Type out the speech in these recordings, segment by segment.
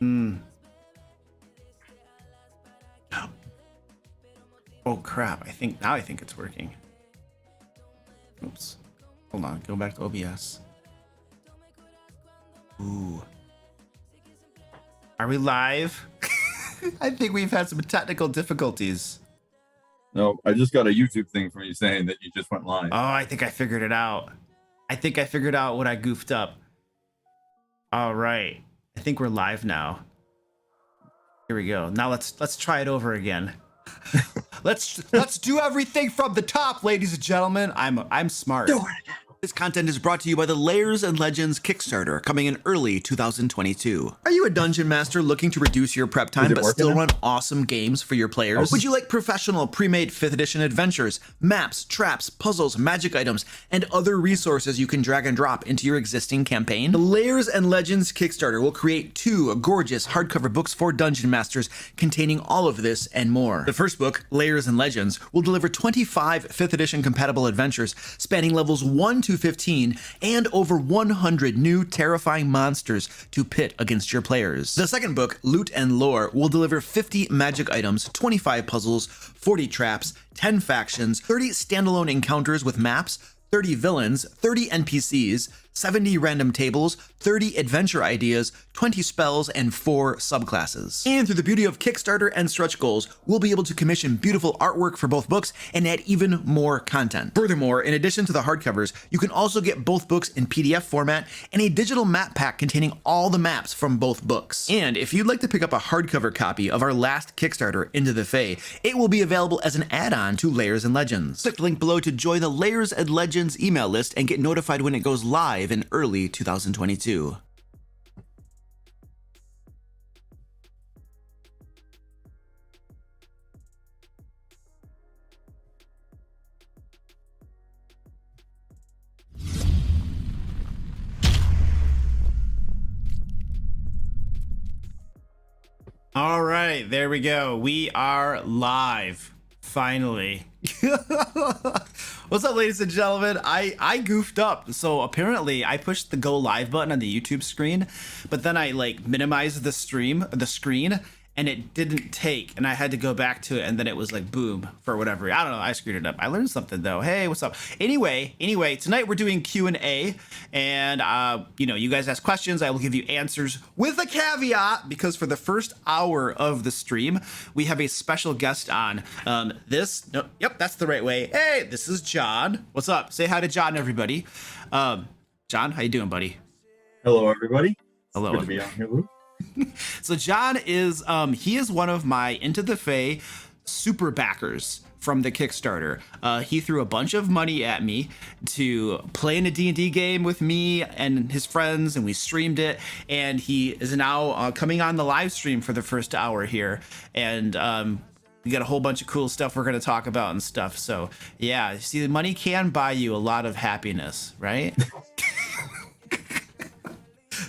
Hmm. Oh crap! I think it's working. Oops. Hold on. Go back to OBS. Ooh. Are we live? I think we've had some technical difficulties. No, I just got a YouTube thing from you saying that you just went live. Oh, I think I figured it out. I think I figured out what I goofed up. All right. I think we're live now. Here we go. Now let's try it over again. Let's do everything from the top, ladies and gentlemen. I'm smart. This content is brought to you by the Layers and Legends Kickstarter, coming in early 2022. Are you a dungeon master looking to reduce your prep time but still run awesome games for your players? Would you like professional pre-made 5th edition adventures, maps, traps, puzzles, magic items, and other resources you can drag and drop into your existing campaign? The Layers and Legends Kickstarter will create 2 gorgeous hardcover books for dungeon masters containing all of this and more. The first book, Layers and Legends, will deliver 25 5th edition compatible adventures spanning levels 1 to 15 and over 100 new terrifying monsters to pit against your players. The second book, Loot and Lore, will deliver 50 magic items, 25 puzzles, 40 traps, 10 factions, 30 standalone encounters with maps, 30 villains, 30 NPCs, 70 random tables, 30 adventure ideas, 20 spells, and 4 subclasses. And through the beauty of Kickstarter and stretch goals, we'll be able to commission beautiful artwork for both books and add even more content. Furthermore, in addition to the hardcovers, you can also get both books in PDF format and a digital map pack containing all the maps from both books. And if you'd like to pick up a hardcover copy of our last Kickstarter, Into the Fae, it will be available as an add-on to Layers and Legends. Click the link below to join the Layers and Legends email list and get notified when it goes live in early 2022. All right, there we go. We are live. Finally. What's up, ladies and gentlemen? I goofed up. So apparently I pushed the go live button on the YouTube screen, but then I like minimized the screen, and it didn't take, and I had to go back to it, and then it was like boom for whatever. I don't know. I screwed it up. I learned something though. Hey, what's up? Anyway, tonight we're doing Q&A, and you guys ask questions. I will give you answers with a caveat, because for the first hour of the stream, we have a special guest on. Yep, that's the right way. Hey, this is John. What's up? Say hi to John, everybody. John, how you doing, buddy? Hello, everybody. Hello. Good to be on here, Luke. So John is he is one of my Into the Fae super backers from the Kickstarter. He threw a bunch of money at me to play in a D&D game with me and his friends, and we streamed it, and he is now coming on the live stream for the first hour here, and we got a whole bunch of cool stuff we're going to talk about and stuff. So yeah, see, the money can buy you a lot of happiness, right?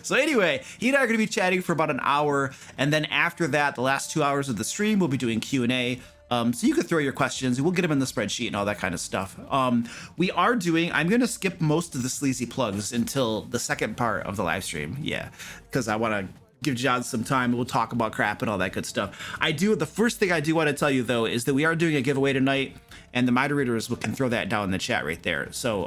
So anyway, he and I are going to be chatting for about an hour, and then after that, the last 2 hours of the stream, we'll be doing Q&A. So you could throw your questions, we'll get them in the spreadsheet and all that kind of stuff. I'm going to skip most of the sleazy plugs until the second part of the live stream. Yeah, because I want to give John some time. We'll talk about crap and all that good stuff. The first thing I do want to tell you, though, is that we are doing a giveaway tonight, and the moderators can throw that down in the chat right there. So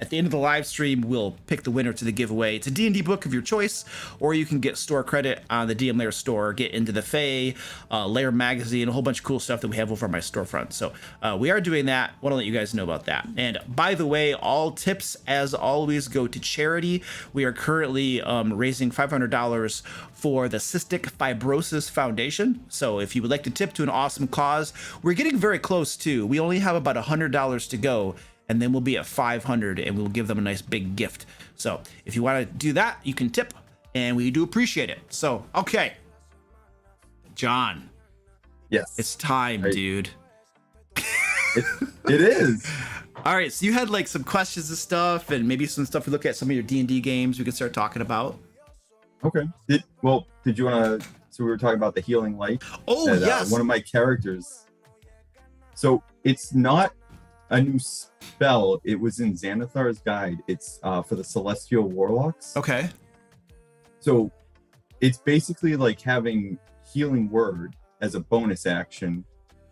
at the end of the live stream, we'll pick the winner to the giveaway. It's a D&D book of your choice, or you can get store credit on the DM Lair store, get Into the Fae, Lair magazine, a whole bunch of cool stuff that we have over on my storefront. So we are doing that. Want to let you guys know about that. And by the way, all tips, as always, go to charity. We are currently raising $500 for the Cystic Fibrosis Foundation. So if you would like to tip to an awesome cause, we're getting very close too. We only have about $100 to go, and then we'll be at 500, and we'll give them a nice big gift. So if you want to do that, you can tip, and we do appreciate it. So, okay. John. Yes. It's time, dude. It is. All right, so you had like some questions and stuff, and maybe some stuff we look at some of your D&D games we could start talking about. Okay. Did you want to? So we were talking about the healing light. Oh, yes. One of my characters. So it's not a new spell. It was in Xanathar's guide. It's for the Celestial Warlocks. Okay. So it's basically like having Healing Word as a bonus action,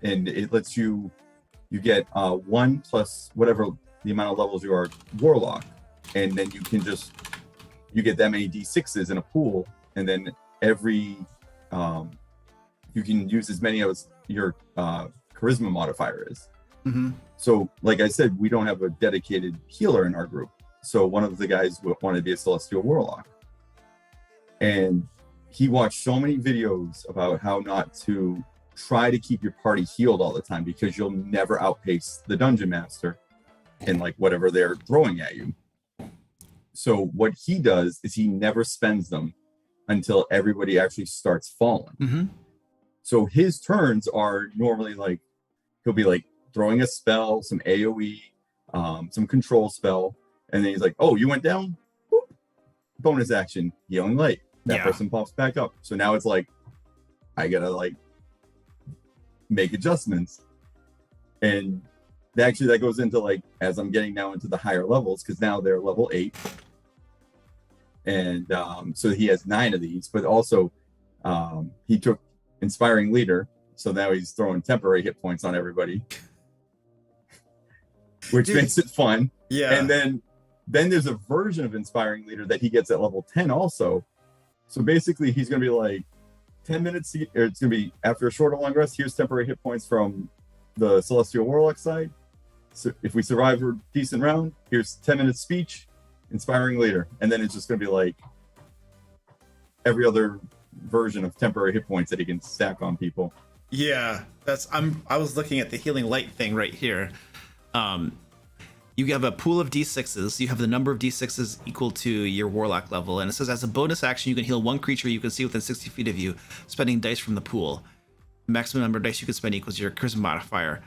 and it lets you get 1 plus whatever the amount of levels you are Warlock, and then you get that many D6s in a pool, and then every you can use as many as your charisma modifier is. Mm-hmm. So, like I said, we don't have a dedicated healer in our group. So one of the guys wanted to be a Celestial Warlock. And he watched so many videos about how not to try to keep your party healed all the time, because you'll never outpace the Dungeon Master in like whatever they're throwing at you. So what he does is he never spends them until everybody actually starts falling. Mm-hmm. So his turns are normally like, he'll be like throwing a spell, some AoE, some control spell, and then he's like, oh, you went down? Boop. Bonus action, Healing Light. That person pops back up. So now it's like, I gotta like make adjustments. And actually that goes into like, as I'm getting now into the higher levels, because now they're level 8. And so he has 9 of these, but also he took Inspiring Leader. So now he's throwing temporary hit points on everybody, which makes it fun. Yeah. And then there's a version of Inspiring Leader that he gets at level 10 also. So basically he's going to be like 10 minutes, or it's going to be after a short or long rest, here's temporary hit points from the Celestial Warlock side. So if we survive a decent round, here's 10 minutes speech, Inspiring Leader. And then it's just going to be like every other version of temporary hit points that he can stack on people. Yeah, I was looking at the Healing Light thing right here. You have a pool of D6s. You have the number of D6s equal to your Warlock level, and it says as a bonus action, you can heal 1 creature you can see within 60 feet of you, spending dice from the pool. Maximum number of dice you can spend equals your charisma modifier.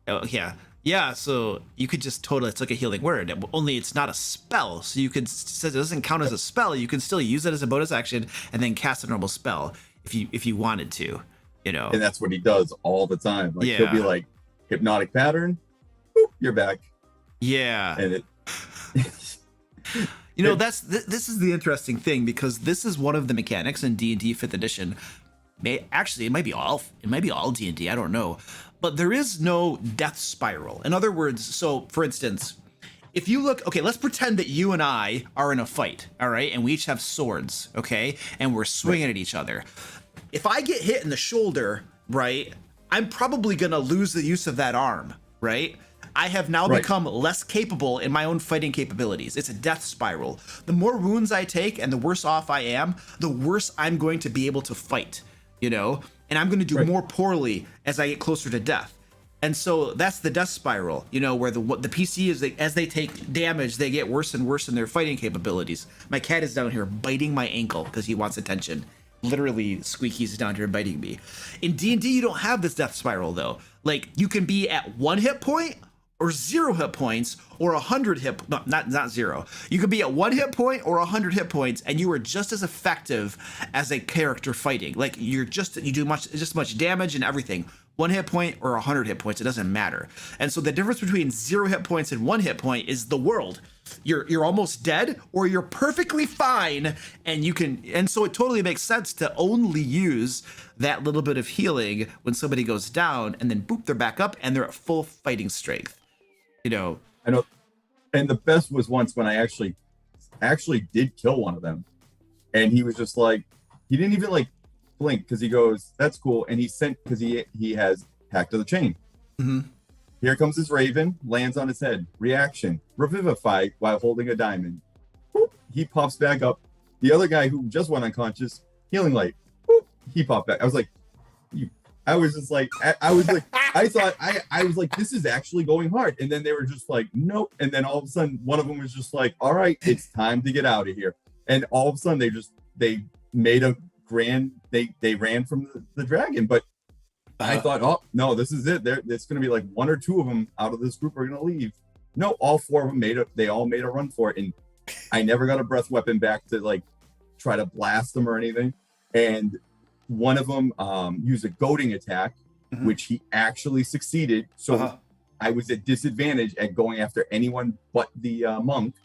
Oh yeah. So you could just it's like a Healing Word, only it's not a spell. So you could, since it doesn't count as a spell, you can still use it as a bonus action and then cast a normal spell if you wanted to, you know. And that's what he does all the time. Like he'll be like, hypnotic pattern, boop, you're back. Yeah. And it you know, this is the interesting thing, because this is one of the mechanics in D&D 5th edition. It might be all D&D, I don't know. But there is no death spiral. In other words, so for instance, if you look, okay, let's pretend that you and I are in a fight, all right? And we each have swords, okay? And we're swinging at each other. If I get hit in the shoulder, right, I'm probably gonna lose the use of that arm, right? I have now become less capable in my own fighting capabilities. It's a death spiral. The more wounds I take and the worse off I am, the worse I'm going to be able to fight, you know? And I'm going to do more poorly as I get closer to death. And so that's the death spiral, you know, where the PC is, as they take damage, they get worse and worse in their fighting capabilities. My cat is down here biting my ankle because he wants attention. Literally, Squeaky's down here biting me. In D&D, you don't have this death spiral, though. Like, you can be at 1 hit point, or 0 hit points, or 100 not 0. You could be at 1 hit point or 100 hit points, and you are just as effective as a character fighting. like you do just as much damage and everything. 1 hit point or 100 hit points, it doesn't matter. And so the difference between 0 hit points and 1 hit point is the world. You're almost dead, or you're perfectly fine, and so it totally makes sense to only use that little bit of healing when somebody goes down, and then boop, they're back up and they're at full fighting strength. You know, I know. And the best was once when I actually did kill one of them, and he was just like, he didn't even like blink, because he goes, that's cool. And he sent, because he has Pact of the Chain. Mm-hmm. Here comes his raven, lands on his head. Reaction, revivify while holding a diamond. Boop, he pops back up. The other guy who just went unconscious, Healing Light. Boop, he popped back. I was like, I was just like, I was like, I thought, I was like, this is actually going hard. And then they were just like, nope. And then all of a sudden, one of them was just like, all right, it's time to get out of here. And all of a sudden, they made a grand, they ran from the dragon. But I thought, oh, no, this is it. It's going to be like 1 or 2 of them out of this group are going to leave. No, all 4 of them they all made a run for it. And I never got a breath weapon back to like try to blast them or anything. And one of them used a goading attack, which he actually succeeded. So I was at disadvantage at going after anyone but the monk,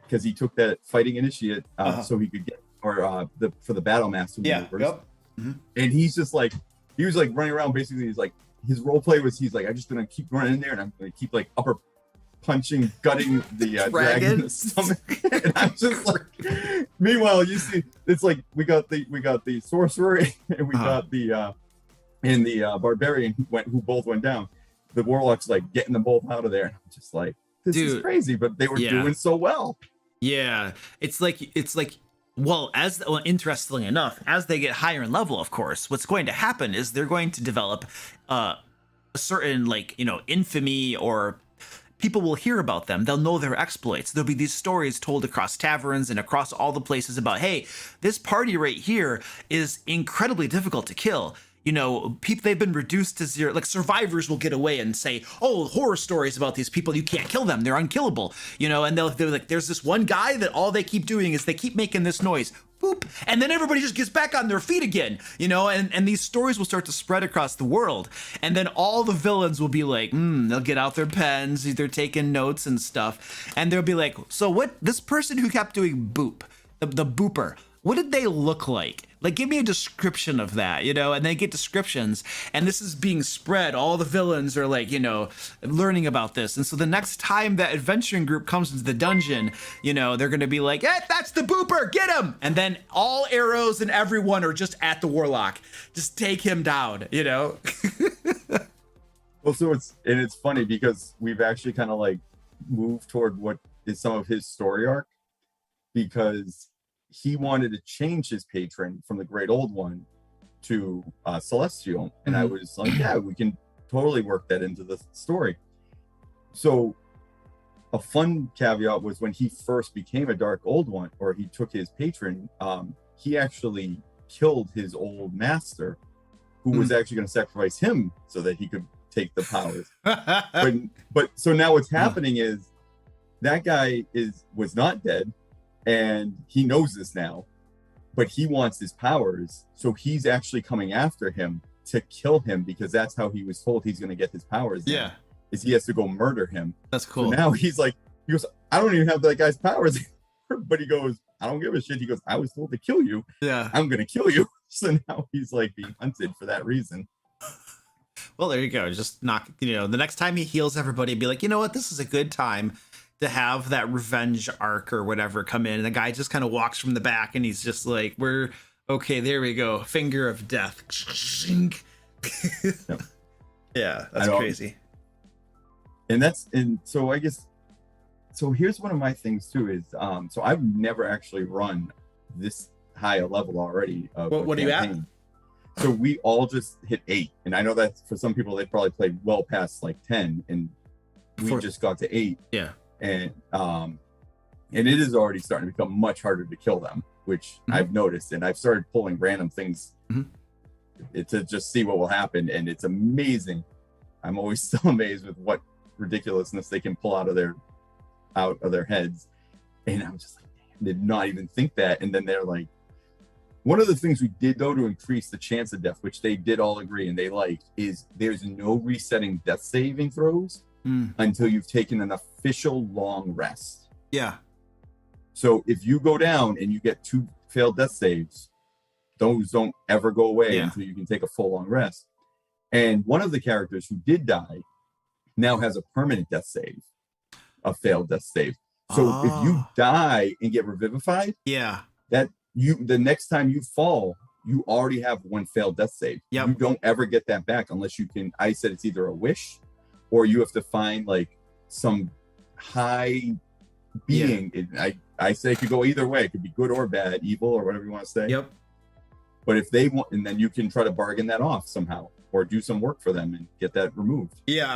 because he took that fighting initiate so he could get or for the battle master maneuvers. Yep. Mm-hmm. And he's just like, he was like running around. Basically, he's like, his role play was, he's like, I'm just gonna keep running in there, and I'm gonna keep like upper punching, gutting the dragon in the stomach. And I'm just like, meanwhile, you see, it's like we got the sorcerer and we got the barbarian who both went down. The warlock's like getting them both out of there, and I'm just like, this is crazy, but they were doing so well. Yeah, it's like well, interestingly enough, as they get higher in level, of course, what's going to happen is they're going to develop a certain, like, you know, infamy, or people will hear about them. They'll know their exploits. There'll be these stories told across taverns and across all the places about, hey, this party right here is incredibly difficult to kill. You know, people, they've been reduced to zero. Like, survivors will get away and say, oh, horror stories about these people, you can't kill them, they're unkillable, you know. And they're like, there's this one guy that all they keep doing is they keep making this noise, boop, and then everybody just gets back on their feet again, you know. And these stories will start to spread across the world, and then all the villains will be like, they'll get out their pens, they're taking notes and stuff, and they'll be like, so what, this person who kept doing boop, the booper, what did they look like? Like, give me a description of that, you know? And they get descriptions, and this is being spread. All the villains are like, you know, learning about this. And so the next time that adventuring group comes into the dungeon, you know, they're going to be like, hey, that's the booper, get him. And then all arrows and everyone are just at the warlock. Just take him down, you know? Well, so it's funny because we've actually kind of like moved toward what is some of his story arc, because he wanted to change his patron from the Great Old One to Celestial. And I was like, yeah, we can totally work that into the story. So a fun caveat was when he first became a Dark Old One, or he took his patron, he actually killed his old master, who was actually going to sacrifice him so that he could take the powers. but so now what's happening is that guy was not dead. And he knows this now, but he wants his powers. So he's actually coming after him to kill him, because that's how he was told he's going to get his powers. Yeah. Is he has to go murder him. That's cool. So now he goes, I don't even have that guy's powers. But he goes, I don't give a shit. He goes, I was told to kill you. Yeah. I'm going to kill you. So now he's like being hunted for that reason. Well, there you go. Just knock, you know, the next time he heals everybody, be like, you know what? This is a good time to have that revenge arc or whatever come in. And the guy just kind of walks from the back, and he's just like, we're okay. There we go. Finger of death. Yep. Yeah, that's crazy. And so I guess, so here's one of my things too is, so I've never actually run this high a level already. What are you at? So we all just hit 8. And I know that for some people, they probably played well past like 10, and we just got to 8. Yeah. And it is already starting to become much harder to kill them, which I've noticed. And I've started pulling random things to just see what will happen. And it's amazing. I'm always still amazed with what ridiculousness they can pull out of their heads. And I'm just like, I did not even think that. And then they're like, one of the things we did though to increase the chance of death, which they did all agree and they liked, is there's no resetting death saving throws until you've taken an official long rest. Yeah. So if you go down and you get 2 failed death saves, those don't ever go away until you can take a full long rest. And one of the characters who did die now has a permanent death save, a failed death save. So if you die and get revivified, that the next time you fall, you already have 1 failed death save. You don't ever get that back unless you can. I said it's either a wish, or you have to find like some high being. I say it could go either way. It could be good or bad, evil or whatever you want to say. Yep. But if they want, and then you can try to bargain that off somehow, or do some work for them and get that removed. Yeah,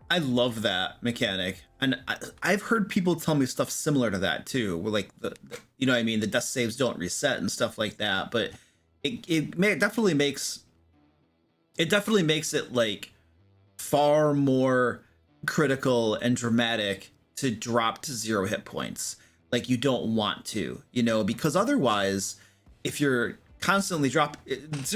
I love that mechanic, and I've heard people tell me stuff similar to that too, where like the you know what I mean, the death saves don't reset and stuff like that. But it definitely makes it like far more critical and dramatic to drop to 0 hit points. Like, you don't want to, you know, because otherwise, if you're constantly 0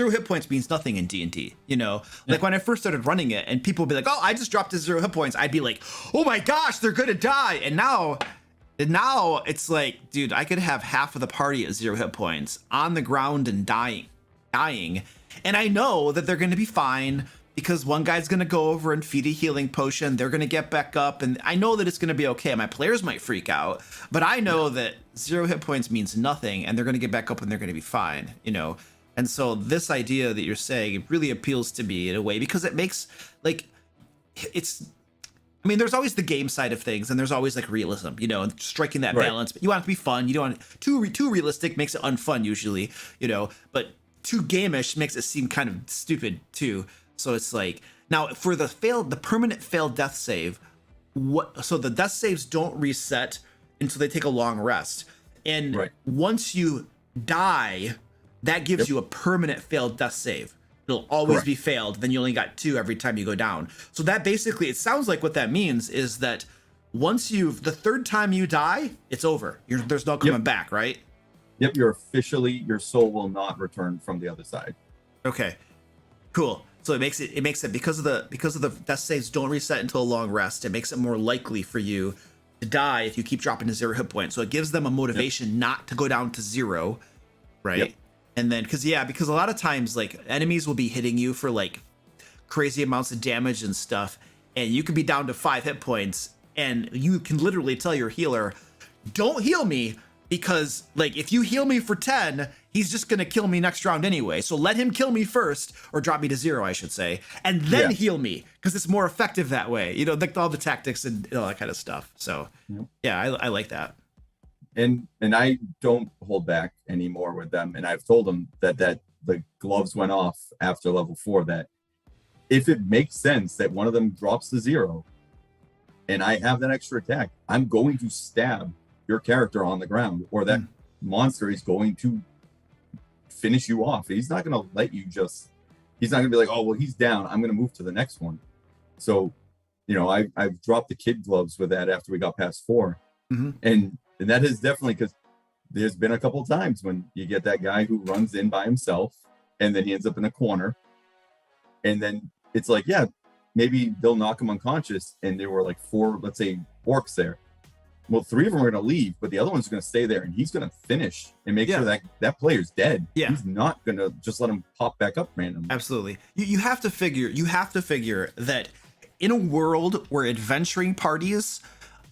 hit points means nothing in D&D, you know. Like when I first started running it and people would be like, oh, I just dropped to 0 hit points, I'd be like, oh my gosh, they're gonna die. And now And now it's like, dude, I could have half of the party at 0 hit points on the ground and dying. And I know that they're going to be fine because one guy's going to go over and feed a healing potion. They're going to get back up. And I know that it's going to be okay. My players might freak out, but I know that 0 hit points means nothing and they're going to get back up and they're going to be fine, you know? And so this idea that you're saying, it really appeals to me in a way because it makes like, I mean, there's always the game side of things, and there's always like realism, you know, and striking that balance. But you want it to be fun. You don't want it too realistic makes it unfun usually, you know. But too gamish makes it seem kind of stupid too. So it's like now for the permanent failed death save, so the death saves don't reset until they take a long rest, and once you die, that gives you a permanent failed death save. It'll always be failed. Then you only got 2 every time you go down. So that basically, it sounds like what that means is that once the 3rd time you die, it's over. There's no coming back, right? Yep, your soul will not return from the other side. Okay, cool. So it makes it because of the death saves don't reset until a long rest. It makes it more likely for you to die if you keep dropping to 0 hit points. So it gives them a motivation not to go down to 0, right? Yep. And then, because a lot of times, like, enemies will be hitting you for, like, crazy amounts of damage and stuff, and you could be down to 5 hit points, and you can literally tell your healer, don't heal me, because, like, if you heal me for 10, he's just gonna kill me next round anyway, so let him kill me first, or drop me to 0, I should say, and then heal me, because it's more effective that way, you know, like, all the tactics and all that kind of stuff. So, yeah, I like that. And I don't hold back anymore with them. And I've told them that the gloves went off after level 4, that if it makes sense that one of them drops to 0 and I have that extra attack, I'm going to stab your character on the ground, or that monster is going to finish you off. He's not going to let you he's not going to be like, oh, well, he's down, I'm going to move to the next one. So, you know, I've dropped the kid gloves with that after we got past 4. And that is definitely, because there's been a couple of times when you get that guy who runs in by himself and then he ends up in a corner. And then it's like, yeah, maybe they'll knock him unconscious. And there were like 4, let's say, orcs there. Well, 3 of them are going to leave, but the other one's going to stay there and he's going to finish and make sure that player's dead. Yeah. He's not going to just let him pop back up randomly. Absolutely. You have to figure that in a world where adventuring parties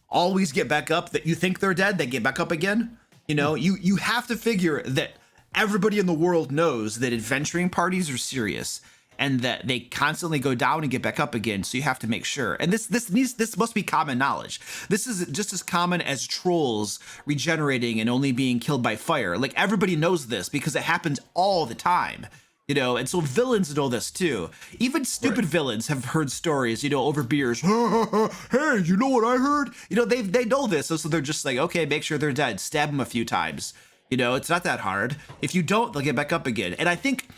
always get back up, that you think they're dead, they get back up again. You know, you have to figure that everybody in the world knows that adventuring parties are serious and that they constantly go down and get back up again. So you have to make sure. And this must be common knowledge. This is just as common as trolls regenerating and only being killed by fire. Like, everybody knows this because it happens all the time. You know, and so villains know this too. Even stupid villains have heard stories, you know, over beers. Hey, you know what I heard? You know, they know this, so they're just like, okay, make sure they're dead. Stab them a few times. You know, it's not that hard. If you don't, they'll get back up again. And I think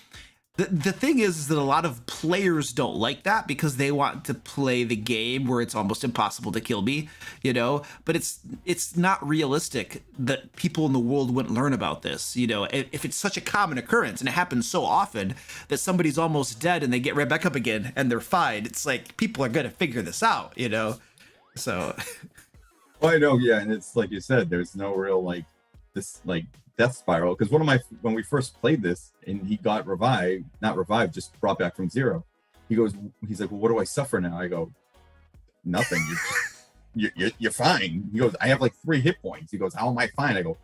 the thing is that a lot of players don't like that because they want to play the game where it's almost impossible to kill me, you know, but it's not realistic that people in the world wouldn't learn about this, you know, if it's such a common occurrence and it happens so often that somebody's almost dead and they get right back up again and they're fine. It's like, people are going to figure this out, you know, so. Well, I know. Yeah. And it's like you said, there's no real, like, this, like, death spiral, because when we first played this and he got not revived, just brought back from 0, he's like, well, what do I suffer now? I go, nothing. You're fine. He goes, I have like 3 hit points. He goes, how am I fine? I go,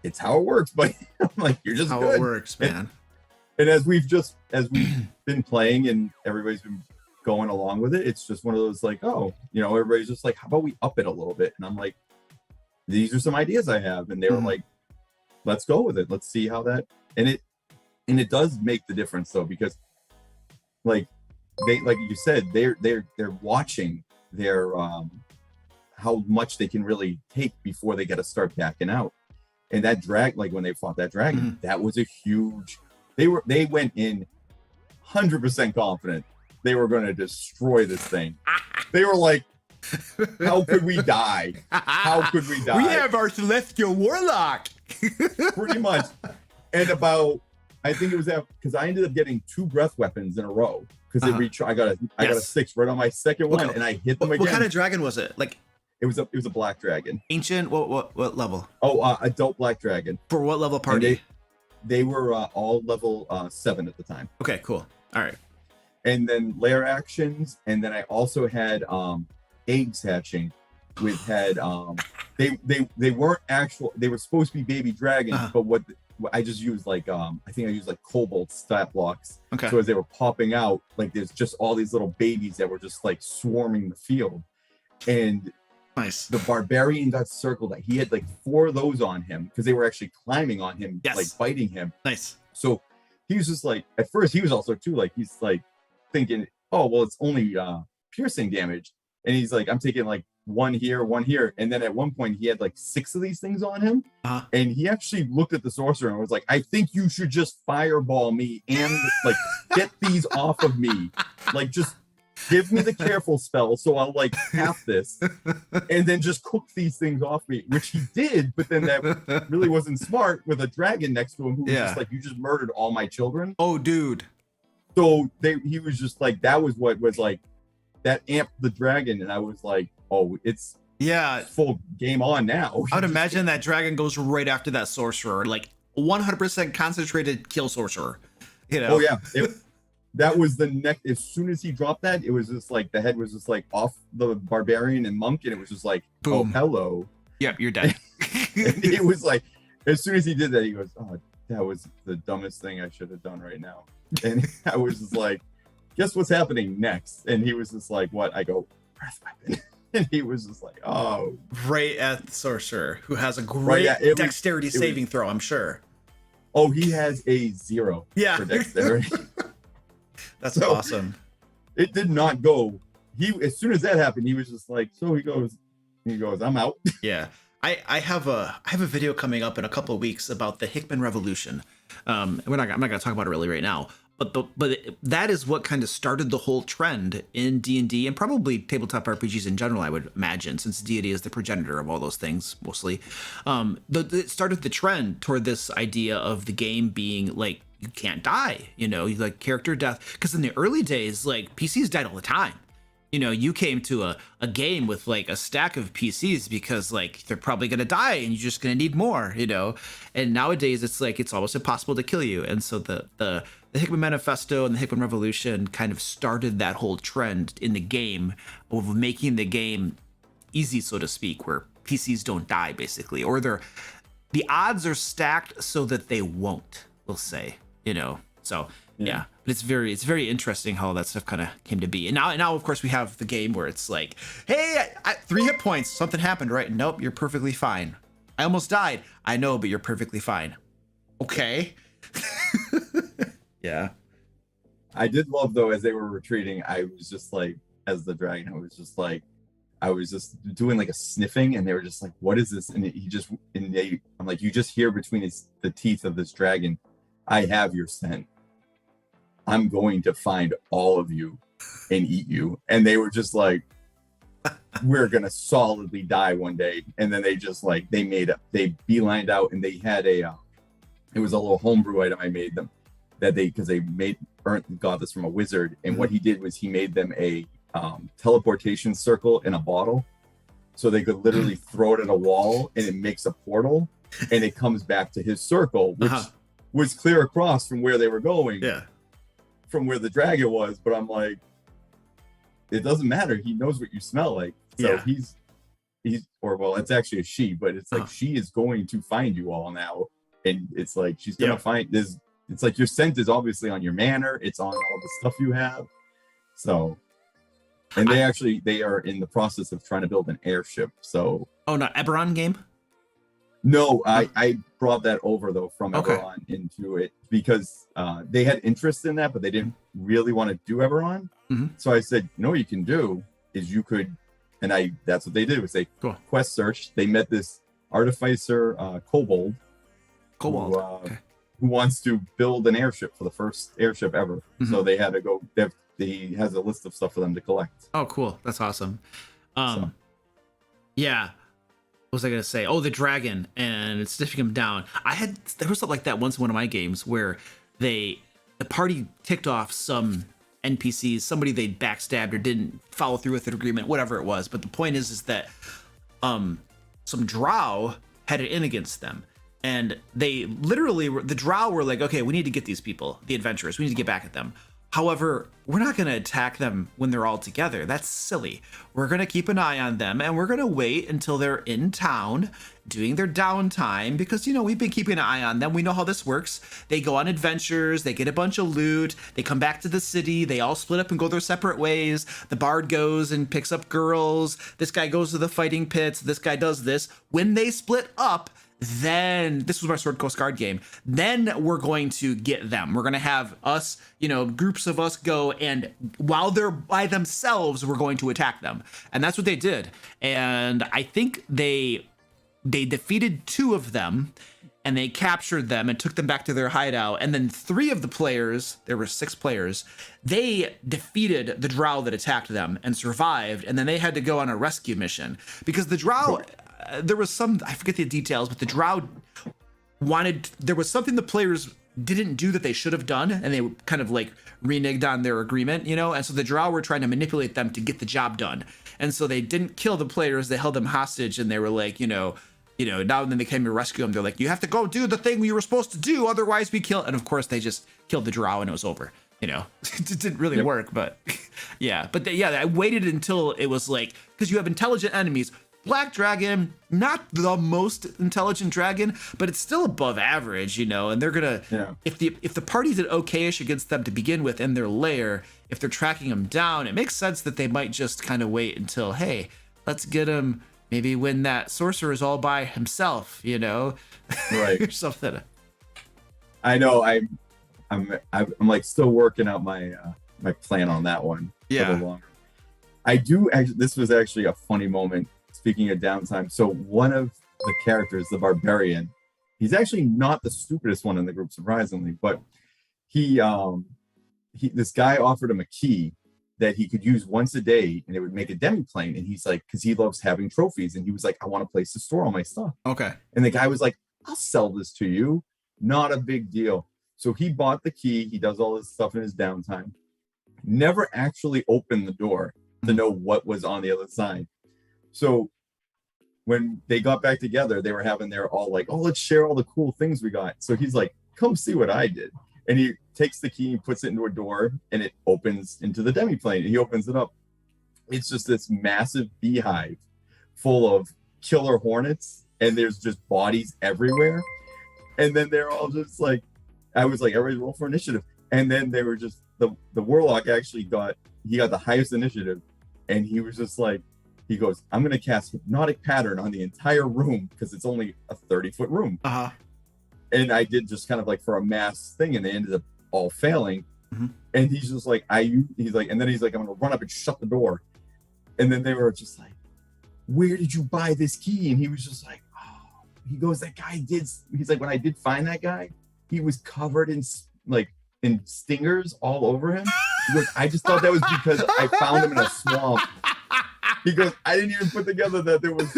it's how it works, but I'm like, you're just how good. It works, man. And as we've been playing and everybody's been going along with it, it's just one of those, like, oh, you know, everybody's just like, how about we up it a little bit? And I'm like, these are some ideas I have. And they were like, let's go with it. Let's see how that, and it does make the difference though, because like you said, they're watching their how much they can really take before they got to start backing out. And that like when they fought that dragon, that was a huge, they went in 100% confident they were going to destroy this thing. They were like, how could we die? How could we die? We have our celestial warlock. Pretty much. And I think it was that, because I ended up getting 2 breath weapons in a row because I got a 6 right on my second one, and I hit them again. What kind of dragon was it? Like, It was a black dragon. Ancient. What level? Oh, adult black dragon. For what level And party? they were all level 7 at the time. Okay, cool. All right. And then lair actions, and then I also had eggs hatching. With had they weren't actual. They were supposed to be baby dragons, but what I just used like I think I used like cobalt stat blocks. Okay. So as they were popping out, like there's just all these little babies that were just like swarming the field, and Nice. the barbarian got circled. He had like 4 of those on him because they were actually climbing on him, Yes. like biting him. Nice. So he was just like, at first he was also too like he's like thinking, oh well, it's only piercing damage, and he's like, I'm taking like one here, and then at one point he had like 6 of these things on him, and he actually looked at the sorcerer and was like, I think you should just fireball me and like get these off of me, like just give me the careful spell so I'll like half this and then just cook these things off me, which he did, but then that really wasn't smart with a dragon next to him who was just like, you just murdered all my children. Oh dude. So he was just like, that was what was like, that amped the dragon, and I was like, oh, it's full game on now. I would imagine that dragon goes right after that sorcerer, like 100% concentrated kill sorcerer. You know? Oh yeah, that was the next. As soon as he dropped that, it was just like the head was just like off the barbarian and monk, and it was just like, boom. Oh hello. Yep, you're dead. And it was like, as soon as he did that, he goes, oh, that was the dumbest thing I should have done right now. And I was just like, guess what's happening next? And he was just like, what? I go, breath weapon. And he was just like, oh. Right at the sorcerer, who has a great dexterity saving throw, I'm sure. Oh, he has a 0 for dexterity. That's awesome. It did not go. As soon as that happened, he was just like, so he goes, I'm out. Yeah. I have a video coming up in a couple of weeks about the Hickman Revolution. I'm not gonna talk about it really right now. But that is what kind of started the whole trend in D&D and probably tabletop RPGs in general, I would imagine, since deity is the progenitor of all those things, mostly. It started the trend toward this idea of the game being like, you can't die, you know, like character death. Because in the early days, like PCs died all the time. You know, you came to a game with like a stack of PCs because like they're probably going to die and you're just going to need more, you know. And nowadays it's like it's almost impossible to kill you. And so the Hickman Manifesto and the Hickman Revolution kind of started that whole trend in the game of making the game easy, so to speak, where PCs don't die basically, or the odds are stacked so that they won't, we'll say, you know. So yeah, but it's very interesting how that stuff kind of came to be. And now of course we have the game where it's like, hey, I 3 hit points, something happened, right? Nope, you're perfectly fine. I almost died. I know, but you're perfectly fine. Okay. Yeah. I did love though, as they were retreating, I was just like, as the dragon, I was just doing like a sniffing, and they were just like, what is this? And I'm like, you just hear between the teeth of this dragon, I have your scent. I'm going to find all of you and eat you. And they were just like, we're going to solidly die one day. And then they just like, they beelined out, and they had it was a little homebrew item I made them because they got this from a wizard. And what he did was he made them a teleportation circle in a bottle. So they could literally throw it at a wall and it makes a portal and it comes back to his circle, which was clear across from where they were going. Yeah. From where the dragon was, but I'm like, it doesn't matter. He knows what you smell like. So he's it's actually a she, but it's like she is going to find you all now. And it's like she's gonna find this. It's like your scent is obviously on your manner, it's on all the stuff you have. So and they are in the process of trying to build an airship. So not Eberron game? No, I brought that over though from Eberron into it because they had interest in that, but they didn't really want to do Eberron. Mm-hmm. So I said, you know what you can do is you could, and that's what they did was they quest search. They met this artificer kobold who wants to build an airship for the first airship ever. Mm-hmm. So they had to go. He has a list of stuff for them to collect. Oh, cool! That's awesome. Yeah. What was I gonna say? Oh, the dragon and sniffing him down. There was something like that once in one of my games where the party ticked off some NPCs, somebody they backstabbed or didn't follow through with an agreement, whatever it was. But the point is that some drow headed in against them. And they literally were, the drow were like, okay, we need to get these people, the adventurers, we need to get back at them. However, we're not going to attack them when they're all together. That's silly. We're going to keep an eye on them, and we're going to wait until they're in town doing their downtime, because, you know, we've been keeping an eye on them. We know how this works. They go on adventures, they get a bunch of loot, they come back to the city, they all split up and go their separate ways. The bard goes and picks up girls. This guy goes to the fighting pits. This guy does this. When they split up, then this was my Sword Coast Guard game. Then we're going to get them. We're going to have us, you know, groups of us go, and while they're by themselves, we're going to attack them. And that's what they did. And I think they defeated 2 of them, and they captured them and took them back to their hideout. And then 3 of the players, there were 6 players, they defeated the drow that attacked them and survived. And then they had to go on a rescue mission because the drow, there was some, I forget the details, but the drow wanted, there was something the players didn't do that they should have done, and they kind of like reneged on their agreement, you know? And so the drow were trying to manipulate them to get the job done. And so they didn't kill the players, they held them hostage, and they were like, you know, now and then they came to rescue them. They're like, you have to go do the thing you were supposed to do, otherwise we kill. And of course they just killed the drow and it was over, you know? It didn't really work, but yeah. But I waited until it was like, because you have intelligent enemies. Black Dragon, not the most intelligent dragon, but it's still above average, you know, and they're gonna, if the party did okay-ish against them to begin with in their lair, if they're tracking them down, it makes sense that they might just kind of wait until, hey, let's get him maybe when that sorcerer is all by himself, you know, right? Or something. I know. I'm like still working out my my plan on that one. Yeah. I do actually. This was actually a funny moment. Speaking of downtime, so one of the characters, the barbarian, he's actually not the stupidest one in the group, surprisingly, but this guy offered him a key that he could use once a day, and it would make a demi-plane. And he's like, because he loves having trophies, and he was like, I want a place to store all my stuff. Okay. And the guy was like, I'll sell this to you, not a big deal. So he bought the key. He does all this stuff in his downtime. Never actually opened the door to know what was on the other side. So when they got back together, they were having their all like, oh, let's share all the cool things we got. So he's like, come see what I did. And he takes the key, puts it into a door, and it opens into the demi-plane. And he opens it up. It's just this massive beehive full of killer hornets, and there's just bodies everywhere. And then they're all just like, I was like, everybody roll for initiative. And then they were just, the warlock actually got the highest initiative. And he was just like, he goes, I'm going to cast Hypnotic Pattern on the entire room because it's only a 30-foot room. Uh-huh. And I did just kind of like for a mass thing, and they ended up all failing. Mm-hmm. And he's just like, and then he's like, I'm going to run up and shut the door. And then they were just like, where did you buy this key? And he was just like, oh, he goes, that guy did. He's like, when I did find that guy, he was covered in stingers all over him. He goes, I just thought that was because I found him in a swamp. He goes, I didn't even put together that there was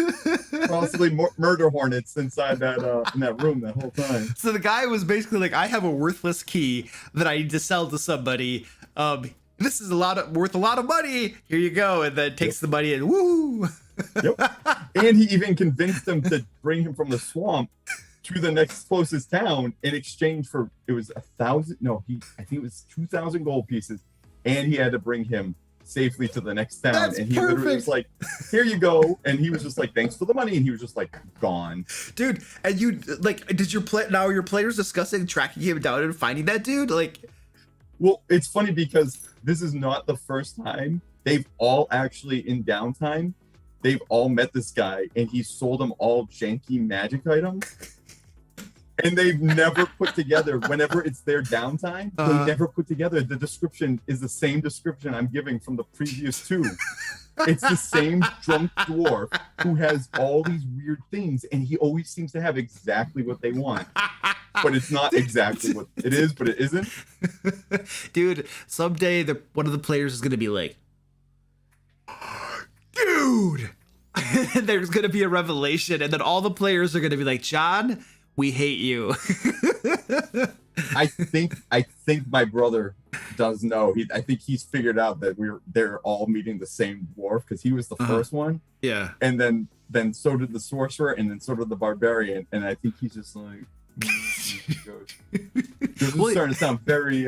possibly murder hornets inside that in that room that whole time. So the guy was basically like, I have a worthless key that I need to sell to somebody. This is worth a lot of money. Here you go. And then takes the money and woo. Yep. And he even convinced them to bring him from the swamp to the next closest town in exchange for, it was 1,000. No, I think it was 2,000 gold pieces. And he had to bring him safely to the next town. That's and he perfect. literally was like, here you go. And he was just like, thanks for the money. And he was just like, gone. Dude, and you like, did your players discussing tracking him down and finding that dude? Like, well, it's funny because this is not the first time. They've all actually in downtime, they've all met this guy, and he sold them all janky magic items. And they've never put together, whenever it's their downtime, they never put together. The description is the same description I'm giving from the previous 2. It's the same drunk dwarf who has all these weird things, and he always seems to have exactly what they want. But it's not exactly what it is, but it isn't. Dude, someday one of the players is going to be like, dude! There's going to be a revelation, and then all the players are going to be like, John, we hate you. I think my brother does know. I think he's figured out that they're all meeting the same dwarf because he was the first one. Yeah. And then so did the sorcerer, and then so did the barbarian. And I think he's just like, this is starting to sound very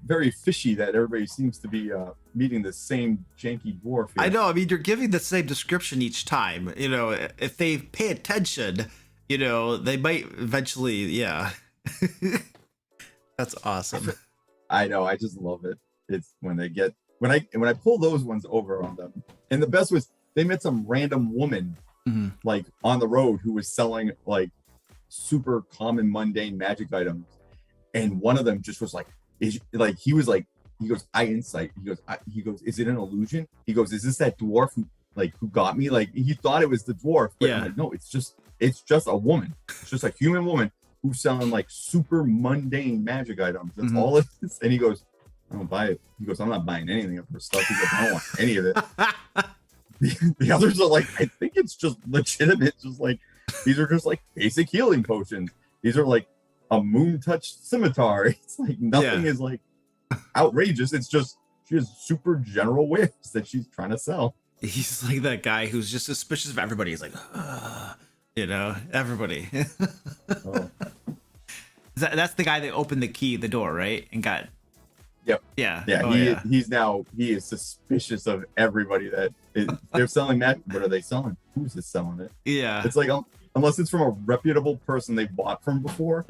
very fishy that everybody seems to be meeting the same janky dwarf here. I know. I mean, you're giving the same description each time. You know, if they pay attention, you know, they might eventually. Yeah. That's awesome. I know. I just love it. It's when I pull those ones over on them. And the best was they met some random woman like on the road who was selling like super common mundane magic items, and one of them just was like, he goes, I insight. He goes, is it an illusion? He goes, is this that dwarf who got me? Like he thought it was the dwarf, but I'm like, no, it's just a woman. It's just a human woman who's selling like super mundane magic items. That's all it is. And he goes, I don't buy it. He goes, I'm not buying anything of her stuff. He goes, I don't want any of it. The others are like, I think it's just legitimate. Just like, these are just like basic healing potions. These are like a moon touched scimitar. It's like nothing is like outrageous. It's just she has super general wares that she's trying to sell. He's like that guy who's just suspicious of everybody. He's like, you know, everybody. Oh. That's the guy that opened the door, right? And got. Yep. Yeah. Yeah. He is suspicious of everybody that they're selling magic. What are they selling? Who's it selling it? Yeah. It's like unless it's from a reputable person they bought from before,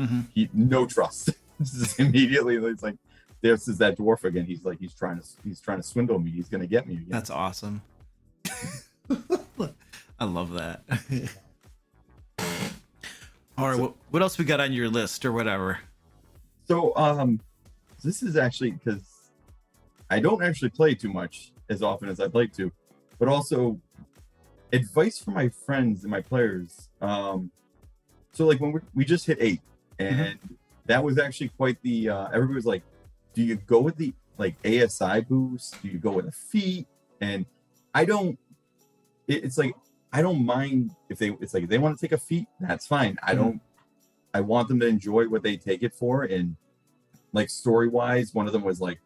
no trust. Just immediately, it's like, this is that dwarf again. He's like, he's trying to swindle me. He's gonna get me again. That's awesome. I love that. All right, what else we got on your list or whatever? So this is actually because I don't actually play too much as often as I'd like to, but also advice for my friends and my players. So like when we just hit 8, and that was actually quite the everybody was like, do you go with the like ASI boost? Do you go with a feat? And I don't. It's like I don't mind if they want to take a feat, that's fine. I want them to enjoy what they take it for. And like story wise, one of them was like,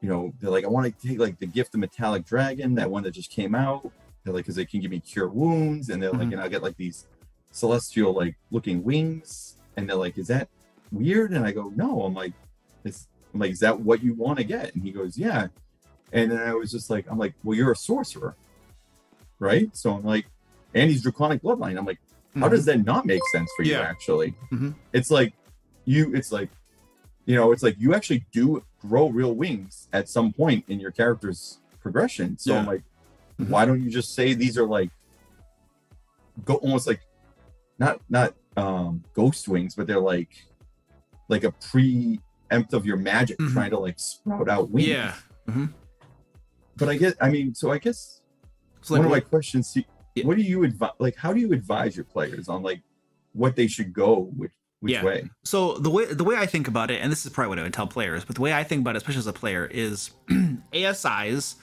you know, they're like, I want to take like the gift of metallic dragon, that one that just came out. They're like, because it can give me cure wounds, and they're like, and I get like these celestial like looking wings, and they're like, is that weird? And I go, no. I'm like, is that what you want to get? And he goes, yeah. And then I was just like, I'm like, well, you're a sorcerer, right? So I'm like, and he's draconic bloodline. I'm like, how does that not make sense for you? Actually, it's like you actually do grow real wings at some point in your character's progression. So I'm like, why don't you just say these are like almost like not ghost wings, but they're like a preempt of your magic trying to like sprout out wings. Yeah. But I guess one of my questions, what do you advise? Like, how do you advise your players on like what they should go which way? So the way I think about it, and this is probably what I would tell players, but the way I think about it, especially as a player, is ASIs,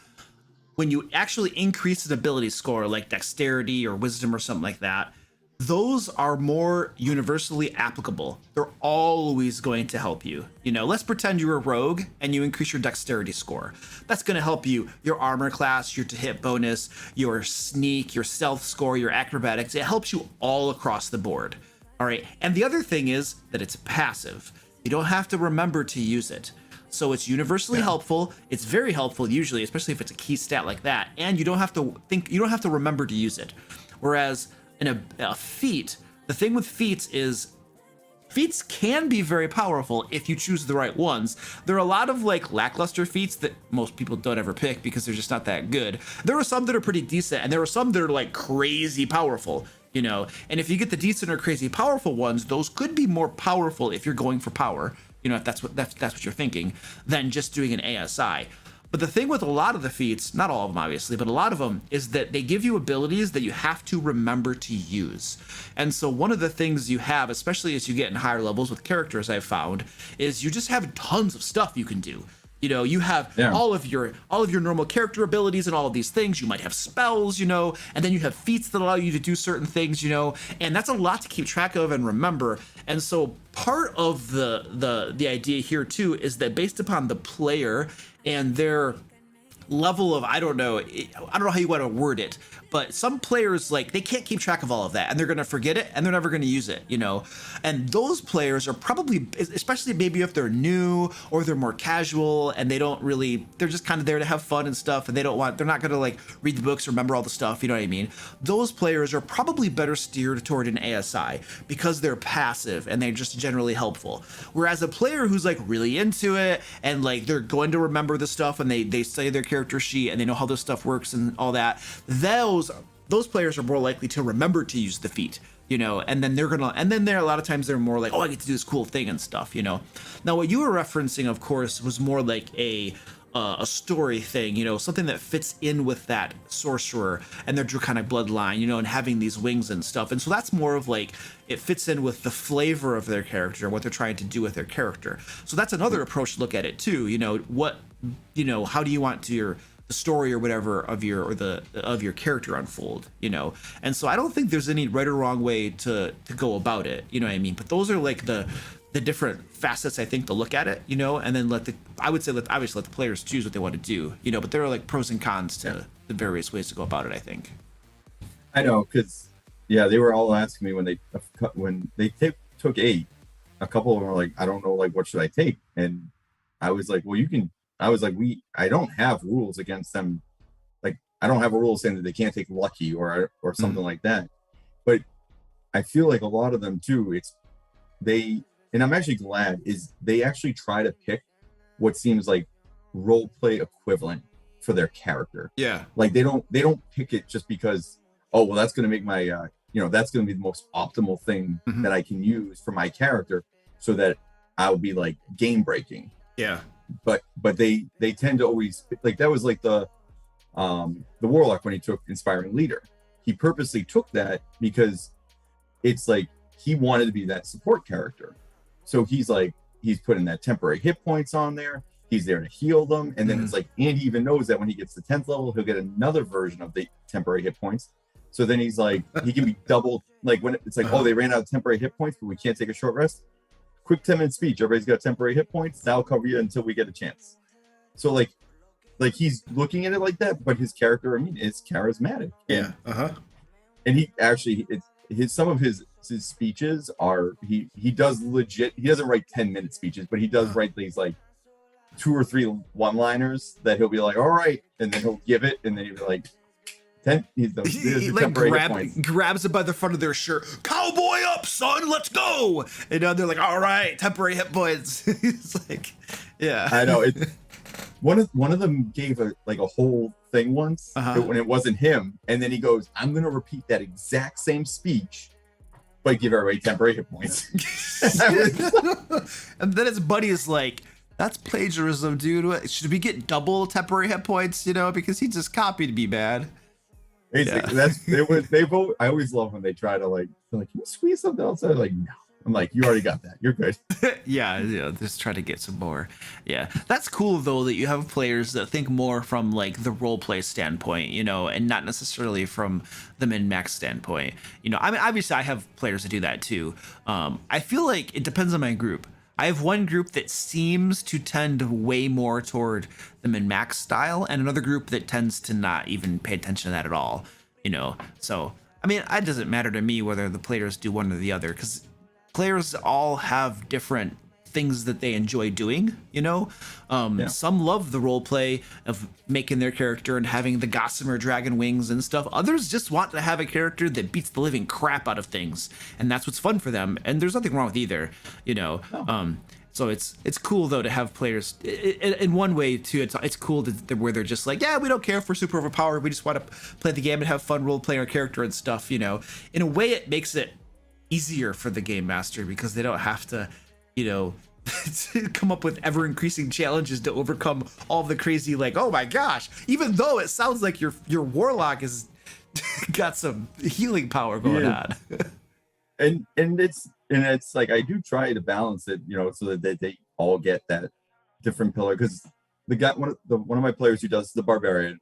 when you actually increase an ability score like dexterity or wisdom or something like that, those are more universally applicable. They're always going to help you. You know, let's pretend you're a rogue and you increase your dexterity score. That's going to help you, your armor class, your hit bonus, your sneak, your stealth score, your acrobatics. It helps you all across the board. All right. And the other thing is that it's passive. You don't have to remember to use it. So it's universally helpful. It's very helpful usually, especially if it's a key stat like that. And you don't have to remember to use it. Whereas in a feat, the thing with feats is feats can be very powerful if you choose the right ones. There are a lot of like lackluster feats that most people don't ever pick because they're just not that good. There are some that are pretty decent, and there are some that are like crazy powerful, you know. And if you get the decent or crazy powerful ones, those could be more powerful if you're going for power, you know, if that's what you're thinking, than just doing an ASI. But the thing with a lot of the feats, not all of them obviously, but a lot of them, is that they give you abilities that you have to remember to use. And so one of the things you have, especially as you get in higher levels with characters, I've found, is you just have tons of stuff you can do. You know, you have all of your normal character abilities and all of these things. You might have spells, you know, and then you have feats that allow you to do certain things, you know, and that's a lot to keep track of and remember. And so part of the idea here too is that based upon the player and their level of, I don't know how you want to word it, but some players, like, they can't keep track of all of that and they're going to forget it and they're never going to use it, you know. And those players are probably, especially maybe if they're new or they're more casual and they don't really, they're just kind of there to have fun and stuff, and they're not going to like read the books or remember all the stuff, you know what I mean. Those players are probably better steered toward an ASI because they're passive and they're just generally helpful. Whereas a player who's like really into it and like they're going to remember the stuff and they study their character sheet and they know how this stuff works and all that, those players are more likely to remember to use the feat, you know, and then they're a lot of times they're more like, oh, I get to do this cool thing and stuff, you know. Now what you were referencing, of course, was more like a story thing, you know, something that fits in with that sorcerer and their draconic bloodline, you know, and having these wings and stuff. And so that's more of like, it fits in with the flavor of their character and what they're trying to do with their character. So that's another approach to look at it too, you know, how do you want the story or whatever of your character unfold, you know. And so I don't think there's any right or wrong way to go about it, you know what I mean. But those are like the different facets, I think, to look at it, you know, and then obviously let the players choose what they want to do, you know. But there are like pros and cons to the various ways to go about it, I think. I know, because they were all asking me when they took 8, a couple of them were like, I don't know, like, what should I take? And I was like, well, I don't have rules against them. Like, I don't have a rule saying that they can't take lucky or something like that. But I feel like a lot of them too, and I'm actually glad, is they actually try to pick what seems like role play equivalent for their character. Yeah. Like they don't pick it just because, oh, well, that's going to make my, that's going to be the most optimal thing that I can use for my character so that I'll be like game breaking. Yeah. But they tend to always, like, that was like the warlock when he took inspiring leader. He purposely took that because it's like he wanted to be that support character. So he's putting that temporary hit points on there. He's there to heal them, and then it's like, and he even knows that when he gets to 10th level, he'll get another version of the temporary hit points. So then he's like, he can be double, like when it's like, oh, they ran out of temporary hit points, but we can't take a short rest. Quick 10-minute speech. Everybody's got temporary hit points. That'll cover you until we get a chance. So like he's looking at it like that, but his character, I mean, is charismatic. Yeah. And he actually, some of his speeches are, he does legit. He doesn't write 10-minute speeches, but he does write these like 2 or 3 one-liners that he'll be like, all right, and then he'll give it, and then he'll be like, 10. He like grabs it by the front of their shirt. Cowboy up, son, let's go. And they're like, all right, temporary hit points. It's like, yeah. I know. One of them gave a whole thing once when it wasn't him, and then he goes, I'm gonna repeat that exact same speech, but give everybody temporary hit points. And then his buddy is like, that's plagiarism, dude. Should we get double temporary hit points, you know, because he just copied me, man. They both. I always love when they try to like, can you squeeze something else? I'm like, no. I'm like, you already got that. You're good. yeah, just try to get some more. Yeah, that's cool though that you have players that think more from like the role play standpoint, you know, and not necessarily from the min-max standpoint. You know, I mean, obviously I have players that do that too. I feel like it depends on my group. I have one group that seems to tend way more toward the min-max style, and another group that tends to not even pay attention to that at all, you know. So, I mean, it doesn't matter to me whether the players do one or the other, because players all have different things that they enjoy doing, you know. Some love the role play of making their character and having the gossamer dragon wings and stuff. Others just want to have a character that beats the living crap out of things, and that's what's fun for them. And there's nothing wrong with either, you know. So it's cool though to have players in one way too. It's cool where they're just like, yeah, we don't care if we're super overpowered. We just want to play the game and have fun role playing our character and stuff, you know. In a way, it makes it easier for the game master because they don't have to, you know, come up with ever increasing challenges to overcome all the crazy, like, oh my gosh, even though it sounds like your warlock has got some healing power going on. and it's like, I do try to balance it, you know, so that they all get that different pillar, because the guy, one of my players who does the barbarian,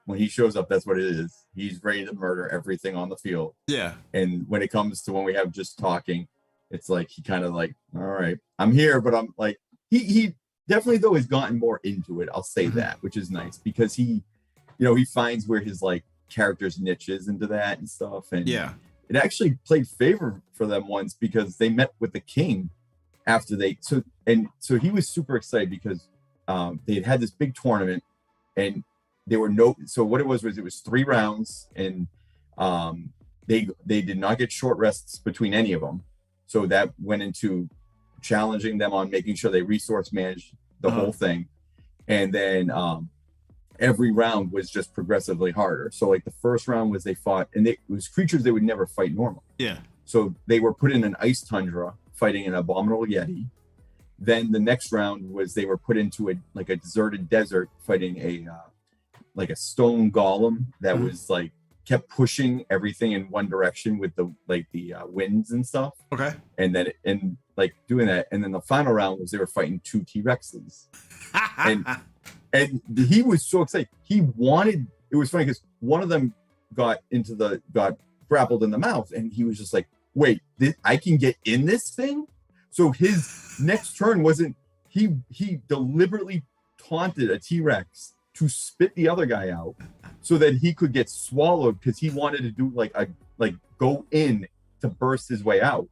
when he shows up, that's what it is. He's ready to murder everything on the field. Yeah. And when it comes to when we have just talking, it's like he kind of like, all right, I'm here, but I'm like, he definitely though has gotten more into it. I'll say that, which is nice because he finds where his like character's niches into that and stuff. And yeah, it actually played favor for them once because they met with the king after so he was super excited because they had this big tournament and so what it was 3 rounds and they did not get short rests between any of them. So that went into challenging them on making sure they resource managed the whole thing. And then every round was just progressively harder. So like the first round was they fought, and it was creatures they would never fight normally. Yeah. So they were put in an ice tundra fighting an abominable yeti. Then the next round was they were put into a deserted desert fighting a stone golem that was like kept pushing everything in one direction with the winds and stuff. Okay. And then doing that, and then the final round was they were fighting 2 T-Rexes. and he was so excited. It was funny because one of them got grappled in the mouth, and he was just like, wait, I can get in this thing? So his next turn wasn't, he deliberately taunted a T-Rex to spit the other guy out so that he could get swallowed because he wanted to do go in to burst his way out.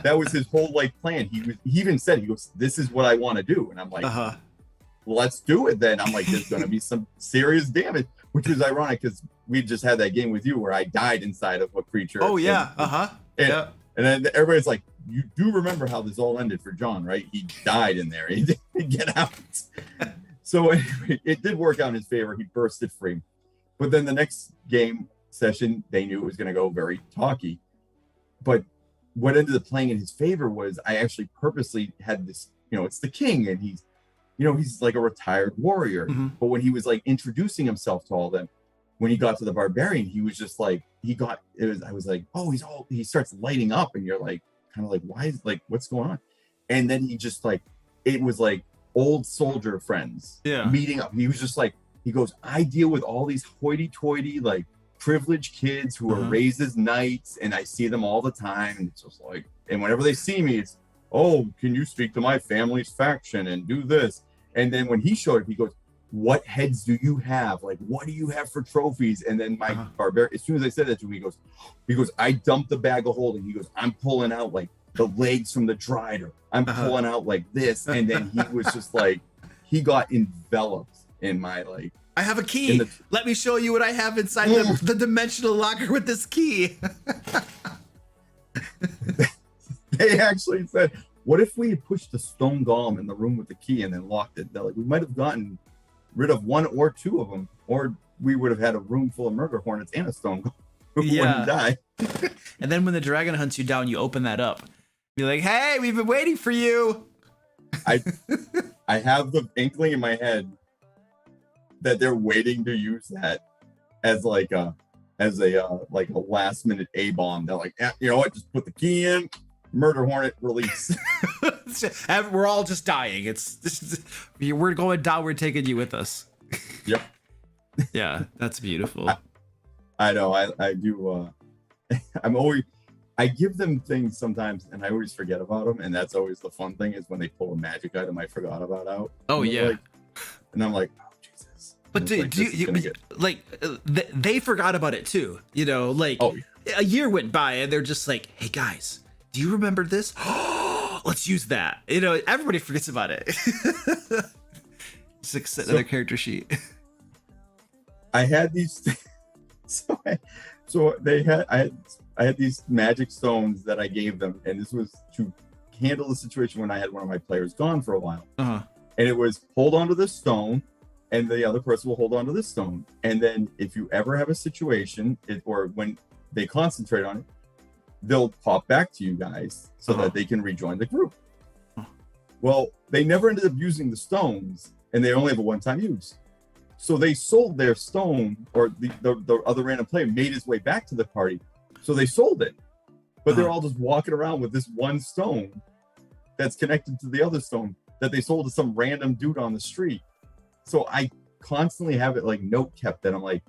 That was his whole plan. He even said, he goes, this is what I want to do. And I'm like, let's do it then. I'm like, there's going to be some serious damage, which was ironic because we just had that game with you where I died inside of a creature. Oh yeah. And then everybody's like, you do remember how this all ended for John, right? He died in there. He didn't get out. So anyway, it did work out in his favor. He bursted free. But then the next game session, they knew it was going to go very talky. But what ended up playing in his favor was I actually purposely had this, it's the king and he's like a retired warrior. But when he was like introducing himself to all of them, when he got to the barbarian, he was just like, I was like, oh, he starts lighting up and you're like, kind of like, why is what's going on? And then he just it was like old soldier friends meeting up. He was just like, he goes, I deal with all these hoity-toity, privileged kids who are raised as knights, and I see them all the time. And it's just like, and whenever they see me, it's, oh, can you speak to my family's faction and do this? And then when he showed up, he goes, what heads do you have? What do you have for trophies? And then my barbarian, as soon as I said that to him, he goes, I dumped the bag of holding. He goes, I'm pulling out the legs from the drider. I'm pulling out this. And then he was just he got enveloped in my I have a key. Let me show you what I have inside the dimensional locker with this key. They actually said, what if we had pushed the stone golem in the room with the key and then locked it? They're like, we might have gotten rid of 1 or 2 of them, or we would have had a room full of murder hornets and a stone golem who wouldn't die. And then when the dragon hunts you down, you open that up. Be like, hey, we've been waiting for you. I have the inkling in my head that they're waiting to use that as a last minute A-bomb. They're like, you know what, just put the key in, murder hornet release. We're all just dying. We're going down, we're taking you with us. Yep. Yeah, that's beautiful. I know, I do. I give them things sometimes and I always forget about them, and that's always the fun thing is when they pull a magic item I forgot about out. Oh yeah. And I'm like, oh Jesus. But they forgot about it too. A year went by and they're just like, hey guys, do you remember this? Let's use that. Everybody forgets about it. Just set another character sheet. I had these. I had these magic stones that I gave them, and this was to handle the situation when I had one of my players gone for a while. And it was hold on to this stone, and the other person will hold on to this stone. And then if you ever have a situation, or when they concentrate on it, they'll pop back to you guys so that they can rejoin the group. Well, they never ended up using the stones, and they only have a one-time use. So they sold their stone, or the other random player made his way back to the party. So they sold it, but they're all just walking around with this one stone that's connected to the other stone that they sold to some random dude on the street. So I constantly have it like note kept that I'm like,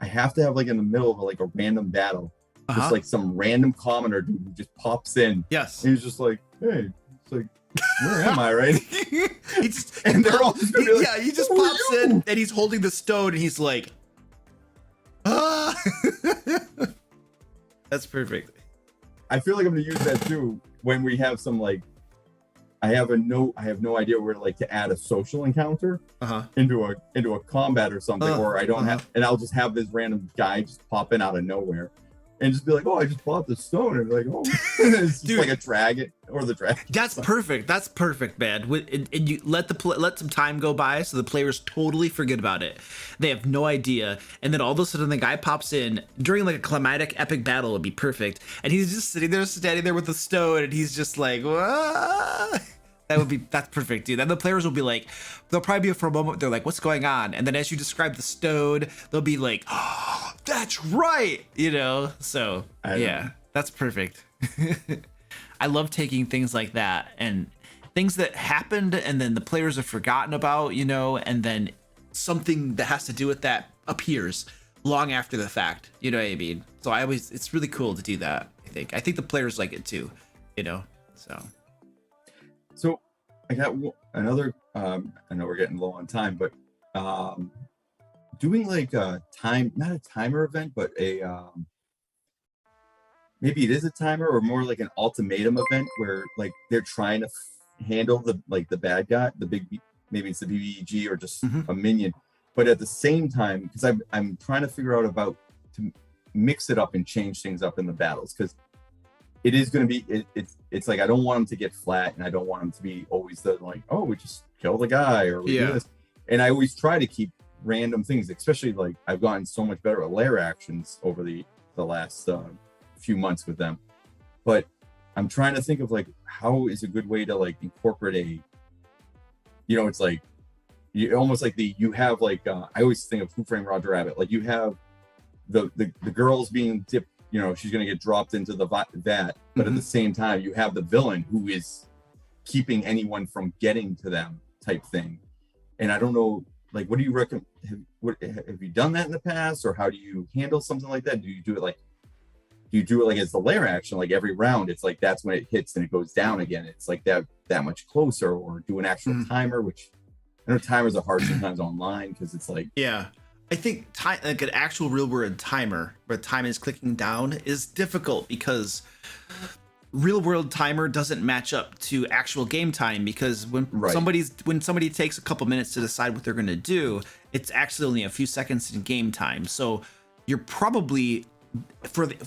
I have to have like in the middle of like a random battle, just like some random commoner dude who just pops in. Yes. And he's just like, hey, it's like, where am I, right? And they're all just like, yeah, he just pops in and he's holding the stone and he's like, ah. That's perfect. I feel like I'm gonna use that too when we have some like, I have no idea where like to add a social encounter into a combat or something, or I don't have, and I'll just have this random guy just pop in out of nowhere and just be like, oh, I just bought the stone, and like, oh, it's just dude, like a dragon or the dragon. That's perfect. That's perfect, man. And you let some time go by so the players totally forget about it. They have no idea, and then all of a sudden the guy pops in during like a climatic epic battle. Would be perfect, and he's just standing there with the stone, and he's just like, whoa. That's perfect, dude. Then the players will be like, they'll probably be for a moment, they're like, what's going on? And then as you describe the stone, they'll be like, oh, that's right, you know? So yeah, that's perfect. I love taking things like that and things that happened and then the players have forgotten about, you know, and then something that has to do with that appears long after the fact, you know what I mean? So it's really cool to do that, I think the players like it too, you know, So I got another, I know we're getting low on time, but doing like a not a timer event, but maybe it is a timer or more like an ultimatum event where like they're trying to handle the bad guy, the big, maybe it's the BBEG or just a minion. But at the same time, because I'm trying to figure out to mix it up and change things up in the battles, because it is going to be, it's like, I don't want them to get flat and I don't want them to be always the like, oh, we just kill the guy or we do this. And I always try to keep random things, especially like I've gotten so much better at Lair actions over the last few months with them. But I'm trying to think of like, how is a good way to like incorporate it's like, you almost like you have like, I always think of Who Framed Roger Rabbit. Like you have the girls being dipped, she's going to get dropped into the vat, but at the same time, you have the villain who is keeping anyone from getting to them type thing. And I don't know, like, what do you recommend? Have you done that in the past, or how do you handle something like that? Do you do it like as the Lair action, like every round, it's like that's when it hits and it goes down again. It's like that much closer, or do an actual timer, which I know timers are hard sometimes online because it's like, yeah. I think like an actual real world timer where time is clicking down is difficult because real world timer doesn't match up to actual game time, because when somebody takes a couple minutes to decide what they're going to do, it's actually only a few seconds in game time. So you're probably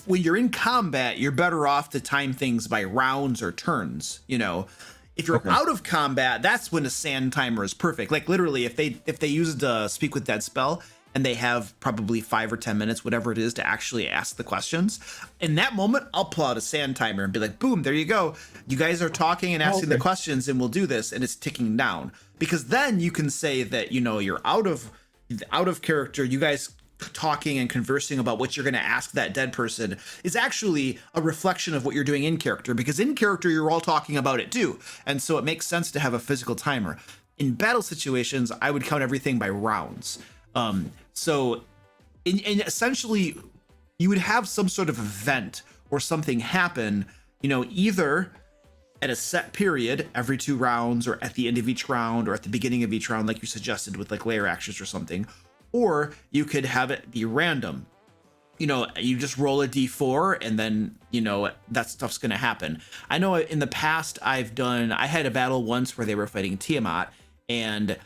when you're in combat, you're better off to time things by rounds or turns, If you're out of combat, that's when a sand timer is perfect. Like literally, if they used a Speak with Dead spell and they have probably 5 or 10 minutes, whatever it is, to actually ask the questions, in that moment, I'll pull out a sand timer and be like, boom, there you go. You guys are talking and asking the questions and we'll do this, and it's ticking down. Because then you can say that, you're out of character. You guys talking and conversing about what you're going to ask that dead person is actually a reflection of what you're doing in character, because in character you're all talking about it too, and so it makes sense to have a physical timer. In battle situations, I would count everything by rounds. So in essentially you would have some sort of event or something happen, either at a set period every 2 rounds, or at the end of each round, or at the beginning of each round, like you suggested with like Lair actions or something. Or you could have it be random. You just roll a d4 and then, that stuff's going to happen. I know in the past I had a battle once where they were fighting Tiamat, and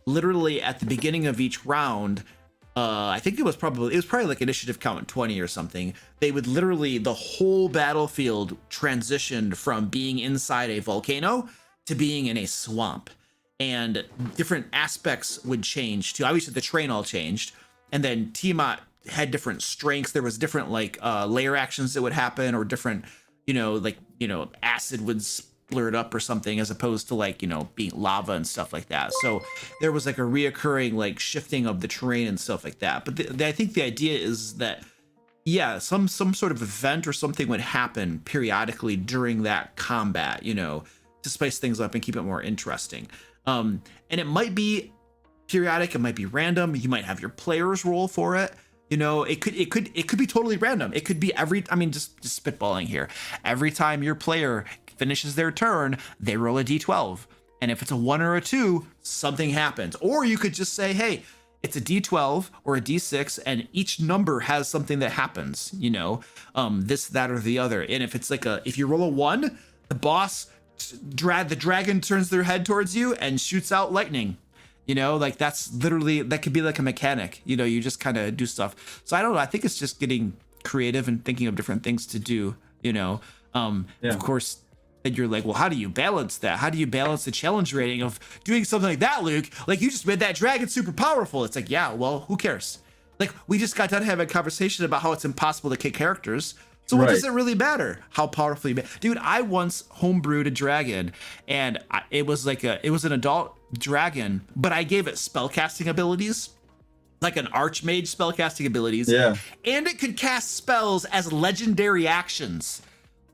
literally at the beginning of each round, I think it was probably like initiative count 20 or something. They would literally, the whole battlefield transitioned from being inside a volcano to being in a swamp. And different aspects would change too. Obviously the terrain all changed, and then Tiamat had different strengths. There was different like Lair actions that would happen, or different, acid would splurt up or something, as opposed to like, being lava and stuff like that. So there was like a reoccurring like shifting of the terrain and stuff like that. But I think the idea is that, yeah, some sort of event or something would happen periodically during that combat, to spice things up and keep it more interesting. And it might be periodic, it might be random. You might have your players roll for it. You know, it could be totally random. It could be just spitballing here. Every time your player finishes their turn, they roll a d12. And if it's a 1 or a 2, something happens. Or you could just say, hey, it's a d12 or a d6, and each number has something that happens, you know, this, that, or the other. And if it's like if you roll a 1, the boss, the dragon turns their head towards you and shoots out lightning. You know, like that could be like a mechanic, you know, you just kind of do stuff. So I don't know. I think it's just getting creative and thinking of different things to do, you know. Of course, and you're like, well, how do you balance that? How do you balance the challenge rating of doing something like that, Luke? Like, you just made that dragon super powerful. It's like, yeah, well, who cares? Like, we just got done having a conversation about how it's impossible to kick characters. So what does it really matter how powerful you dude? I once homebrewed a dragon, and it was an adult dragon, but I gave it spellcasting abilities, like an archmage spellcasting abilities. Yeah. And it could cast spells as legendary actions.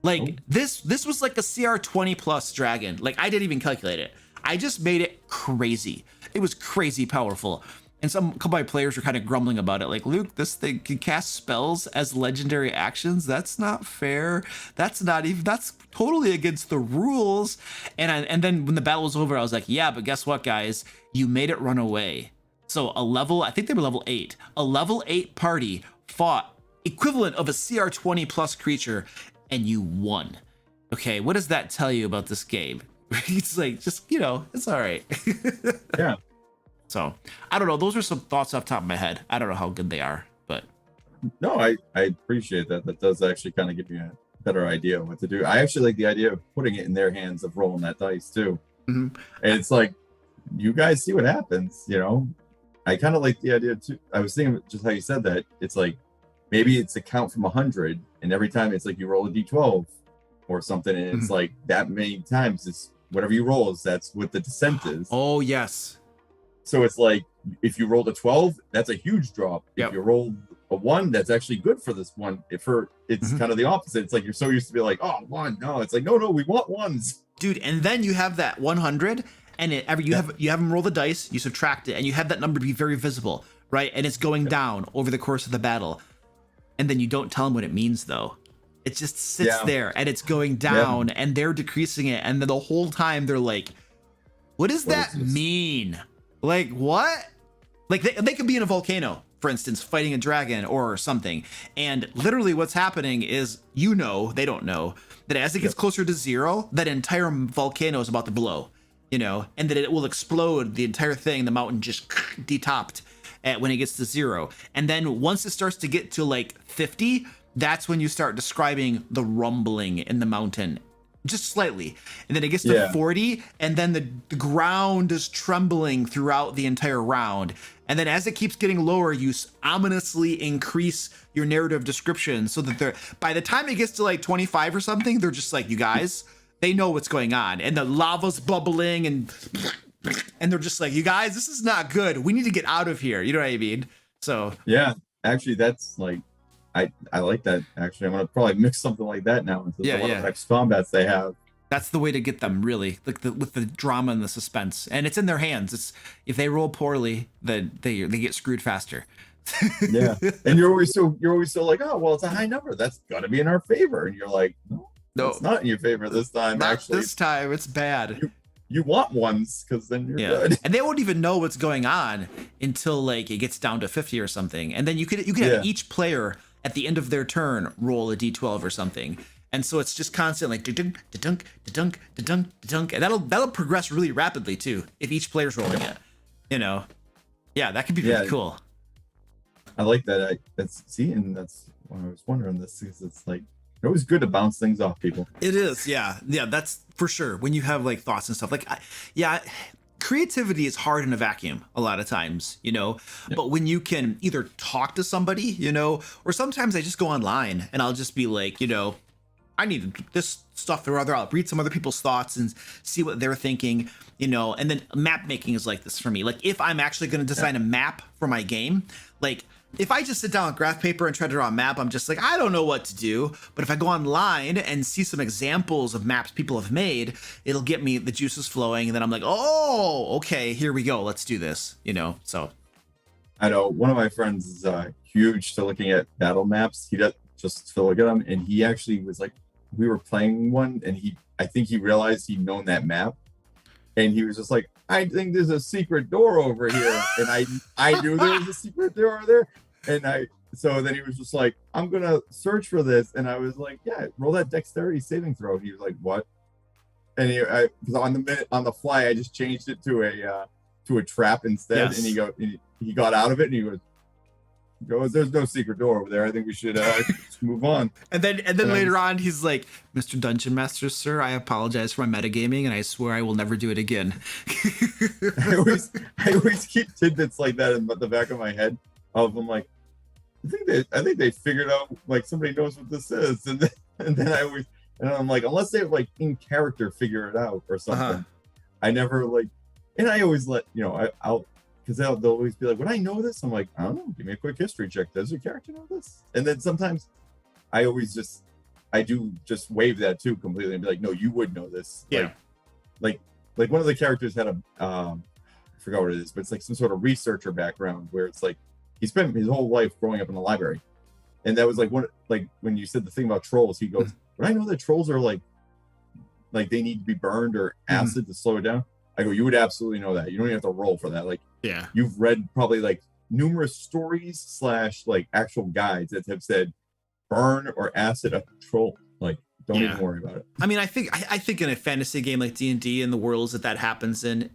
Like this was like a CR 20 plus dragon. Like, I didn't even calculate it. I just made it crazy. It was crazy powerful. And a couple of my players were kind of grumbling about it. Like, Luke, this thing can cast spells as legendary actions. That's not fair. That's totally against the rules. And then when the battle was over, I was like, yeah, but guess what, guys? You made it run away. So I think they were level 8. A level 8 party fought equivalent of a CR 20 plus creature, and you won. Okay, what does that tell you about this game? It's like, just, you know, it's all right. Yeah. So I don't know. Those are some thoughts off the top of my head. I don't know how good they are, but no, I appreciate that. That does actually kind of give me a better idea of what to do. I actually like the idea of putting it in their hands of rolling that dice too. Mm-hmm. And it's like, you guys see what happens, you know. I kind of like the idea too. I was thinking just how you said that. It's like, maybe it's a count from 100, and every time it's like you roll a d12 or something, and it's like that many times, it's whatever you roll that's what the descent is. Oh yes. So it's like, if you rolled a 12, that's a huge drop. If you rolled a 1, that's actually good for this one. It's kind of the opposite. It's like, you're so used to be like, oh, 1. No, it's like, no, we want 1s. Dude, and then you have that 100, and you have them roll the dice, you subtract it, and you have that number be very visible, right? And it's going down over the course of the battle. And then you don't tell them what it means, though. It just sits there, and it's going down, and they're decreasing it. And then the whole time they're like, what does that mean? Like, what? Like, they could be in a volcano, for instance, fighting a dragon or something. And literally what's happening is, you know, they don't know, that as it gets closer to 0, that entire volcano is about to blow, you know, and that it will explode the entire thing. The mountain just detopped when it gets to 0. And then once it starts to get to like 50, that's when you start describing the rumbling in the mountain. Just slightly, and then it gets to 40, and then the ground is trembling throughout the entire round. And then as it keeps getting lower, you ominously increase your narrative description, so that by the time it gets to like 25 or something, they're just like, you guys, they know what's going on, and the lava's bubbling, and they're just like, you guys, this is not good. We need to get out of here. You know what I mean? So yeah, actually, that's like, I like that. Actually, I'm gonna probably mix something like that now into some of the next combats they have. That's the way to get them, really, like with the drama and the suspense, and it's in their hands. It's, if they roll poorly, then they get screwed faster. Yeah, and you're always so like, oh well, it's a high number, that's gotta be in our favor, and you're like, no, it's not in your favor this time. Not actually, this time it's bad. You want 1s, because then you're good. And they won't even know what's going on until like it gets down to 50 or something, and then you could have each player at the end of their turn roll a d12 or something. And so it's just constant like da-dunk, da-dunk, da-dunk, da-dunk, da-dunk. And that'll progress really rapidly too, if each player's rolling it. You know? Yeah, that could be pretty cool. I like that. That's why I was wondering this, because it's like, it's always good to bounce things off people. It is, yeah. Yeah, that's for sure. When you have like thoughts and stuff. Like, creativity is hard in a vacuum a lot of times, you know, but when you can either talk to somebody, you know, or sometimes I just go online and I'll just be like, you know, I need this stuff or other. I'll read some other people's thoughts and see what they're thinking, you know. And then map making is like this for me. Like, if I'm actually going to design a map for my game, like if I just sit down with graph paper and try to draw a map, I'm just like, I don't know what to do. But if I go online and see some examples of maps people have made, it'll get me the juices flowing. And then I'm like, oh, okay, here we go. Let's do this, you know? So I know one of my friends is huge to looking at battle maps. He does just to look at them. And he actually was like, we were playing one and I think he realized he'd known that map. And he was just like, I think there's a secret door over here. And I knew there was a secret door over there. And so then he was just like, I'm going to search for this. And I was like, yeah, roll that dexterity saving throw. He was like, what? And because on the fly, I just changed it to a trap instead. Yes. And he got out of it and he goes, there's no secret door over there. I think we should move on. And then later on, he's like, Mr. Dungeon Master, sir, I apologize for my metagaming, and I swear I will never do it again. I always keep tidbits like that in the back of my head. Of I'm like, I think they figured out like somebody knows what this is, and then I'm like, unless they like in character figure it out or something, I never like, and I always let I'll. Because they'll always be like, would I know this? I'm like, I don't know. Give me a quick history check. Does your character know this? And then sometimes I do just waive that too completely and be like, no, you would know this. Yeah. Like one of the characters had I forgot what it is, but it's like some sort of researcher background where it's like he spent his whole life growing up in the library. And that was like when you said the thing about trolls, he goes, would I know that trolls are like they need to be burned or acid to slow it down? I go, you would absolutely know that. You don't even have to roll for that. Like, yeah, you've read probably like numerous stories / like actual guides that have said burn or acid a troll. Like, don't even worry about it. I mean, I think in a fantasy game like D&D and the worlds that happens in,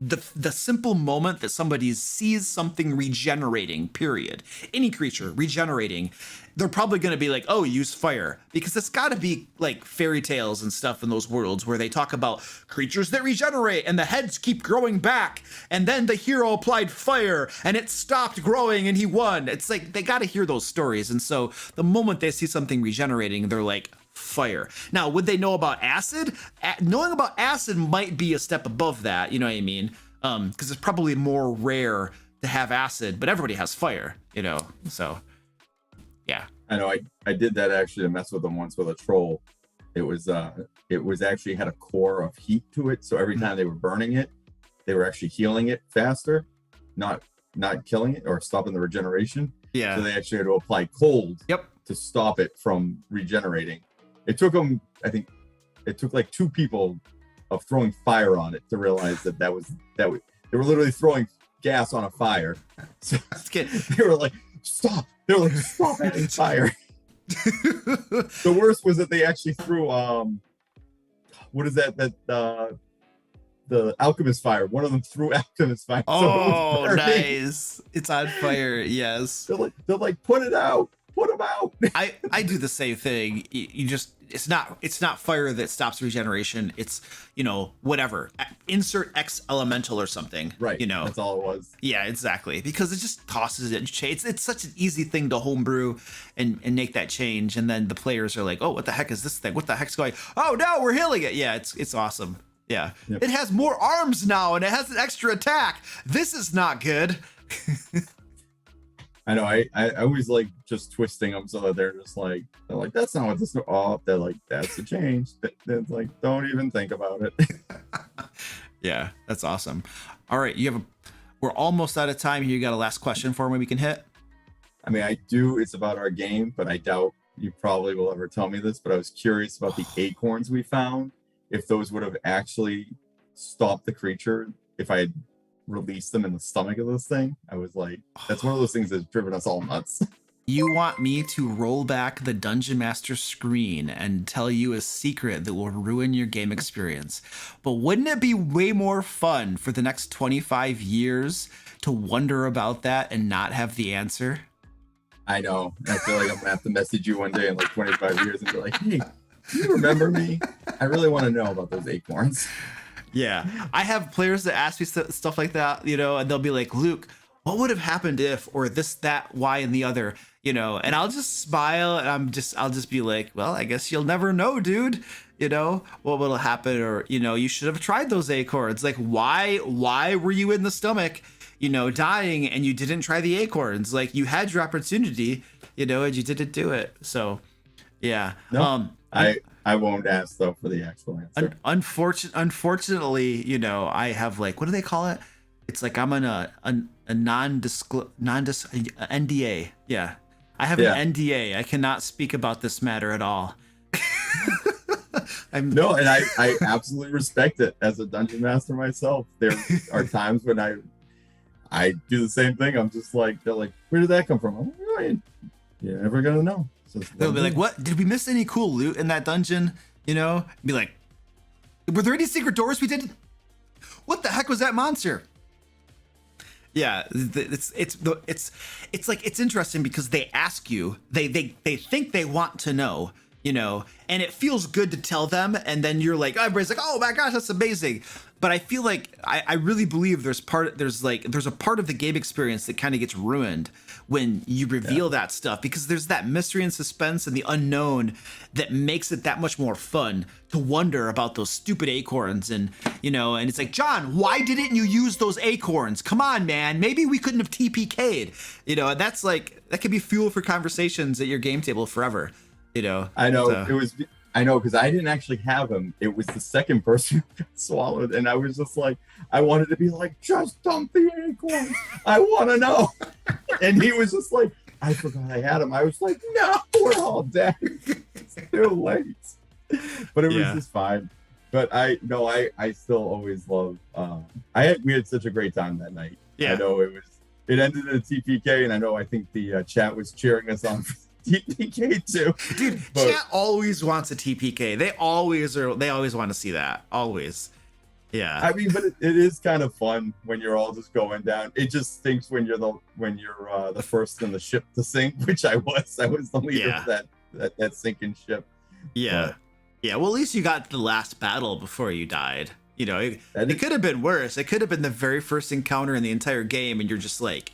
the simple moment that somebody sees something regenerating, period, any creature regenerating, they're probably going to be like, oh, use fire, because it's got to be like fairy tales and stuff in those worlds where they talk about creatures that regenerate and the heads keep growing back, and then the hero applied fire and it stopped growing and he won. It's like they got to hear those stories, and so the moment they see something regenerating, they're like, fire. Now, would they know about acid? Knowing about acid might be a step above that, you know what I mean? Because it's probably more rare to have acid, but everybody has fire, you know? So, yeah. I know. I did that actually to mess with them once with a troll. It was actually had a core of heat to it, so every time they were burning it, they were actually healing it faster, not killing it or stopping the regeneration. Yeah. So they actually had to apply cold. Yep. To stop it from regenerating. It took them, I think, like 2 people of throwing fire on it to realize that they were literally throwing gas on a fire. So they were like, stop. They were like, stop adding fire. The worst was that they actually threw, what is that? The alchemist fire. One of them threw alchemist fire. Oh, so nice. It's on fire. Yes. They're like, put it out. Put them out. I do the same thing. You just, it's not fire that stops regeneration. It's, whatever. Insert X elemental or something. Right. That's all it was. Yeah, exactly. Because it just tosses it. It's such an easy thing to homebrew and make that change. And then the players are like, oh, what the heck is this thing? What the heck's going? Oh no, we're healing it. Yeah, it's awesome. Yeah. Yep. It has more arms now and it has an extra attack. This is not good. I know. I always like just twisting them so that they're like, that's not what this. Oh, they're like, that's the change. It's like, don't even think about it. Yeah, that's awesome. All right, we're almost out of time here. You got a last question for me we can hit? I mean, I do. It's about our game, but I doubt you probably will ever tell me this. But I was curious about the acorns we found. If those would have actually stopped the creature if I had released them in the stomach of this thing. I was like, that's one of those things that's driven us all nuts. You want me to roll back the Dungeon Master screen and tell you a secret that will ruin your game experience. But wouldn't it be way more fun for the next 25 years to wonder about that and not have the answer? I know. I feel like I'm going to have to message you one day in like 25 years and be like, hey, do you remember me? I really want to know about those acorns. Yeah, I have players that ask me stuff like that, and they'll be like, Luke, what would have happened if, or this, that, why, and the other, and I'll just smile and I'll just be like, well, I guess you'll never know, dude, what will happen, or, you should have tried those acorns. Like, why were you in the stomach? you know, dying and you didn't try the acorns. Like, you had your opportunity, you know, and you didn't do it. So, yeah. No, I won't ask though for the actual answer. Unfortunately, you know, I have like, what do they call it? It's like I'm on a NDA. Yeah, I have an NDA. I cannot speak about this matter at all. No, and I absolutely respect it as a dungeon master myself. There are times when I do the same thing. I'm just like, they're like, where did that come from? I'm like, you're never gonna know. So they'll be like, what? Did we miss any cool loot in that dungeon? You know, be like, were there any secret doors we didn't? What the heck was that monster? Yeah, it's like, it's interesting because they ask you, they think they want to know, you know, and it feels good to tell them, and then you're like, everybody's like, oh my gosh, that's amazing. But I feel like I really believe there's a part of the game experience that kind of gets ruined when you reveal that stuff, because there's that mystery and suspense and the unknown that makes it that much more fun to wonder about those stupid acorns. And, you know, and it's like, John, why didn't you use those acorns? Come on, man. Maybe we couldn't have TPK'd, you know, and that's like, that could be fuel for conversations at your game table forever, you know. I know, I know, because I didn't actually have him. It was the second person who got swallowed, and I was just like, I wanted to be like, just dump the acorn. I want to know. And he was just like, I forgot I had him. I was like, no, we're all dead. It's too late. But it was just fine. But I still always love. We had such a great time that night. Yeah. I know it ended in a TPK, and I think the chat was cheering us on for TPK too. Dude, chat always wants a TPK. They always want to see that. Always. Yeah. I mean, but it is kind of fun when you're all just going down. It just stinks when you're the first in the ship to sink, which I was. I was the leader of that sinking ship. Yeah. But, yeah, well, at least you got the last battle before you died. You know, it could have been worse. It could have been the very first encounter in the entire game, and you're just like,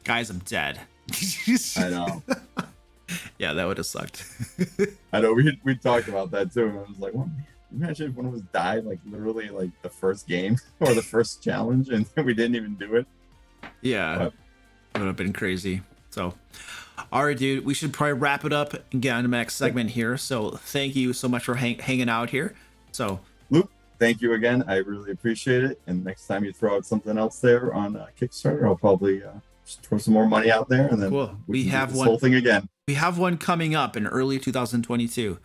guys, I'm dead. I know. Yeah, that would have sucked. I know, we talked about that too. And I was like, well, imagine if one of us died, like literally like the first game or the first challenge, and we didn't even do it. Yeah, it would have been crazy. So, all right, dude, we should probably wrap it up and get on to the next segment here. So thank you so much for hanging out here. So, Luke, thank you again. I really appreciate it. And next time you throw out something else there on Kickstarter, I'll probably just throw some more money out there, and then we have this whole thing again. We have one coming up in early 2022.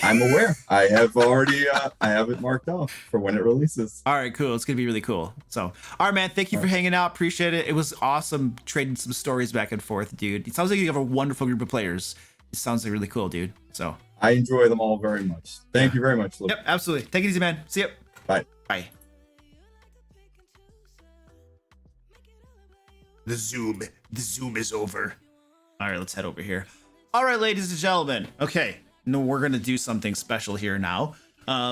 I'm aware. I have already I have it marked off for when it releases. All right, cool. It's gonna be really cool. So, all right, man. Thank you for hanging out. Appreciate it. It was awesome trading some stories back and forth, dude. It sounds like you have a wonderful group of players. It sounds like really cool, dude. So I enjoy them all very much. Thank you very much, Luke. Yep, absolutely. Take it easy, man. See you. Bye. Bye. The Zoom is over. All right, let's head over here. All right, ladies and gentlemen. Okay, no, we're gonna do something special here now.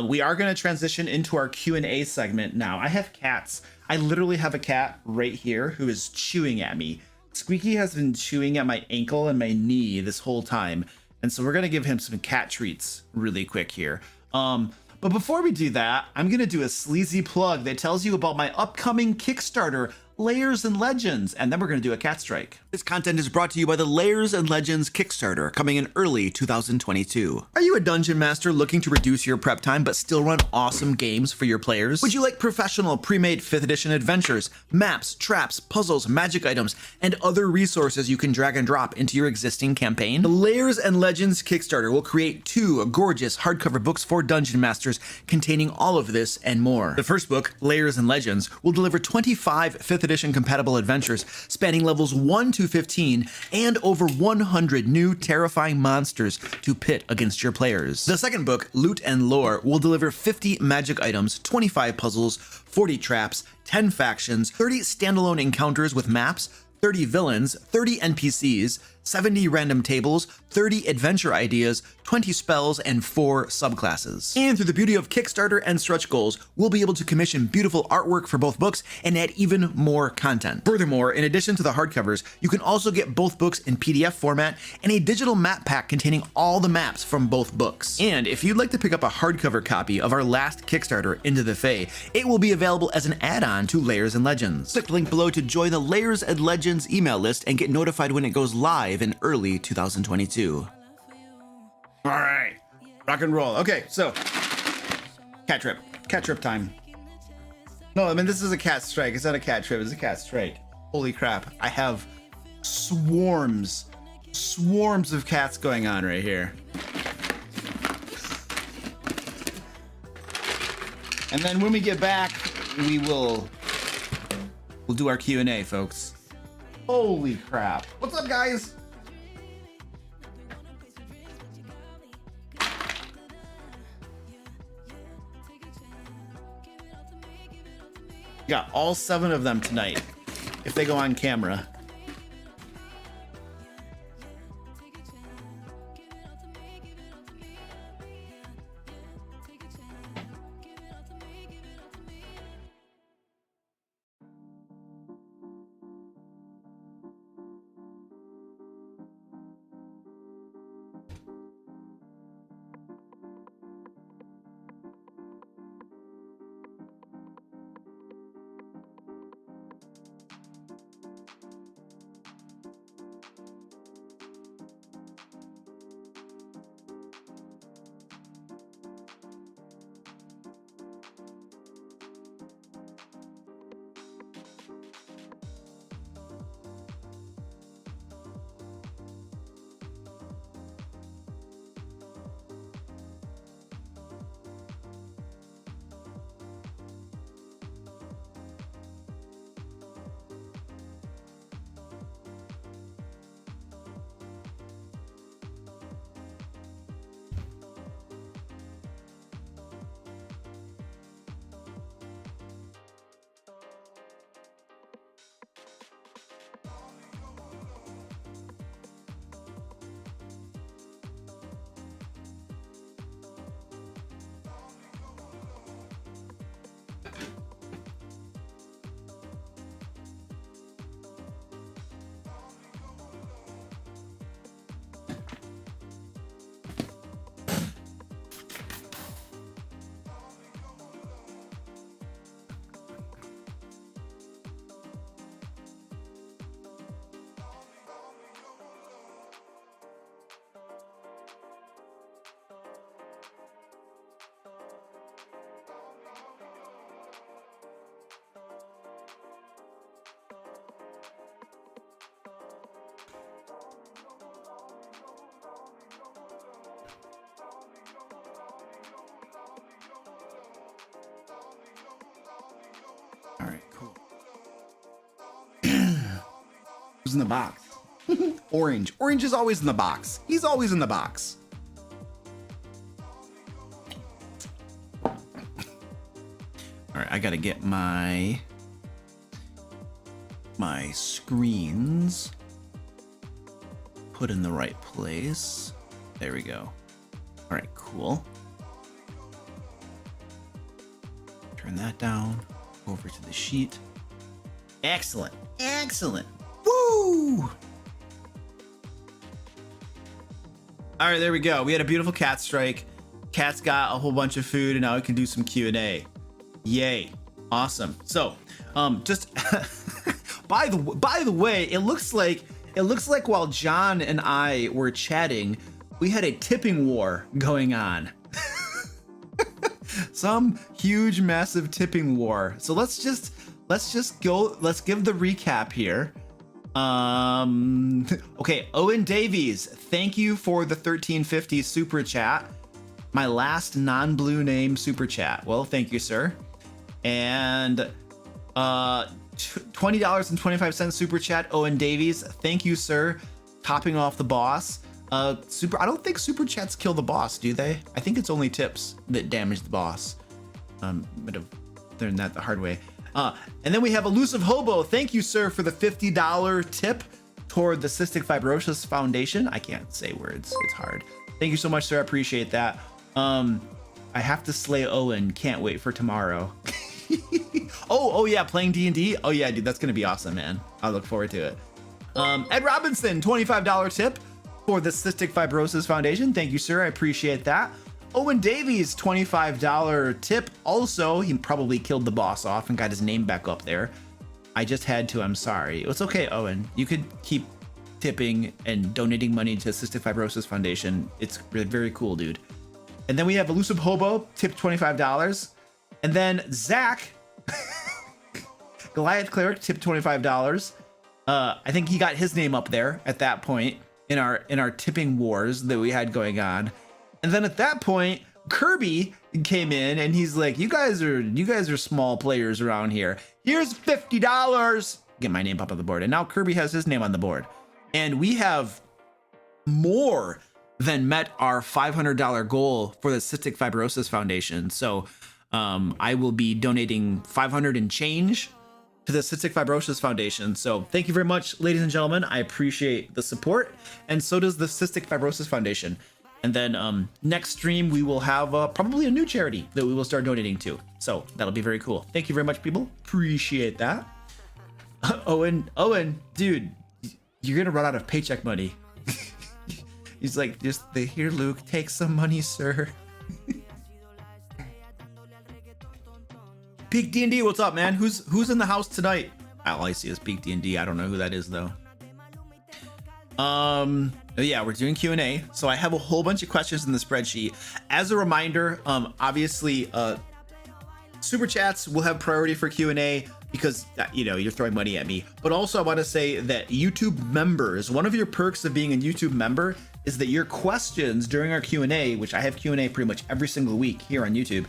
We are gonna transition into our Q&A segment now. I have cats. I literally have a cat right here who is chewing at me. Squeaky has been chewing at my ankle and my knee this whole time, and so we're gonna give him some cat treats really quick here. But before we do that, I'm gonna do a sleazy plug that tells you about my upcoming Kickstarter, Layers and Legends, and then we're going to do a cat strike. This content is brought to you by the Layers and Legends Kickstarter, coming in early 2022. Are you a dungeon master looking to reduce your prep time but still run awesome games for your players? Would you like professional pre-made 5th edition adventures, maps, traps, puzzles, magic items, and other resources you can drag and drop into your existing campaign? The Layers and Legends Kickstarter will create 2 gorgeous hardcover books for dungeon masters containing all of this and more. The first book, Layers and Legends, will deliver 25 5th edition compatible adventures spanning levels 1 to 15 and over 100 new terrifying monsters to pit against your players. The second book, Loot and Lore, will deliver 50 magic items, 25 puzzles, 40 traps, 10 factions, 30 standalone encounters with maps, 30 villains, 30 NPCs, 70 random tables, 30 adventure ideas, 20 spells, and 4 subclasses. And through the beauty of Kickstarter and stretch goals, we'll be able to commission beautiful artwork for both books and add even more content. Furthermore, in addition to the hardcovers, you can also get both books in PDF format and a digital map pack containing all the maps from both books. And if you'd like to pick up a hardcover copy of our last Kickstarter, Into the Fae, it will be available as an add-on to Lairs and Legends. Click the link below to join the Lairs and Legends email list and get notified when it goes live in early 2022. All right, rock and roll. Okay, so cat trip time. No, I mean, this is a cat strike. It's not a cat trip, it's a cat strike. Holy crap, I have swarms of cats going on right here. And then when we get back, we'll do our Q&A, folks. Holy crap. What's up, guys? Got all 7 of them tonight, if they go on camera. All right, cool. Who's in the box? Orange. Orange is always in the box. He's always in the box. All right, I gotta get my screens put in the right place. There we go. All right, cool. Turn that down. Over to the sheet. Excellent. Excellent. Woo! All right, there we go. We had a beautiful cat strike. Cat's got a whole bunch of food, and now we can do some Q&A. Yay. Awesome. So, just by the way, it looks like while John and I were chatting, we had a tipping war going on. Some huge, massive tipping war. So let's give the recap here. Okay, Owen Davies, thank you for the 1350 super chat. My last non-blue name super chat. Well, thank you, sir. And $20.25 super chat, Owen Davies. Thank you, sir. Topping off the boss. I don't think super chats kill the boss, do they? I think it's only tips that damage the boss. Might have learned that the hard way. And then we have Elusive Hobo. Thank you, sir, for the $50 tip. toward the Cystic Fibrosis Foundation. I can't say words. It's hard. Thank you so much, sir. I appreciate that. I have to slay Owen. Can't wait for tomorrow. oh yeah, playing D&D. Oh yeah, dude, that's gonna be awesome, man. I look forward to it. Ed Robinson, $25 tip for the Cystic Fibrosis Foundation. Thank you, sir. I appreciate that. Owen Davies, $25 tip. Also, he probably killed the boss off and got his name back up there. I just had to. I'm sorry. It's okay, Owen. You could keep tipping and donating money to Cystic Fibrosis Foundation. It's really very cool, dude. And then we have Elusive Hobo, tipped $25. And then Zach, Goliath Cleric, tipped $25. I think he got his name up there at that point in our tipping wars that we had going on. And then at that point, Kirby came in and he's like, you guys are small players around here. Here's $50. Get my name up on the board. And now Kirby has his name on the board. And we have more than met our $500 goal for the Cystic Fibrosis Foundation. So I will be donating 500 and change to the Cystic Fibrosis Foundation. So thank you very much, ladies and gentlemen. I appreciate the support. And so does the Cystic Fibrosis Foundation. And then next stream, we will have probably a new charity that we will start donating to. So that'll be very cool. Thank you very much, people. Appreciate that. Owen, dude, you're going to run out of paycheck money. He's like, here, Luke, take some money, sir. Peak D&D, what's up, man? Who's in the house tonight? All I see is Peak D&D. I don't know who that is, though. Yeah, we're doing Q&A. So I have a whole bunch of questions in the spreadsheet. As a reminder, obviously, Super Chats will have priority for Q&A because, you're throwing money at me. But also I want to say that YouTube members, one of your perks of being a YouTube member is that your questions during our Q&A, which I have Q&A pretty much every single week here on YouTube,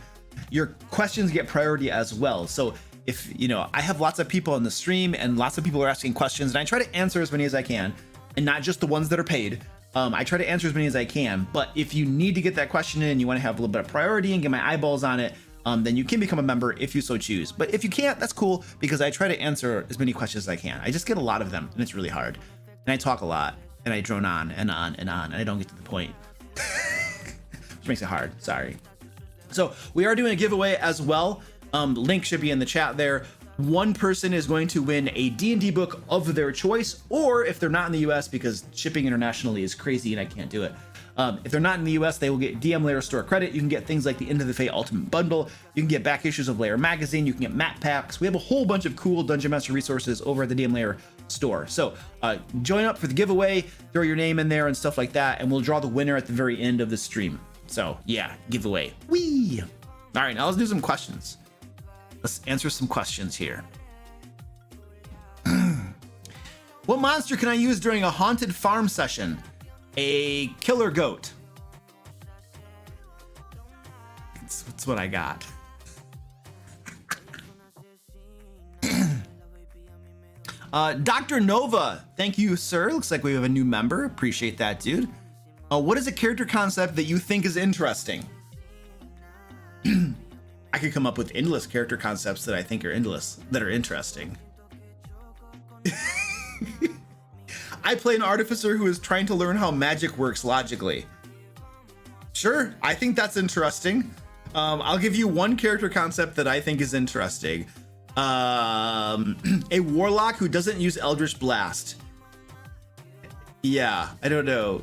your questions get priority as well. So if, I have lots of people on the stream and lots of people are asking questions and I try to answer as many as I can. And not just the ones that are paid. I try to answer as many as I can, but if you need to get that question in, you want to have a little bit of priority and get my eyeballs on it, then you can become a member if you so choose. But if you can't, that's cool, because I try to answer as many questions as I can. I just get a lot of them, and it's really hard. And I talk a lot, and I drone on and on and on, and I don't get to the point. Which makes it hard, sorry. So we are doing a giveaway as well. Link should be in the chat there. One person is going to win a D&D book of their choice, or if they're not in the US, because shipping internationally is crazy and I can't do it. If they're not in the US, they will get DM Lair store credit. You can get things like the Into the Fate Ultimate Bundle. You can get back issues of Lair magazine. You can get map packs. We have a whole bunch of cool Dungeon Master resources over at the DM Lair store. So join up for the giveaway, throw your name in there and stuff like that, and we'll draw the winner at the very end of the stream. So yeah, giveaway. Whee! All right, now let's do some questions. Let's answer some questions here. What monster can I use during a haunted farm session? A killer goat. That's what I got. Dr. Nova, thank you, sir. Looks like we have a new member. Appreciate that, dude. What is a character concept that you think is interesting? I could come up with endless character concepts that I think are interesting. I play an artificer who is trying to learn how magic works logically. Sure, I think that's interesting. I'll give you one character concept that I think is interesting. A warlock who doesn't use Eldritch Blast. Yeah, I don't know.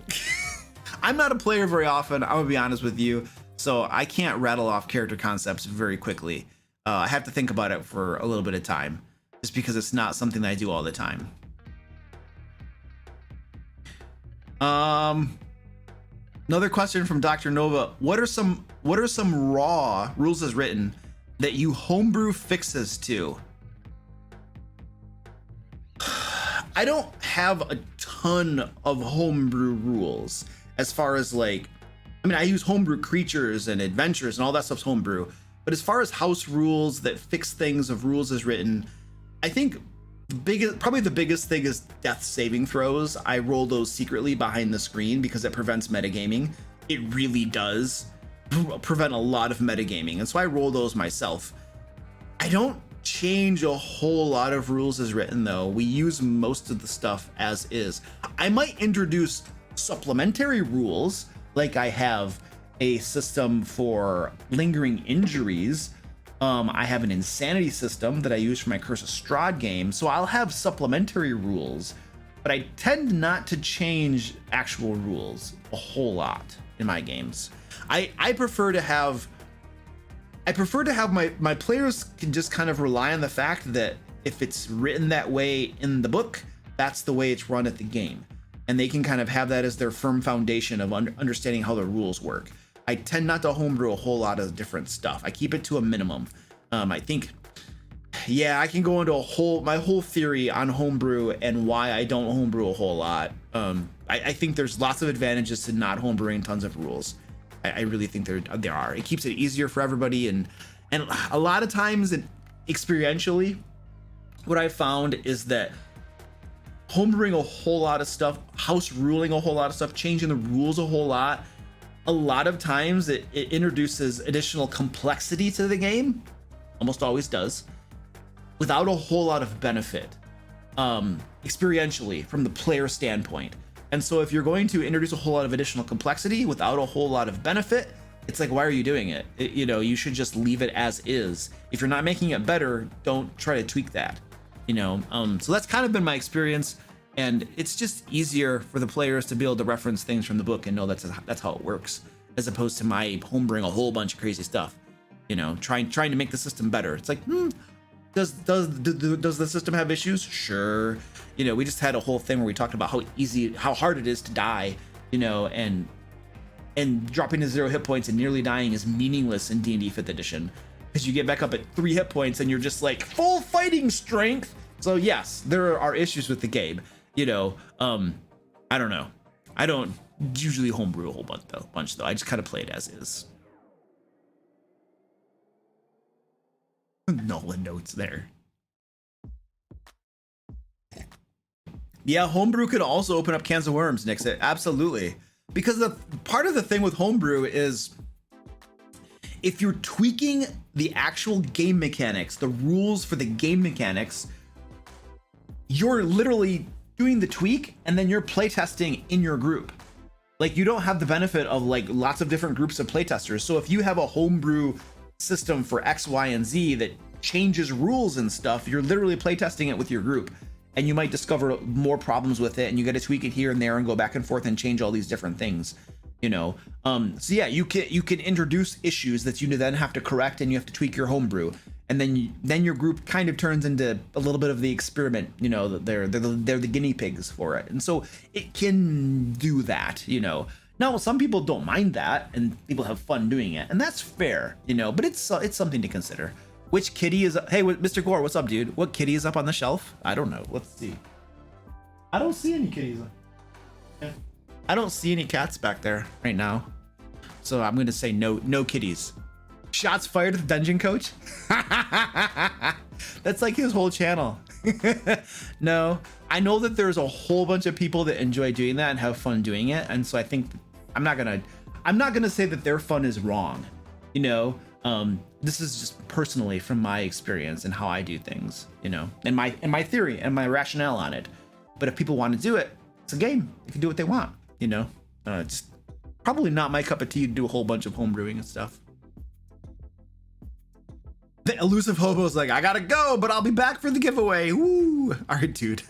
I'm not a player very often, I'm gonna be honest with you. So I can't rattle off character concepts very quickly. I have to think about it for a little bit of time, just because it's not something that I do all the time. Another question from Dr. Nova. What are some raw rules as written that you homebrew fixes to? I don't have a ton of homebrew rules as far as like, I mean, I use homebrew creatures and adventures and all that stuff's homebrew. But as far as house rules that fix things of rules as written, I think probably the biggest thing is death saving throws. I roll those secretly behind the screen because it prevents metagaming. It really does prevent a lot of metagaming. And so I roll those myself. I don't change a whole lot of rules as written, though. We use most of the stuff as is. I might introduce supplementary rules, like I have a system for lingering injuries. I have an insanity system that I use for my Curse of Strahd game, so I'll have supplementary rules, but I tend not to change actual rules a whole lot in my games. I prefer to have my players can just kind of rely on the fact that if it's written that way in the book, that's the way it's run at the game, and they can kind of have that as their firm foundation of understanding how the rules work. I tend not to homebrew a whole lot of different stuff. I keep it to a minimum. I think, yeah, I can go into my whole theory on homebrew and why I don't homebrew a whole lot. I think there's lots of advantages to not homebrewing tons of rules. I really think there are. It keeps it easier for everybody, and a lot of times, experientially, what I found is that homebrewing a whole lot of stuff, house ruling a whole lot of stuff, changing the rules a whole lot, a lot of times it introduces additional complexity to the game, almost always does, without a whole lot of benefit, experientially, from the player standpoint. And so if you're going to introduce a whole lot of additional complexity without a whole lot of benefit, it's like, why are you doing it? You should just leave it as is. If you're not making it better, don't try to tweak that, so that's kind of been my experience. And it's just easier for the players to be able to reference things from the book and know that's how it works, as opposed to my homebrewing a whole bunch of crazy stuff, trying to make the system better. It's like, does the system have issues? Sure. We just had a whole thing where we talked about how hard it is to die, and dropping to 0 hit points and nearly dying is meaningless in D&D 5th edition, because you get back up at 3 hit points and you're just like full fighting strength. So yes, there are issues with the game. I don't know. I don't usually homebrew a whole bunch though. I just kind of play it as is. Nolan notes there. Yeah, homebrew could also open up cans of worms, Nick said. Absolutely. Because the part of the thing with homebrew is, if you're tweaking the actual game mechanics, the rules for the game mechanics, you're literally doing the tweak and then you're playtesting in your group. Like, you don't have the benefit of like lots of different groups of playtesters. So if you have a homebrew system for X, Y, and Z that changes rules and stuff, you're literally playtesting it with your group, and you might discover more problems with it, and you got to tweak it here and there and go back and forth and change all these different things. So yeah, you can introduce issues that you then have to correct, and you have to tweak your homebrew, and then your group kind of turns into a little bit of the experiment. They're the guinea pigs for it, and so it can do that. Now some people don't mind that, and people have fun doing it, and that's fair. But it's something to consider. Which kitty is up? Hey, Mr. Gore, what's up, dude? What kitty is up on the shelf? I don't know. Let's see. I don't see any kitties. I don't see any cats back there right now, so I'm gonna say no kitties. Shots fired at the dungeon coach. That's like his whole channel. No, I know that there's a whole bunch of people that enjoy doing that and have fun doing it, and so I think I'm not gonna say that their fun is wrong. This is just personally from my experience and how I do things, and my theory and my rationale on it. But if people want to do it, it's a game. They can do what they want. Just probably not my cup of tea to do a whole bunch of homebrewing and stuff. The elusive hobo's like, I gotta go, but I'll be back for the giveaway. Woo! All right, dude.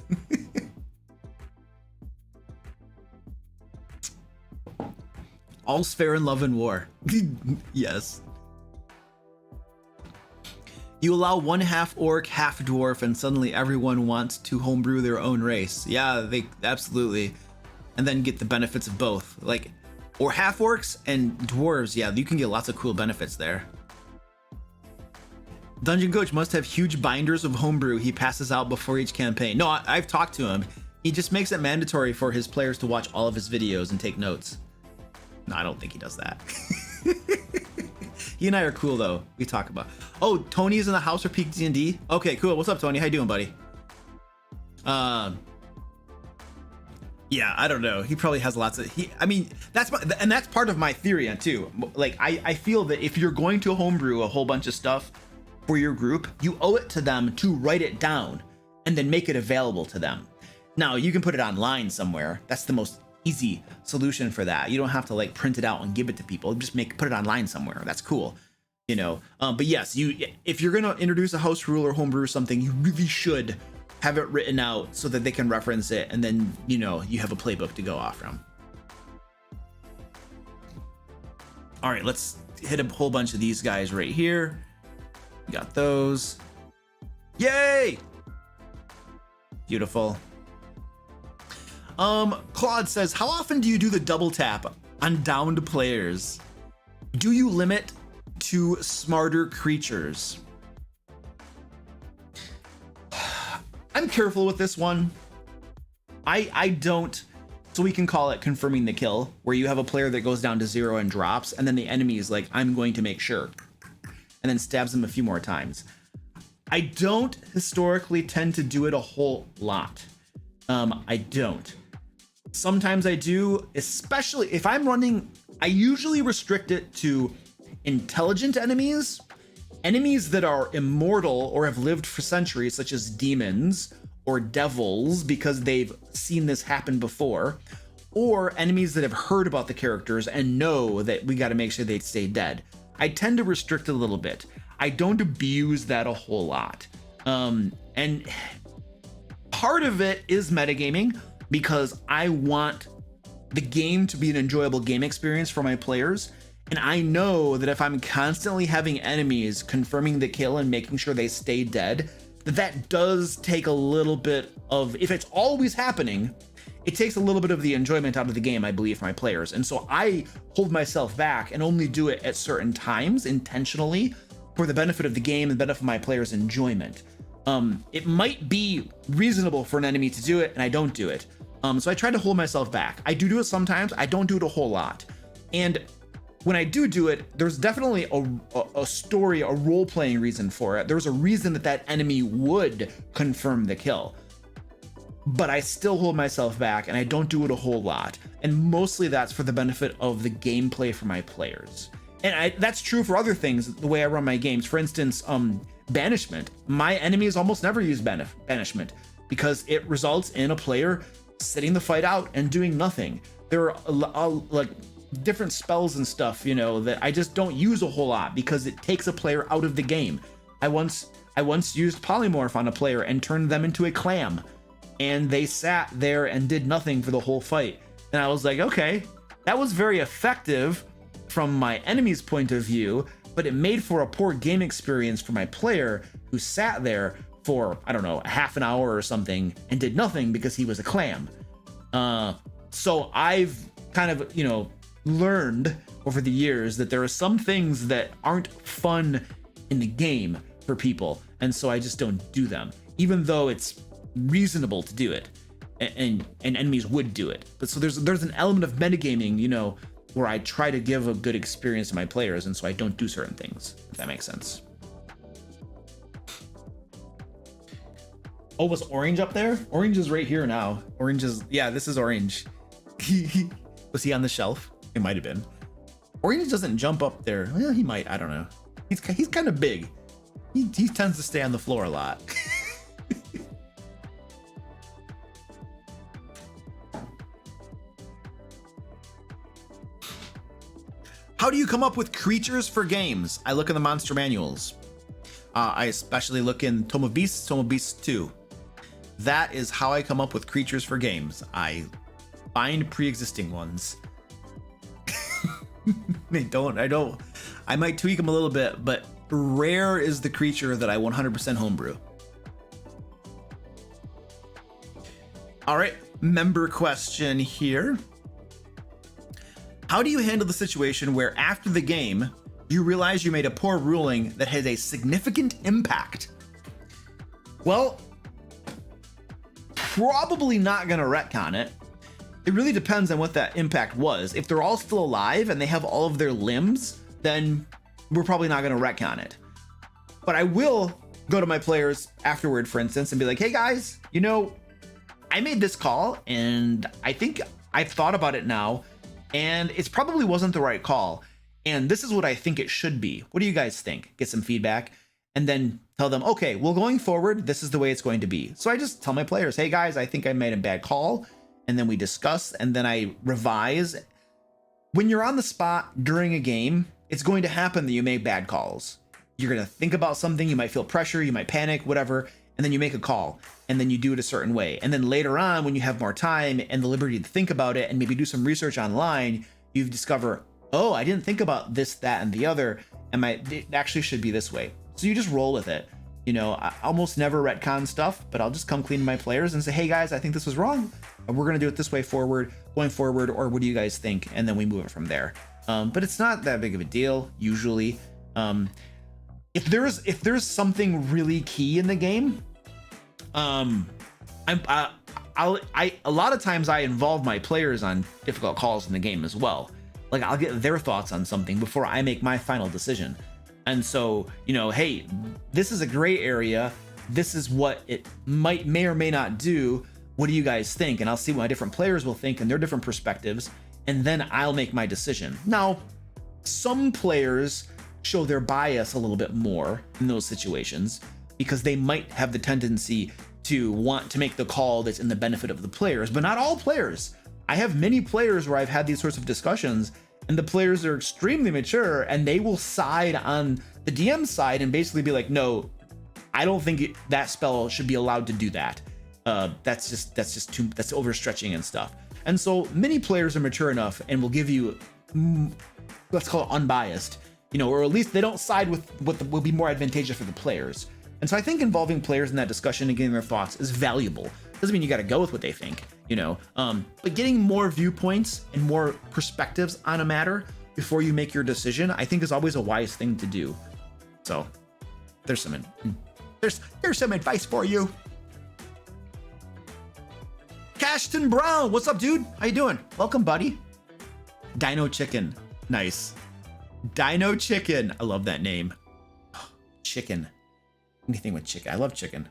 All's fair in love and war. Yes. You allow one half orc, half dwarf, and suddenly everyone wants to homebrew their own race. Yeah, they absolutely. And then get the benefits of both. Or half orcs and dwarves. Yeah, you can get lots of cool benefits there. Dungeon Coach must have huge binders of homebrew he passes out before each campaign. No, I've talked to him. He just makes it mandatory for his players to watch all of his videos and take notes. No, I don't think he does that. He and I are cool though. We talk about. Oh, Tony's in the house for Peak D&D. Okay, cool. What's up, Tony? How you doing, buddy? Yeah, I don't know. He probably has lots of. That's part of my theory too. I feel that if you're going to homebrew a whole bunch of stuff, for your group, you owe it to them to write it down and then make it available to them. Now, you can put it online somewhere. That's the most easy solution for that. You don't have to like print it out and give it to people. Just put it online somewhere. That's cool, you know. But yes, if you're gonna introduce a house rule or homebrew or something, you really should have it written out so that they can reference it, and then you know you have a playbook to go off from. All right, let's hit a whole bunch of these guys right here. We got those. Yay! Beautiful. Claude says, how often do you do the double tap on downed players? Do you limit to smarter creatures? I'm careful with this one. I don't, so we can call it confirming the kill, where you have a player that goes down to 0 and drops, and then the enemy is like, I'm going to make sure, and then stabs them a few more times. I don't historically tend to do it a whole lot. I don't. Sometimes I do, especially if I'm running, I usually restrict it to intelligent enemies, enemies that are immortal or have lived for centuries, such as demons or devils, because they've seen this happen before, or enemies that have heard about the characters and know that we got to make sure they stay dead. I tend to restrict a little bit. I don't abuse that a whole lot. And part of it is metagaming, because I want the game to be an enjoyable game experience for my players. And I know that if I'm constantly having enemies confirming the kill and making sure they stay dead, that does take a little bit of, if it's always happening, it takes a little bit of the enjoyment out of the game, I believe, for my players. And so I hold myself back and only do it at certain times intentionally for the benefit of the game and the benefit of my players' enjoyment. It might be reasonable for an enemy to do it, and I don't do it. So I try to hold myself back. I do it sometimes. I don't do it a whole lot. And when I do it, there's definitely a story, a role-playing reason for it. There's a reason that enemy would confirm the kill. But I still hold myself back, and I don't do it a whole lot. And mostly that's for the benefit of the gameplay for my players. And that's true for other things, the way I run my games. For instance, banishment. My enemies almost never use banishment, because it results in a player sitting the fight out and doing nothing. There are like different spells and stuff, you know, that I just don't use a whole lot because it takes a player out of the game. I once used polymorph on a player and turned them into a clam, and they sat there and did nothing for the whole fight. And I was like, okay, that was very effective from my enemy's point of view, but it made for a poor game experience for my player, who sat there for, I don't know, a half an hour or something and did nothing because he was a clam. So I've kind of, you know, learned over the years that there are some things that aren't fun in the game for people, and so I just don't do them, even though it's reasonable to do it, and enemies would do it. But so there's an element of metagaming, you know, where I try to give a good experience to my players, and so I don't do certain things, if that makes sense. Oh, was Orange up there? Orange is right here now. Orange is, yeah, this is Orange. Was he on the shelf? It might have been. Orange doesn't jump up there. Well, he might, I don't know. He's kind of big. He tends to stay on the floor a lot. How do you come up with creatures for games? I look in the monster manuals. I especially look in Tome of Beasts 2. That is how I come up with creatures for games. I find pre-existing ones. I might tweak them a little bit, but rare is the creature that I 100% homebrew. All right, member question here. How do you handle the situation where after the game, you realize you made a poor ruling that has a significant impact? Well, probably not gonna retcon it. It really depends on what that impact was. If they're all still alive and they have all of their limbs, then we're probably not gonna retcon it. But I will go to my players afterward, for instance, and be like, hey guys, you know, I made this call and I think I've thought about it now, and it probably wasn't the right call. And this is what I think it should be. What do you guys think? Get some feedback. and then tell them, okay, well, going forward, this is the way it's going to be. So I just tell my players, hey guys, I think I made a bad call. And then we discuss, and then I revise. When you're on the spot during a game, it's going to happen that you make bad calls. You're going to think about something, you might feel pressure, you might panic, whatever, and then you make a call, and then you do it a certain way. And then later on, when you have more time and the liberty to think about it and maybe do some research online, you discover, oh, I didn't think about this, that, and the other, and it actually should be this way. So you just roll with it. You know, I almost never retcon stuff, but I'll just come clean to my players and say, hey guys, I think this was wrong. We're going to do it this way going forward, or what do you guys think? And then we move it from there. But it's not that big of a deal, usually. If there's something really key in the game, a lot of times I involve my players on difficult calls in the game as well. Like, I'll get their thoughts on something before I make my final decision. And so, you know, hey, this is a gray area. This is what it may or may not do. What do you guys think? And I'll see what my different players will think and their different perspectives, and then I'll make my decision. Now, some players show their bias a little bit more in those situations because they might have the tendency to want to make the call that's in the benefit of the players, but not all players. I have many players where I've had these sorts of discussions, and the players are extremely mature, and they will side on the DM side and basically be like, no, I don't think that spell should be allowed to do that. That's overstretching and stuff. And so many players are mature enough and will give you, let's call it unbiased, you know, or at least they don't side with what will be more advantageous for the players. And so I think involving players in that discussion and getting their thoughts is valuable. Doesn't mean you got to go with what they think, you know, but getting more viewpoints and more perspectives on a matter before you make your decision, I think is always a wise thing to do. So there's some advice for you. Cashton Brown, what's up, dude? How you doing? Welcome, buddy. Dino Chicken, nice. Dino Chicken, I love that name. Chicken, anything with chicken, I love chicken.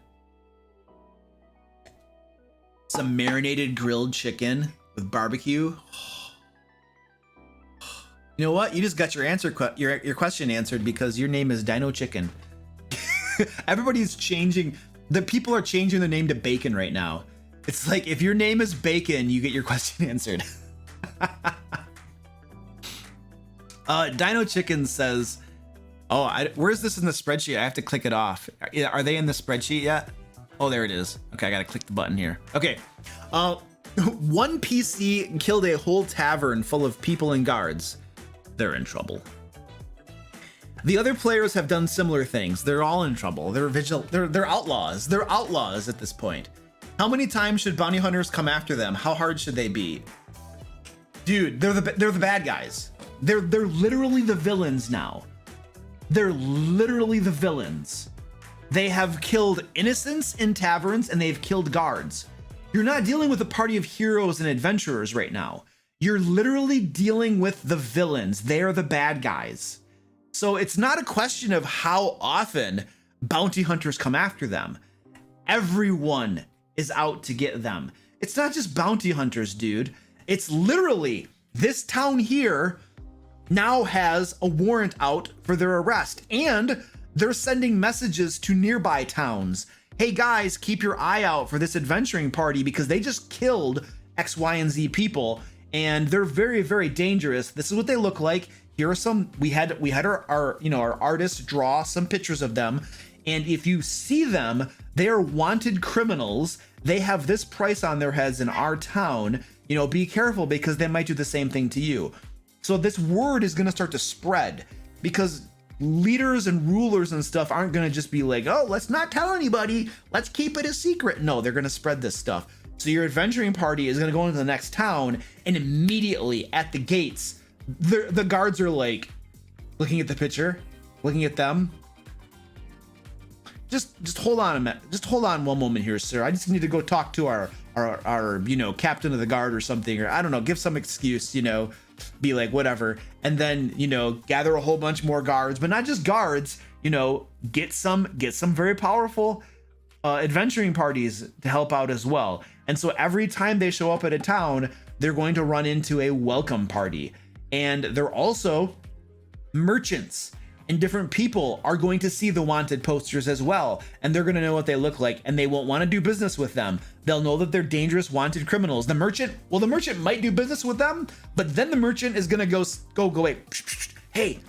Some marinated grilled chicken with barbecue. You know what? You just got your question answered because your name is Dino Chicken. Everybody's changing. The people are changing their name to Bacon right now. It's like, if your name is Bacon, you get your question answered. Dino Chicken says, oh, where's this in the spreadsheet? I have to click it off. Are they in the spreadsheet yet? Oh, there it is. Okay, I gotta click the button here. Okay. One PC killed a whole tavern full of people and guards. They're in trouble. The other players have done similar things. They're all in trouble. They're outlaws. They're outlaws at this point. How many times should bounty hunters come after them? How hard should they be? Dude, they're the bad guys. They're literally the villains now. They're literally the villains. They have killed innocents in taverns and they've killed guards. You're not dealing with a party of heroes and adventurers right now. You're literally dealing with the villains. They're the bad guys. So it's not a question of how often bounty hunters come after them. Everyone is out to get them. It's not just bounty hunters, dude. It's literally this town here now has a warrant out for their arrest, and they're sending messages to nearby towns. Hey guys, keep your eye out for this adventuring party because they just killed X, Y, and Z people, and they're very, very dangerous. This is what they look like. Here are some. We had our artists draw some pictures of them, and if you see them, they are wanted criminals. They have this price on their heads in our town. You know, be careful because they might do the same thing to you. So this word is going to start to spread because leaders and rulers and stuff aren't going to just be like, oh, let's not tell anybody. Let's keep it a secret. No, they're going to spread this stuff. So your adventuring party is going to go into the next town, and immediately at the gates, the guards are like looking at the picture, looking at them. Just hold on a minute. Just hold on one moment here, sir. I just need to go talk to our captain of the guard or something, or I don't know, give some excuse, be like whatever, and then gather a whole bunch more guards, but not just guards, get some very powerful adventuring parties to help out as well. And so every time they show up at a town, they're going to run into a welcome party, and they're also merchants. And different people are going to see the wanted posters as well, and they're going to know what they look like, and they won't want to do business with them. They'll know that they're dangerous wanted criminals. The merchant might do business with them, but then the merchant is going to go wait. Hey,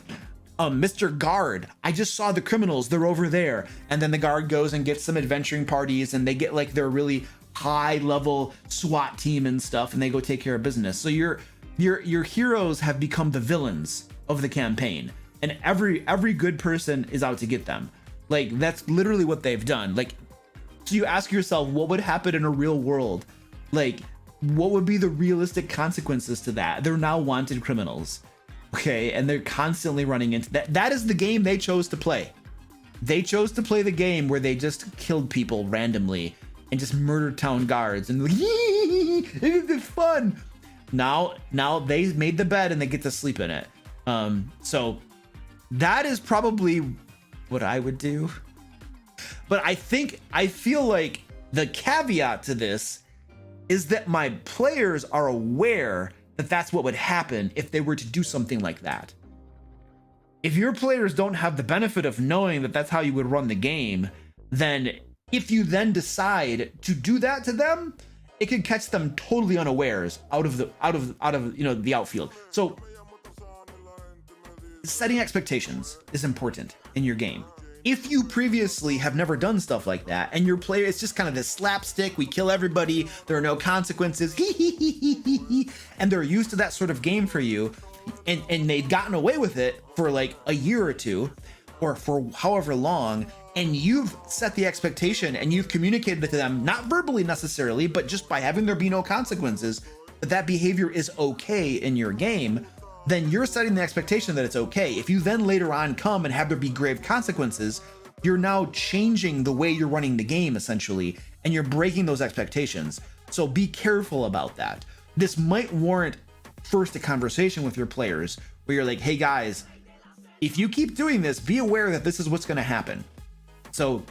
Mr. Guard, I just saw the criminals. They're over there. And then the guard goes and gets some adventuring parties, and they get like their really high level SWAT team and stuff, and they go take care of business. So your heroes have become the villains of the campaign. And every good person is out to get them. Like, that's literally what they've done. Like, so you ask yourself, what would happen in a real world? Like, what would be the realistic consequences to that? They're now wanted criminals, okay? And they're constantly running into that. That is the game they chose to play. They chose to play the game where they just killed people randomly and just murdered town guards and like, it's fun. Now they made the bed and they get to sleep in it. So that is probably what I would do. But I feel like the caveat to this is that my players are aware that that's what would happen if they were to do something like that. If your players don't have the benefit of knowing that that's how you would run the game, then if you then decide to do that to them, it could catch them totally unawares out of the outfield. So setting expectations is important in your game. If you previously have never done stuff like that, and your player, it's just kind of this slapstick, we kill everybody, there are no consequences, and they're used to that sort of game for you, and they'd gotten away with it for like a year or two, or for however long, and you've set the expectation and you've communicated it to them, not verbally necessarily, but just by having there be no consequences, that behavior is okay in your game, then you're setting the expectation that it's okay. If you then later on come and have there be grave consequences, you're now changing the way you're running the game essentially, and you're breaking those expectations. So be careful about that. This might warrant first a conversation with your players where you're like, hey guys, if you keep doing this, be aware that this is what's gonna happen. So,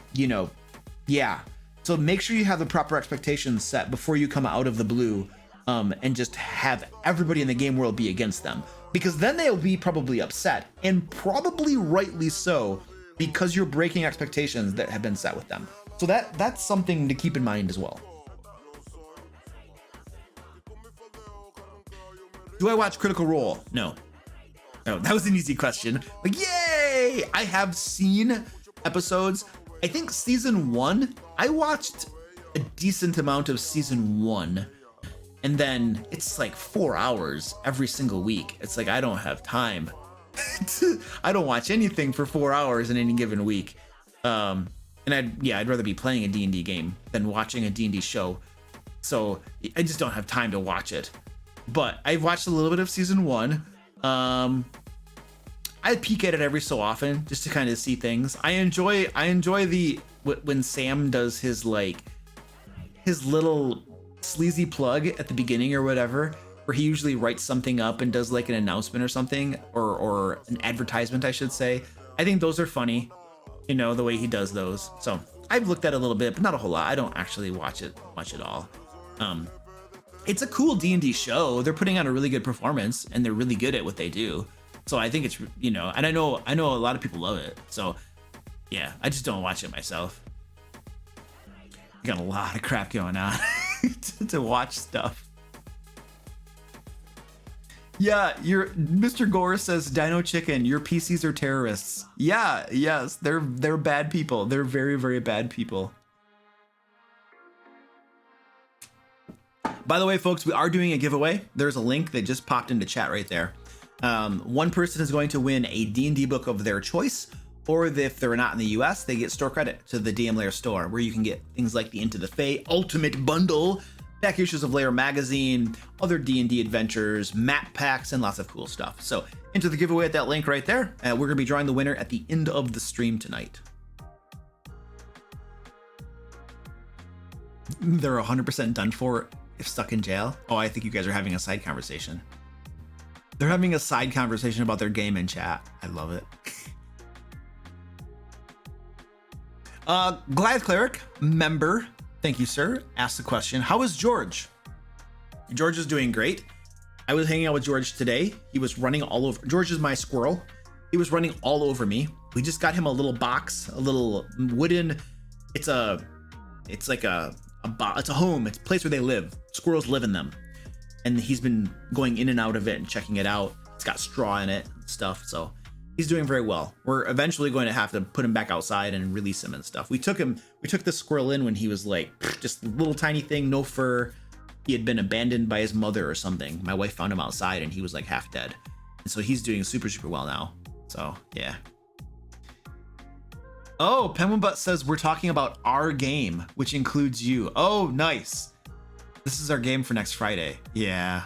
yeah. So make sure you have the proper expectations set before you come out of the blue and just have everybody in the game world be against them. Because then they'll be probably upset, and probably rightly so, because you're breaking expectations that have been set with them. So that's something to keep in mind as well. Do I watch Critical Role? No, that was an easy question. Like, yay! I have seen episodes. I think season 1, I watched a decent amount of season 1. And then it's like 4 hours every single week. It's like, I don't have time. I don't watch anything for 4 hours in any given week. And I'd rather be playing a D&D game than watching a D&D show. So I just don't have time to watch it. But I've watched a little bit of season 1. I peek at it every so often just to kind of see things. I enjoy when Sam does his little sleazy plug at the beginning or whatever, where he usually writes something up and does like an announcement or something, or an advertisement, I should say. I think those are funny, the way he does those. So I've looked at it a little bit, but not a whole lot. I don't actually watch it much at all. It's a cool D&D show. They're putting on a really good performance, and they're really good at what they do. So I think it's, and I know a lot of people love it. So yeah, I just don't watch it myself. Got a lot of crap going on to watch stuff. Yeah, Mr. Gore says, Dino Chicken, your PCs are terrorists. Yeah, yes, they're bad people. They're very, very bad people. By the way, folks, we are doing a giveaway. There's a link that just popped into chat right there. One person is going to win a D&D book of their choice, or if they're not in the US, they get store credit to the DM Lair store, where you can get things like the Into the Fae Ultimate Bundle, back issues of Lair magazine, other D&D adventures, map packs, and lots of cool stuff. So enter the giveaway at that link right there. We're going to be drawing the winner at the end of the stream tonight. They're 100% done for if stuck in jail. Oh, I think you guys are having a side conversation. They're having a side conversation about their game in chat. I love it. Goliath Cleric, member, thank you, sir, asked the question, how is George? George is doing great. I was hanging out with George today. He was running all over. George is my squirrel. He was running all over me. We just got him a little box, a little wooden. It's like a home. It's a place where they live. Squirrels live in them, and he's been going in and out of it and checking it out. It's got straw in it and stuff, so he's doing very well. We're eventually going to have to put him back outside and release him and stuff. We took the squirrel in when he was like just a little tiny thing, no fur. He had been abandoned by his mother or something. My wife found him outside and he was like half dead. And so he's doing super, super well now. So yeah. Oh, Penguin Butt says we're talking about our game, which includes you. Oh, nice. This is our game for next Friday. Yeah.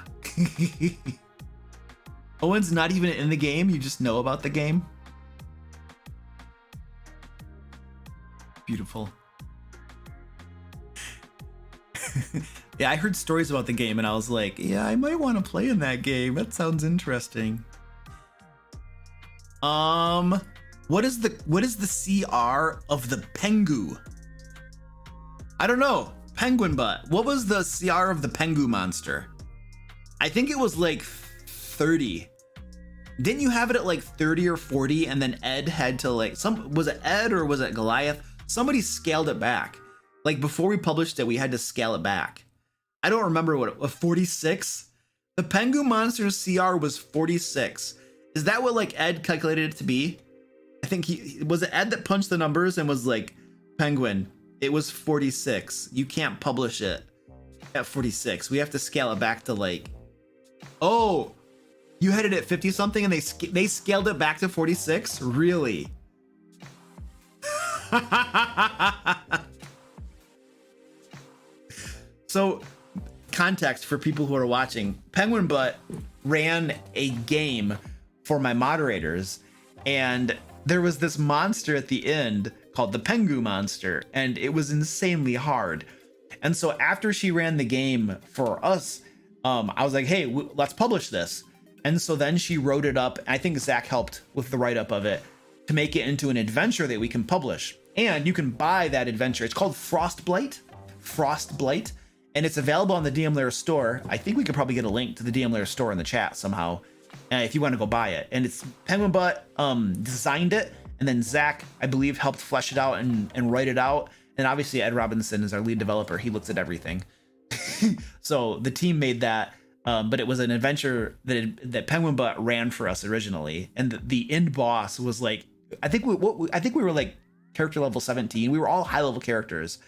Owen's not even in the game. You just know about the game. Beautiful. Yeah, I heard stories about the game and I was like, yeah, I might want to play in that game. That sounds interesting. What is the CR of the Pengu? I don't know. Penguin Butt. What was the CR of the Pengu monster? I think it was like 30. Didn't you have it at like 30 or 40 and then Ed had to like was it Ed or was it Goliath? Somebody scaled it back. Like before we published it, we had to scale it back. I don't remember what it was. 46? The Pengu monster's CR was 46. Is that what like Ed calculated it to be? I think was it Ed that punched the numbers and was like, Penguin, it was 46. You can't publish it at 46. We have to scale it back to like, oh, you had it at 50 something and they scaled it back to 46? Really? So, context for people who are watching, Penguin Butt ran a game for my moderators, and there was this monster at the end called the Pengu monster, and it was insanely hard. And so after she ran the game for us, I was like, hey, let's publish this. And so then she wrote it up. I think Zach helped with the write-up of it to make it into an adventure that we can publish. And you can buy that adventure. It's called Frostblight, and it's available on the DM Lair store. I think we could probably get a link to the DM Lair store in the chat somehow, if you want to go buy it. And it's Penguin Butt designed it, and then Zach, I believe, helped flesh it out and write it out. And obviously Ed Robinson is our lead developer. He looks at everything. So the team made that, but it was an adventure that Penguin Butt ran for us originally. And the end boss was like, I think we were like character level 17. We were all high level characters,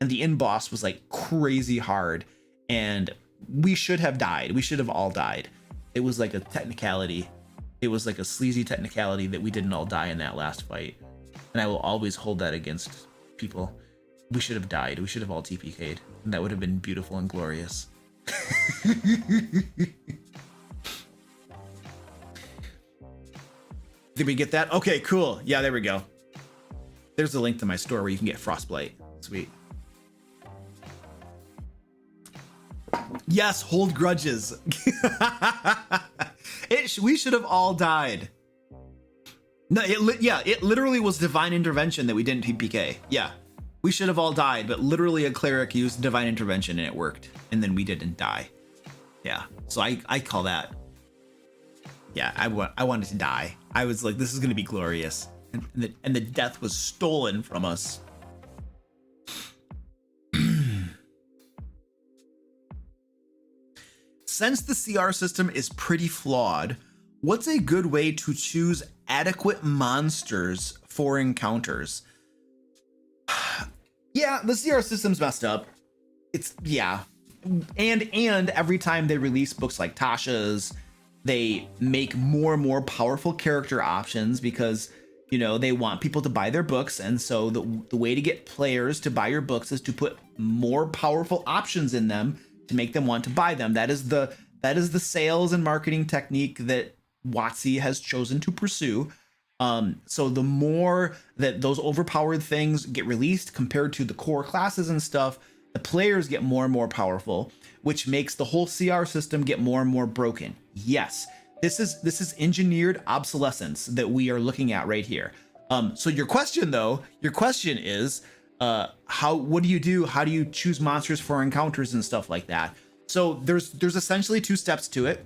and the end boss was like crazy hard, and we should have died. We should have all died. It was like a technicality. It was like a sleazy technicality that we didn't all die in that last fight. And I will always hold that against people. We should have died. We should have all TPK'd. And that would have been beautiful and glorious. Did we get that? Okay, cool. Yeah, there we go. There's a link to my store where you can get Frostblight. Sweet. Yes, hold grudges. We should have all died. No, it literally was divine intervention that we didn't TPK. Yeah, we should have all died, but literally a cleric used divine intervention and it worked, and then we didn't die. Yeah, so I call that. Yeah, I wanted to die. I was like, this is gonna be glorious, and the death was stolen from us. Since the CR system is pretty flawed, what's a good way to choose adequate monsters for encounters? Yeah, the CR system's messed up. And every time they release books like Tasha's, they make more and more powerful character options because, you know, they want people to buy their books. And so the way to get players to buy your books is to put more powerful options in them to make them want to buy them. That is the sales and marketing technique that WotC has chosen to pursue. So the more that those overpowered things get released compared to the core classes and stuff, the players get more and more powerful, which makes the whole CR system get more and more broken. Yes, this is engineered obsolescence that we are looking at right here. So your question is, what do you do? How do you choose monsters for encounters and stuff like that? So there's essentially two steps to it.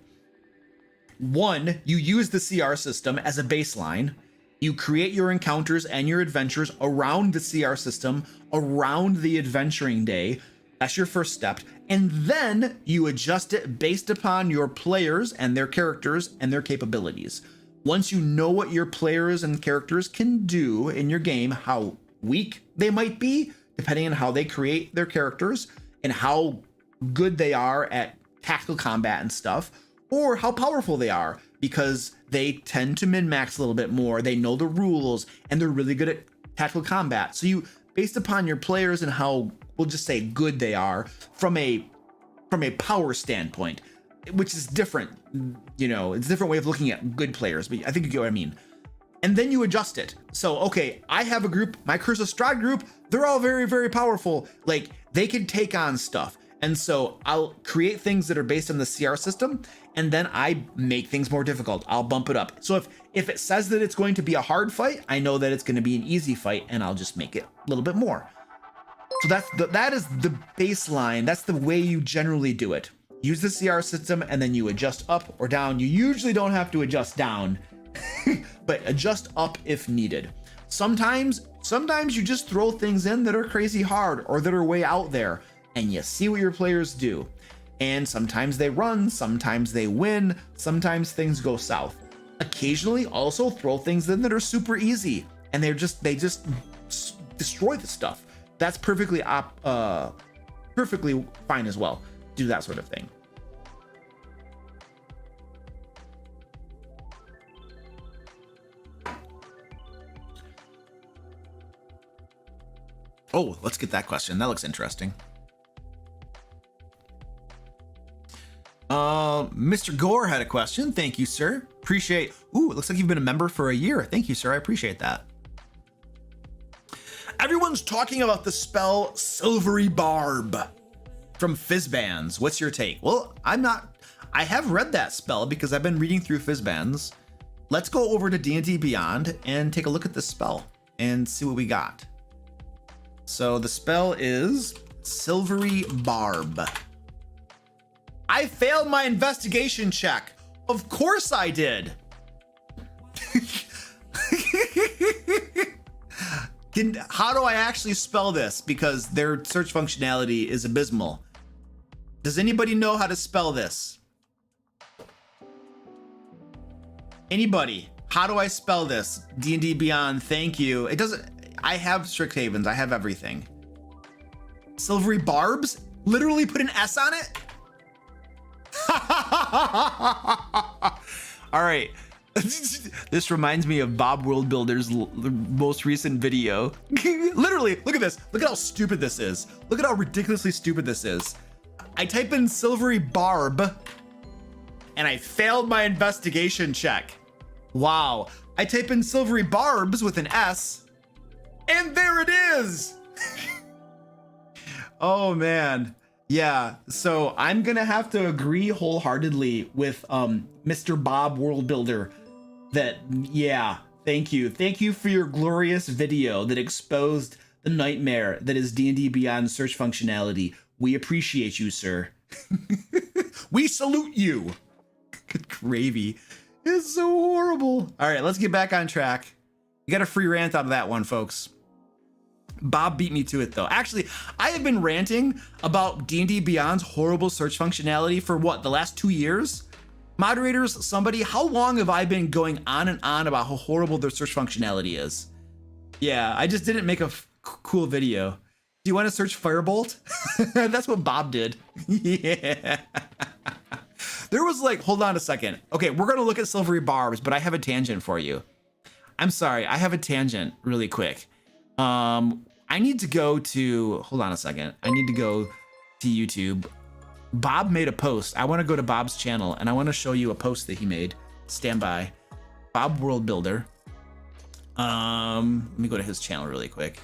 one, you use the CR system as a baseline. You create your encounters and your adventures around the CR system, around the adventuring day. That's your first step. And then you adjust it based upon your players and their characters and their capabilities. Once you know what your players and characters can do in your game, how weak they might be, depending on how they create their characters and how good they are at tactical combat and stuff, or how powerful they are because they tend to min-max a little bit more. They know the rules and they're really good at tactical combat. So you, based upon your players and how, we'll just say, good they are from a power standpoint, which is different, you know, it's a different way of looking at good players, but I think you get what I mean. And then you adjust it. So, okay, I have a group, my Curse of Strahd group, they're all very, very powerful. Like, they can take on stuff. And so I'll create things that are based on the CR system, and then I make things more difficult. I'll bump it up. So if it says that it's going to be a hard fight, I know that it's going to be an easy fight, and I'll just make it a little bit more. So that is the baseline. That's the way you generally do it. Use the CR system, and then you adjust up or down. You usually don't have to adjust down, but adjust up if needed. Sometimes you just throw things in that are crazy hard or that are way out there, and you see what your players do. And sometimes they run, sometimes they win, sometimes things go south. Occasionally also throw things in that are super easy, and they just destroy the stuff. That's perfectly fine as well. Do that sort of thing. Oh, let's get that question. That looks interesting. Mr. Gore had a question. Thank you, sir. Appreciate. Ooh, it looks like you've been a member for a year. Thank you, sir. I appreciate that. Everyone's talking about the spell Silvery Barb from Fizzbands. What's your take? Well, I have read that spell because I've been reading through Fizzbands. Let's go over to D&D Beyond and take a look at this spell and see what we got. So the spell is Silvery Barb. I failed my investigation check. Of course I did. How do I actually spell this? Because their search functionality is abysmal. Does anybody know how to spell this? Anybody? How do I spell this? D&D Beyond, thank you. It doesn't, I have Strixhavens, I have everything. Silvery Barbs? Literally put an S on it? All right. This reminds me of Bob Worldbuilder's most recent video. Literally, look at this. Look at how stupid this is. Look at how ridiculously stupid this is. I type in Silvery Barb and I failed my investigation check. Wow. I type in Silvery Barbs with an S and there it is. Oh man. Yeah, so I'm gonna have to agree wholeheartedly with Mr. Bob Worldbuilder that, yeah, thank you. Thank you for your glorious video that exposed the nightmare that is D&D Beyond search functionality. We appreciate you, sir. We salute you. Good gravy. It's so horrible. All right, let's get back on track. You got a free rant out of that one, folks. Bob beat me to it though. Actually, I have been ranting about D&D Beyond's horrible search functionality for what, the last 2 years? Moderators, somebody, how long have I been going on and on about how horrible their search functionality is? Yeah, I just didn't make a cool video. Do you want to search Firebolt? That's what Bob did. Yeah. There was like, hold on a second. Okay, we're going to look at Silvery Barbs, but I have a tangent for you. I'm sorry, I have a tangent really quick. I need to go to, hold on a second. I need to go to YouTube. Bob made a post. I want to go to Bob's channel and I want to show you a post that he made. Stand by. Bob Worldbuilder. Let me go to his channel really quick.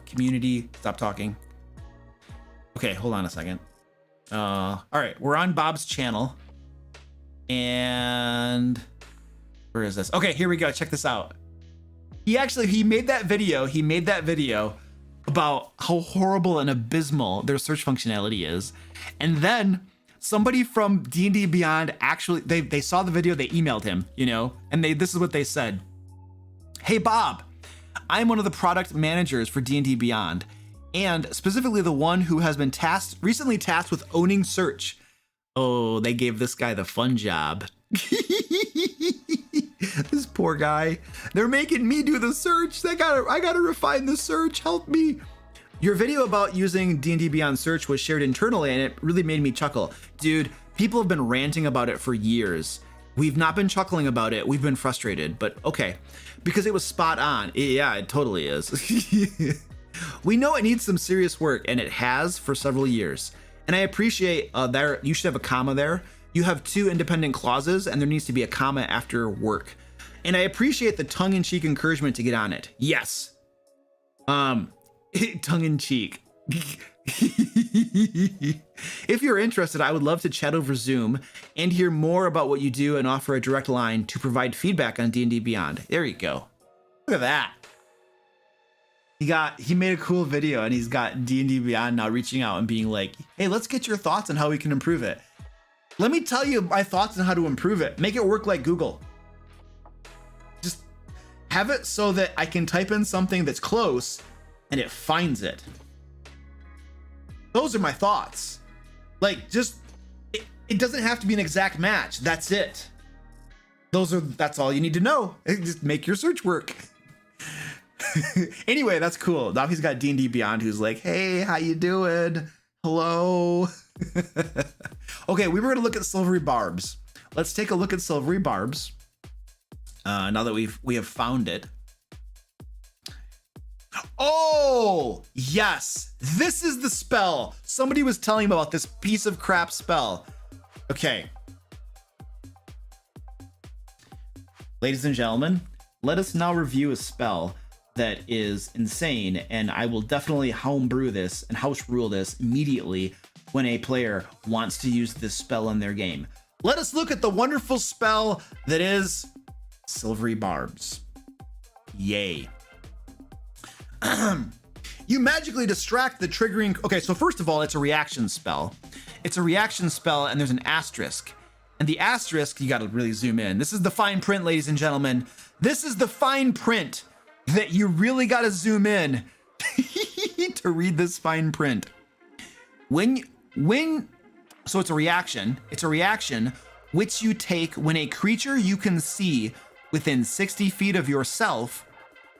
Community, stop talking. Okay, hold on a second. All right, we're on Bob's channel. And where is this? Okay, here we go. Check this out. He made that video about how horrible and abysmal their search functionality is. And then somebody from D&D Beyond actually, they saw the video, they emailed him, you know, and this is what they said. Hey, Bob, I'm one of the product managers for D&D Beyond, and specifically the one who has been recently tasked with owning search. Oh, they gave this guy the fun job. This poor guy. They're making me do the search. I gotta refine the search. Help me. Your video about using D&D Beyond search was shared internally, and it really made me chuckle. Dude, people have been ranting about it for years. We've not been chuckling about it. We've been frustrated, but okay. Because it was spot on. Yeah, it totally is. We know it needs some serious work, and it has for several years. And I appreciate there, you should have a comma there. You have 2 independent clauses, and there needs to be a comma after work. And I appreciate the tongue-in-cheek encouragement to get on it. Yes. Tongue-in-cheek. If you're interested, I would love to chat over Zoom and hear more about what you do and offer a direct line to provide feedback on D&D Beyond. There you go. Look at that. He made a cool video, and he's got D&D Beyond now reaching out and being like, hey, let's get your thoughts on how we can improve it. Let me tell you my thoughts on how to improve it. Make it work like Google. Just have it so that I can type in something that's close and it finds it. Those are my thoughts. Like, just, it doesn't have to be an exact match. That's it. That's all you need to know. Just make your search work. Anyway, that's cool. Now he's got D&D Beyond who's like, hey, how you doing? Hello. Okay, we were gonna look at Silvery Barbs. Let's take a look at Silvery Barbs. Now that we have found it. Oh, yes. This is the spell. Somebody was telling me about this piece of crap spell. Okay. Ladies and gentlemen, let us now review a spell that is insane, and I will definitely homebrew this and house rule this immediately when a player wants to use this spell in their game. Let us look at the wonderful spell that is Silvery Barbs. Yay. You magically distract the triggering. Okay, so first of all, it's a reaction spell. It's a reaction spell, and there's an asterisk. And the asterisk, you got to really zoom in. This is the fine print, ladies and gentlemen. This is the fine print that you really got to zoom in to read this fine print. So it's a reaction. It's a reaction which you take when a creature you can see within 60 feet of yourself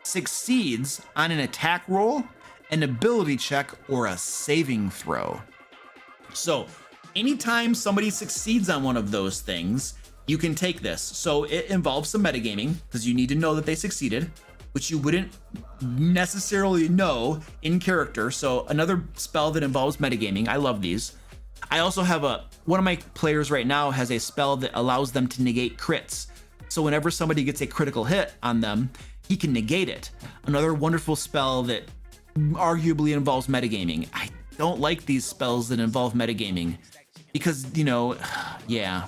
succeeds on an attack roll, an ability check, or a saving throw. So anytime somebody succeeds on one of those things, you can take this. So it involves some metagaming because you need to know that they succeeded, which you wouldn't necessarily know in character. So another spell that involves metagaming. I love these. I also have one of my players right now has a spell that allows them to negate crits. So whenever somebody gets a critical hit on them, he can negate it. Another wonderful spell that arguably involves metagaming. I don't like these spells that involve metagaming because, you know, yeah.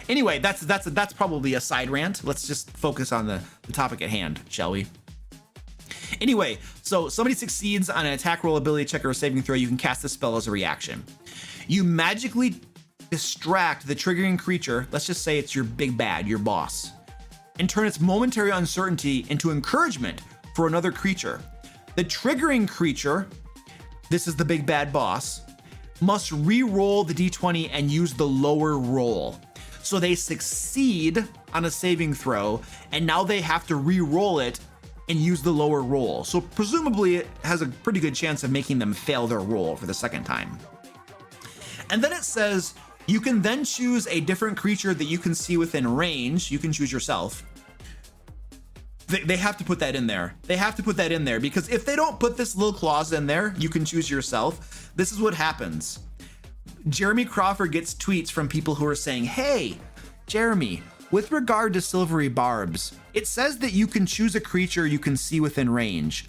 Anyway, that's probably a side rant. Let's just focus on the topic at hand, shall we? Anyway, so somebody succeeds on an attack roll, ability check, or a saving throw, you can cast this spell as a reaction. You magically distract the triggering creature, let's just say it's your big bad, your boss, and turn its momentary uncertainty into encouragement for another creature. The triggering creature, this is the big bad boss, must re-roll the d20 and use the lower roll. So they succeed on a saving throw, and now they have to re-roll it and use the lower roll. So presumably it has a pretty good chance of making them fail their roll for the second time. And then it says, you can then choose a different creature that you can see within range. You can choose yourself. They have to put that in there. They have to put that in there because if they don't put this little clause in there, you can choose yourself. This is what happens. Jeremy Crawford gets tweets from people who are saying, hey, Jeremy, with regard to Silvery Barbs, it says that you can choose a creature you can see within range.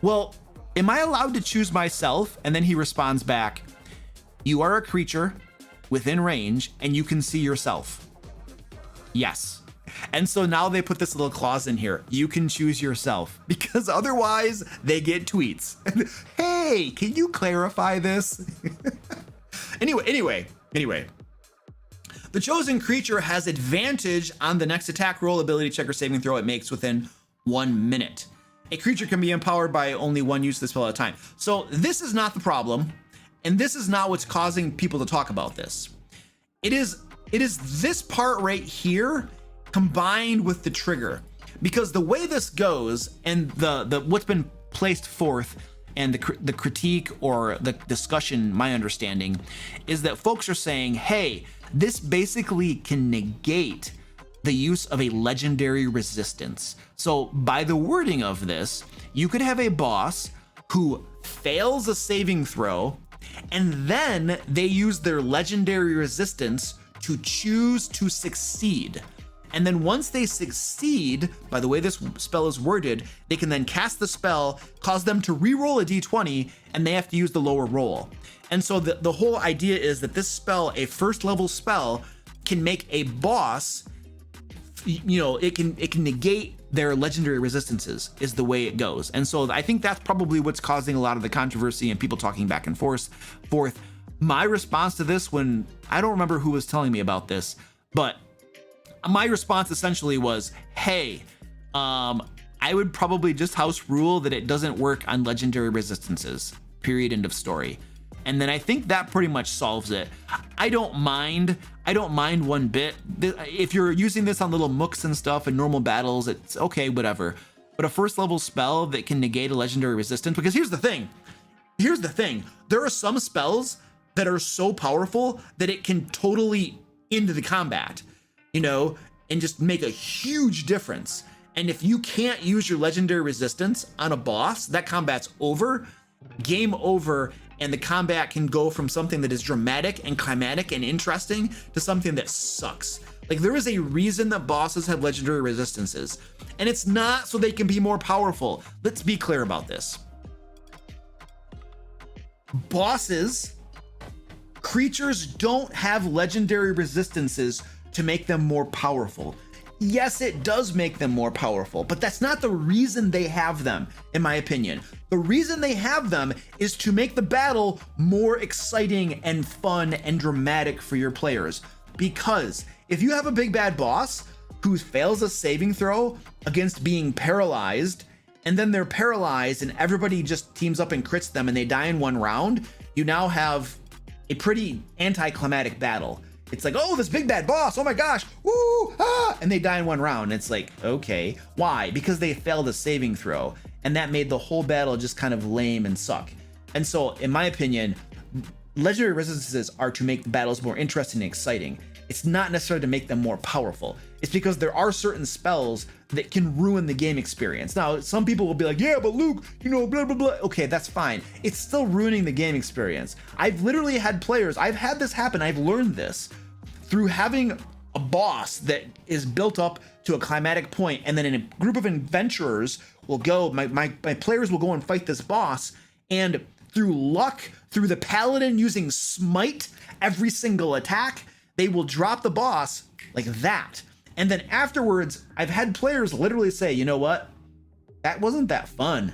Well, am I allowed to choose myself? And then he responds back, you are a creature within range and you can see yourself. Yes. And so now they put this little clause in here. You can choose yourself because otherwise they get tweets. Hey, can you clarify this? Anyway, Anyway, the chosen creature has advantage on the next attack roll, ability check, or saving throw it makes within 1 minute. A creature can be empowered by only one use of the spell at a time. So this is not the problem, and this is not what's causing people to talk about this. It is this part right here combined with the trigger, because the way this goes and the what's been placed forth and the critique or the discussion, my understanding is that folks are saying, hey, this basically can negate the use of a legendary resistance. So by the wording of this, you could have a boss who fails a saving throw, and then they use their legendary resistance to choose to succeed. And then once they succeed, by the way this spell is worded, they can then cast the spell, cause them to re-roll a d20, and they have to use the lower roll. And so the whole idea is that this spell, a first level spell, can make a boss, you know, it can negate their legendary resistances, is the way it goes. And so I think that's probably what's causing a lot of the controversy and people talking back and forth. My response to this, when I don't remember who was telling me about this, but my response essentially was, hey, I would probably just house rule that it doesn't work on legendary resistances, period, end of story. And then I think that pretty much solves it. I don't mind one bit. If you're using this on little mooks and stuff in normal battles, it's okay, whatever. But a first level spell that can negate a legendary resistance, because here's the thing, there are some spells that are so powerful that it can totally end the combat, you know, and just make a huge difference. And if you can't use your legendary resistance on a boss, that combat's over, game over, and the combat can go from something that is dramatic and climatic and interesting to something that sucks. Like, there is a reason that bosses have legendary resistances, and it's not so they can be more powerful. Let's be clear about this. Creatures don't have legendary resistances to make them more powerful. Yes, it does make them more powerful, but that's not the reason they have them, in my opinion. The reason they have them is to make the battle more exciting and fun and dramatic for your players. Because if you have a big bad boss who fails a saving throw against being paralyzed, and then they're paralyzed and everybody just teams up and crits them and they die in one round, you now have a pretty anticlimactic battle. It's like, oh, this big bad boss, oh my gosh, woo, ah, and they die in one round. It's like, okay, why? Because they failed a saving throw, and that made the whole battle just kind of lame and suck. And so, in my opinion, legendary resistances are to make the battles more interesting and exciting. It's not necessarily to make them more powerful. It's because there are certain spells that can ruin the game experience. Now, some people will be like, yeah, but Luke, you know, blah, blah, blah. Okay, that's fine. It's still ruining the game experience. I've literally had players, I've had this happen, I've learned this through having a boss that is built up to a climatic point, and then in a group of adventurers will go, my players will go and fight this boss, and through luck, through the paladin using smite every single attack, they will drop the boss like that. And then afterwards, I've had players literally say, you know what? That wasn't that fun.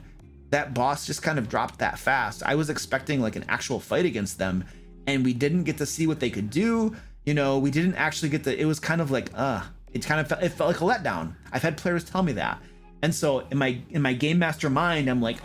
That boss just kind of dropped that fast. I was expecting like an actual fight against them, and we didn't get to see what they could do. You know, we didn't actually get the, it was kind of like, it felt like a letdown. I've had players tell me that. And so in my game master mind, I'm like,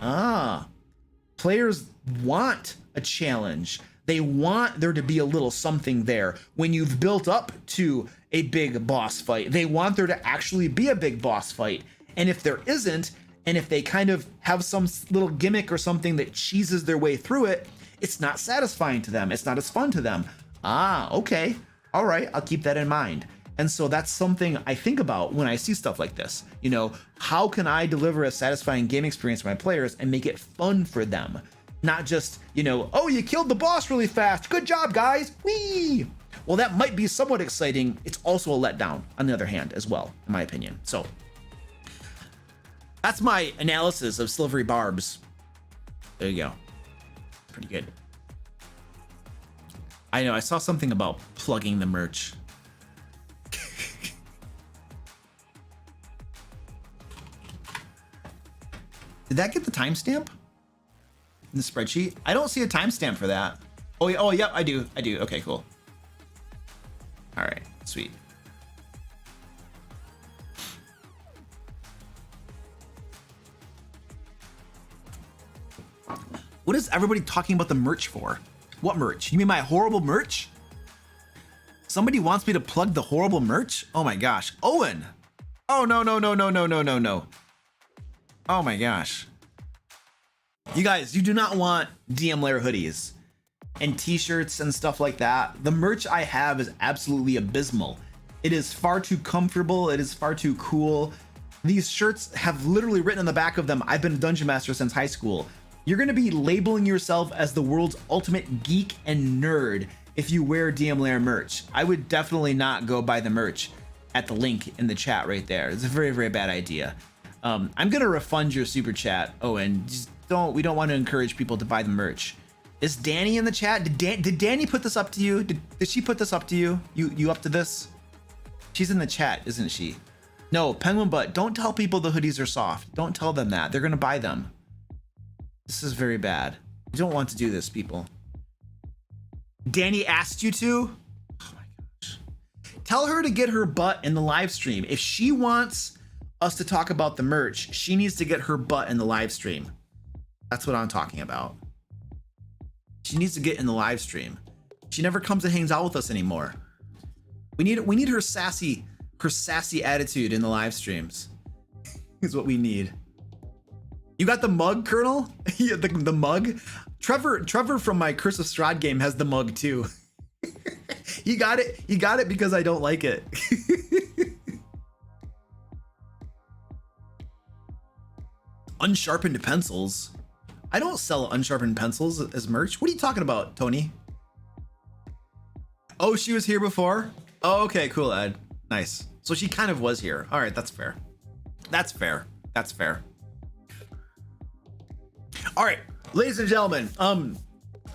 players want a challenge. They want there to be a little something there. When you've built up to a big boss fight, they want there to actually be a big boss fight. And if there isn't, and if they kind of have some little gimmick or something that cheeses their way through it, it's not satisfying to them. It's not as fun to them. Okay. All right, I'll keep that in mind. And so that's something I think about when I see stuff like this. You know, how can I deliver a satisfying game experience for my players and make it fun for them? Not just, you know, oh, you killed the boss really fast. Good job, guys. Whee! Well, that might be somewhat exciting. It's also a letdown, on the other hand, as well, in my opinion. So that's my analysis of Silvery Barbs. There you go. Pretty good. I know, I saw something about plugging the merch. Did that get the timestamp in the spreadsheet? I don't see a timestamp for that. Oh, yep, I do. Okay, cool. All right, sweet. What is everybody talking about the merch for? What merch? You mean my horrible merch? Somebody wants me to plug the horrible merch? Oh my gosh. Owen! Oh, no, no, no, no, no, no, no, no. Oh my gosh. You guys, you do not want DM Lair hoodies and t-shirts and stuff like that. The merch I have is absolutely abysmal. It is far too comfortable. It is far too cool. These shirts have literally written on the back of them, I've been a dungeon master since high school. You're gonna be labeling yourself as the world's ultimate geek and nerd if you wear DM Lair merch. I would definitely not go buy the merch at the link in the chat right there. It's a very, very bad idea. I'm gonna refund your super chat, Owen. Just we don't want to encourage people to buy the merch. Is Danny in the chat? Did Danny put this up to you? Did she put this up to you? You up to this? She's in the chat, isn't she? No, Penguin Butt, don't tell people the hoodies are soft. Don't tell them that. They're gonna buy them. This is very bad. You don't want to do this, people. Danny asked you to? Oh my gosh. Tell her to get her butt in the live stream. If she wants us to talk about the merch, she needs to get her butt in the live stream. That's what I'm talking about. She needs to get in the live stream. She never comes and hangs out with us anymore. We need her sassy attitude in the live streams. Is what we need. You got the mug, Colonel? Yeah, the mug? Trevor from my Curse of Strahd game has the mug too. You got it because I don't like it. Unsharpened pencils. I don't sell unsharpened pencils as merch. What are you talking about, Tony? Oh, she was here before? Oh, okay, cool, Ed. Nice. So she kind of was here. All right, that's fair. That's fair. That's fair. All right, ladies and gentlemen,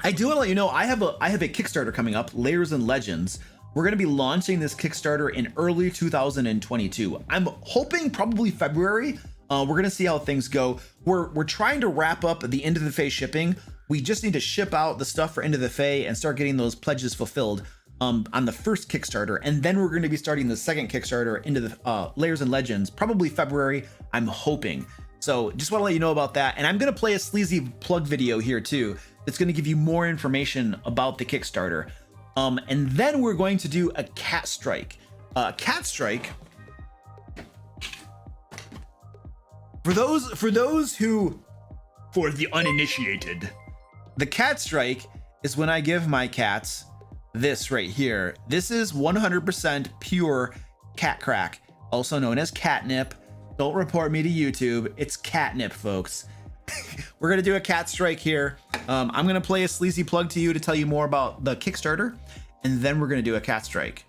I do want to let you know I have a Kickstarter coming up, Layers and Legends. We're going to be launching this Kickstarter in early 2022. I'm hoping probably February. We're going to see how things go. We're trying to wrap up the End of the Fae shipping. We just need to ship out the stuff for End of the Fae and start getting those pledges fulfilled on the first Kickstarter. And then we're going to be starting the second Kickstarter into the Layers and Legends, probably February, I'm hoping. So just want to let you know about that. And I'm going to play a sleazy plug video here too. That's going to give you more information about the Kickstarter. And then we're going to do a cat strike. Cat strike. For the uninitiated, the cat strike is when I give my cats this right here. This is 100% pure cat crack, also known as catnip. Don't report me to YouTube. It's catnip, folks. We're gonna do a cat strike here. I'm gonna play a sleazy plug to you to tell you more about the Kickstarter, and then we're gonna do a cat strike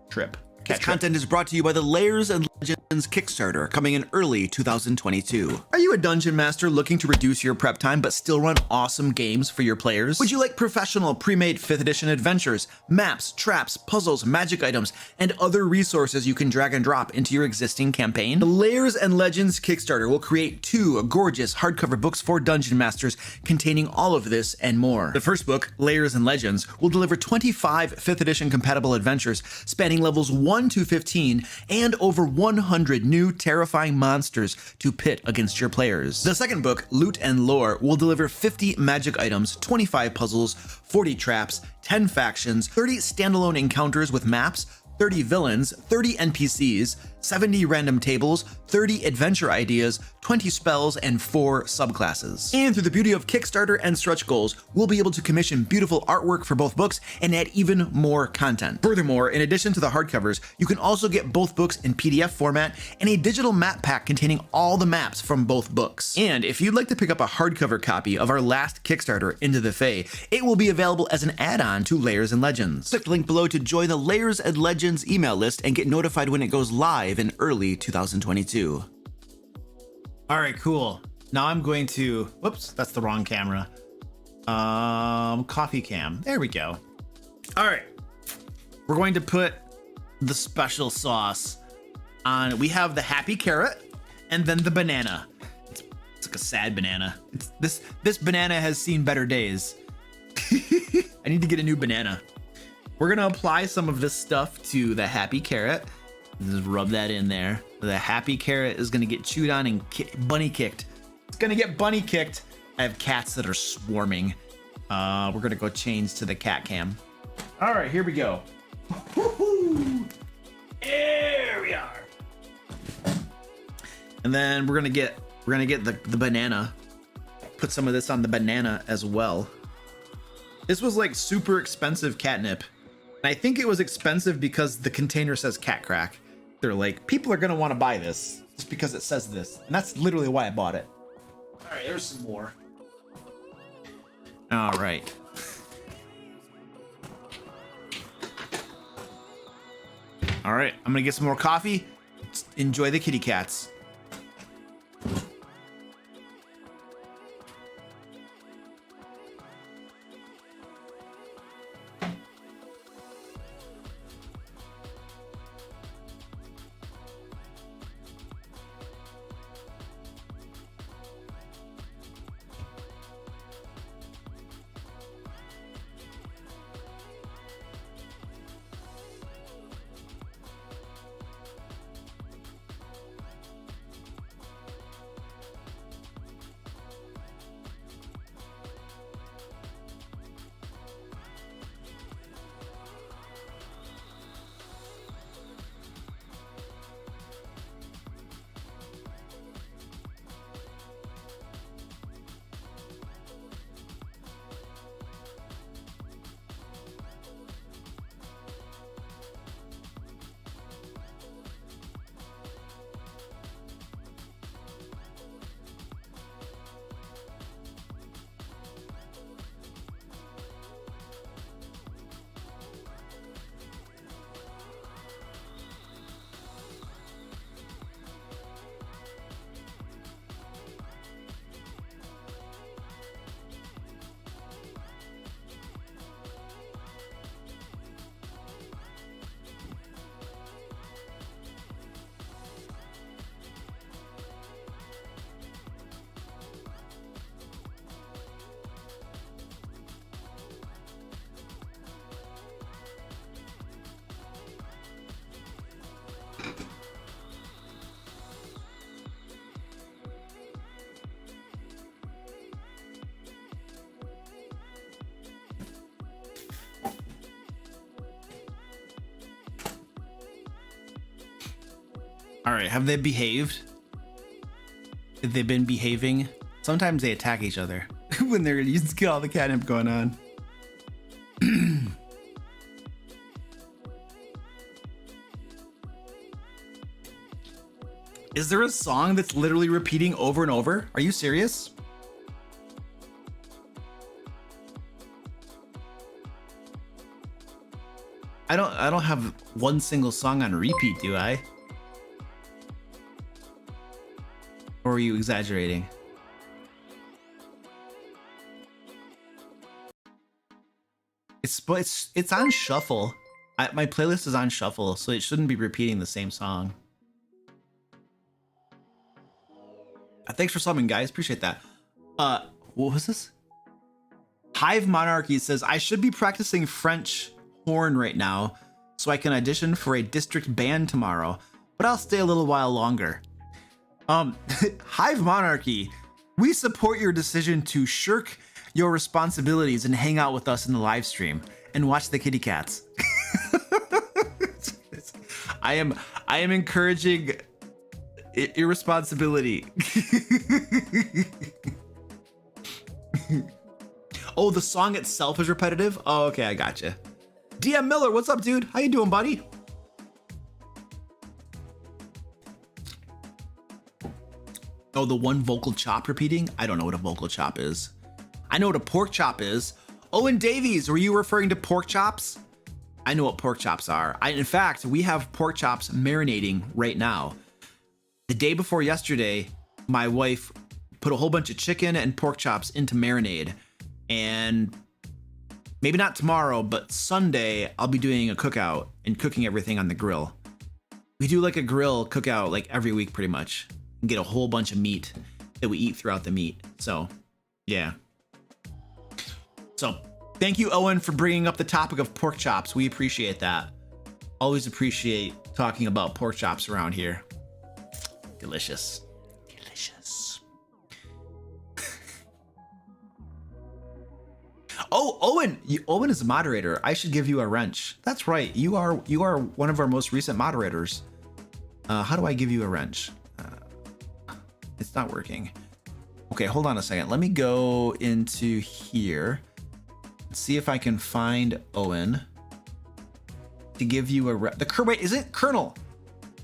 trip. This content is brought to you by the Layers and Legends Kickstarter, coming in early 2022. Are you a dungeon master looking to reduce your prep time but still run awesome games for your players? Would you like professional pre-made 5th edition adventures, maps, traps, puzzles, magic items, and other resources you can drag and drop into your existing campaign? The Layers and Legends Kickstarter will create 2 gorgeous hardcover books for dungeon masters containing all of this and more. The first book, Layers and Legends, will deliver 25 5th edition compatible adventures spanning levels 1 to 15 and over 100 new terrifying monsters to pit against your players. The second book, Loot and Lore, will deliver 50 magic items, 25 puzzles, 40 traps, 10 factions, 30 standalone encounters with maps, 30 villains, 30 NPCs, 70 random tables, 30 adventure ideas, 20 spells, and 4 subclasses. And through the beauty of Kickstarter and stretch goals, we'll be able to commission beautiful artwork for both books and add even more content. Furthermore, in addition to the hardcovers, you can also get both books in PDF format and a digital map pack containing all the maps from both books. And if you'd like to pick up a hardcover copy of our last Kickstarter, Into the Fae, it will be available as an add-on to Layers and Legends. Click the link below to join the Layers and Legends email list and get notified when it goes live in early 2022. All right, cool. Now I'm going to, whoops, that's the wrong camera. Coffee cam. There we go. All right. We're going to put the special sauce on. We have the happy carrot and then the banana. It's like a sad banana. This banana has seen better days. I need to get a new banana. We're gonna apply some of this stuff to the happy carrot. Just rub that in there. The happy carrot is gonna get chewed on and bunny kicked. It's gonna get bunny kicked. I have cats that are swarming. We're gonna go change to the cat cam. All right, here we go. Woo-hoo! Here we are. And then we're gonna get the banana. Put some of this on the banana as well. This was like super expensive catnip. And I think it was expensive because the container says cat crack. They're like, people are gonna want to buy this just because it says this. And that's literally why I bought it. All right, there's some more. All right. All right, I'm gonna get some more coffee. Enjoy the kitty cats. All right, have they behaved? Have they been behaving? Sometimes they attack each other when they're using all the catnip going on. Is there a song that's literally repeating over and over? Are you serious? I don't have one single song on repeat, do I? Or are you exaggerating? It's on shuffle. My playlist is on shuffle, so it shouldn't be repeating the same song. Thanks for subbing, guys. Appreciate that. What was this? Hive Monarchy says, I should be practicing French horn right now so I can audition for a district band tomorrow, but I'll stay a little while longer. Hive Monarchy, we support your decision to shirk your responsibilities and hang out with us in the live stream and watch the kitty cats. I am encouraging irresponsibility. Oh, the song itself is repetitive? Oh, okay, I gotcha. DM Miller, what's up, dude? How you doing, buddy? Oh, the one vocal chop repeating? I don't know what a vocal chop is. I know what a pork chop is. Owen Davies, were you referring to pork chops? I know what pork chops are. In fact, we have pork chops marinating right now. The day before yesterday, my wife put a whole bunch of chicken and pork chops into marinade. And maybe not tomorrow, but Sunday, I'll be doing a cookout and cooking everything on the grill. We do like a grill cookout like every week pretty much. And get a whole bunch of meat that we eat throughout the meet. So, yeah. So, Thank you, Owen, for bringing up the topic of pork chops. We appreciate that. Always appreciate talking about pork chops around here. Delicious. Delicious. Oh, Owen! Owen is a moderator. I should give you a wrench. That's right. You are one of our most recent moderators. How do I give you a wrench? It's not working. Okay, hold on a second. Let me go into here. See if I can find Owen to give you a wait, is it Colonel?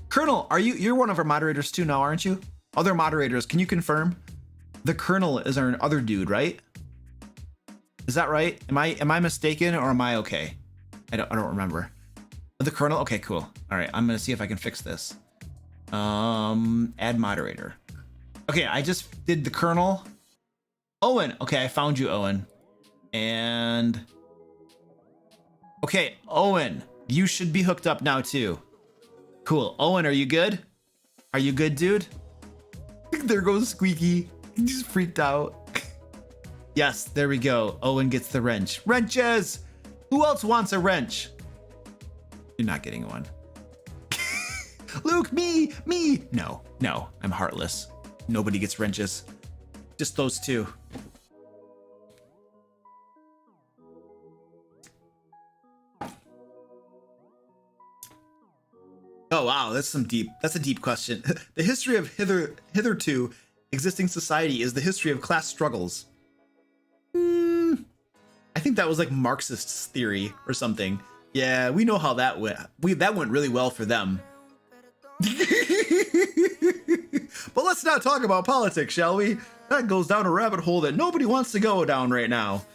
Colonel, you're one of our moderators too now, aren't you? Other moderators, can you confirm? The Colonel is our other dude, right? Is that right? Am I mistaken or am I okay? I don't remember. The Colonel? Okay, cool. All right, I'm gonna see if I can fix this. Add moderator. Okay, I just did the Colonel. Owen, okay, I found you, Owen. And okay, Owen, you should be hooked up now too. Cool. Owen, are you good? Are you good, dude? There goes Squeaky. He just freaked out. Yes, there we go. Owen gets the wrench. Wrenches! Who else wants a wrench? You're not getting one. Luke, me! No, I'm heartless. Nobody gets wrenches. Just those two. Oh wow, that's a deep question. The history of hitherto existing society is the history of class struggles. I think that was like Marxist theory or something. Yeah, we know how that went. That went really well for them. But let's not talk about politics, shall we? That goes down a rabbit hole that nobody wants to go down right now.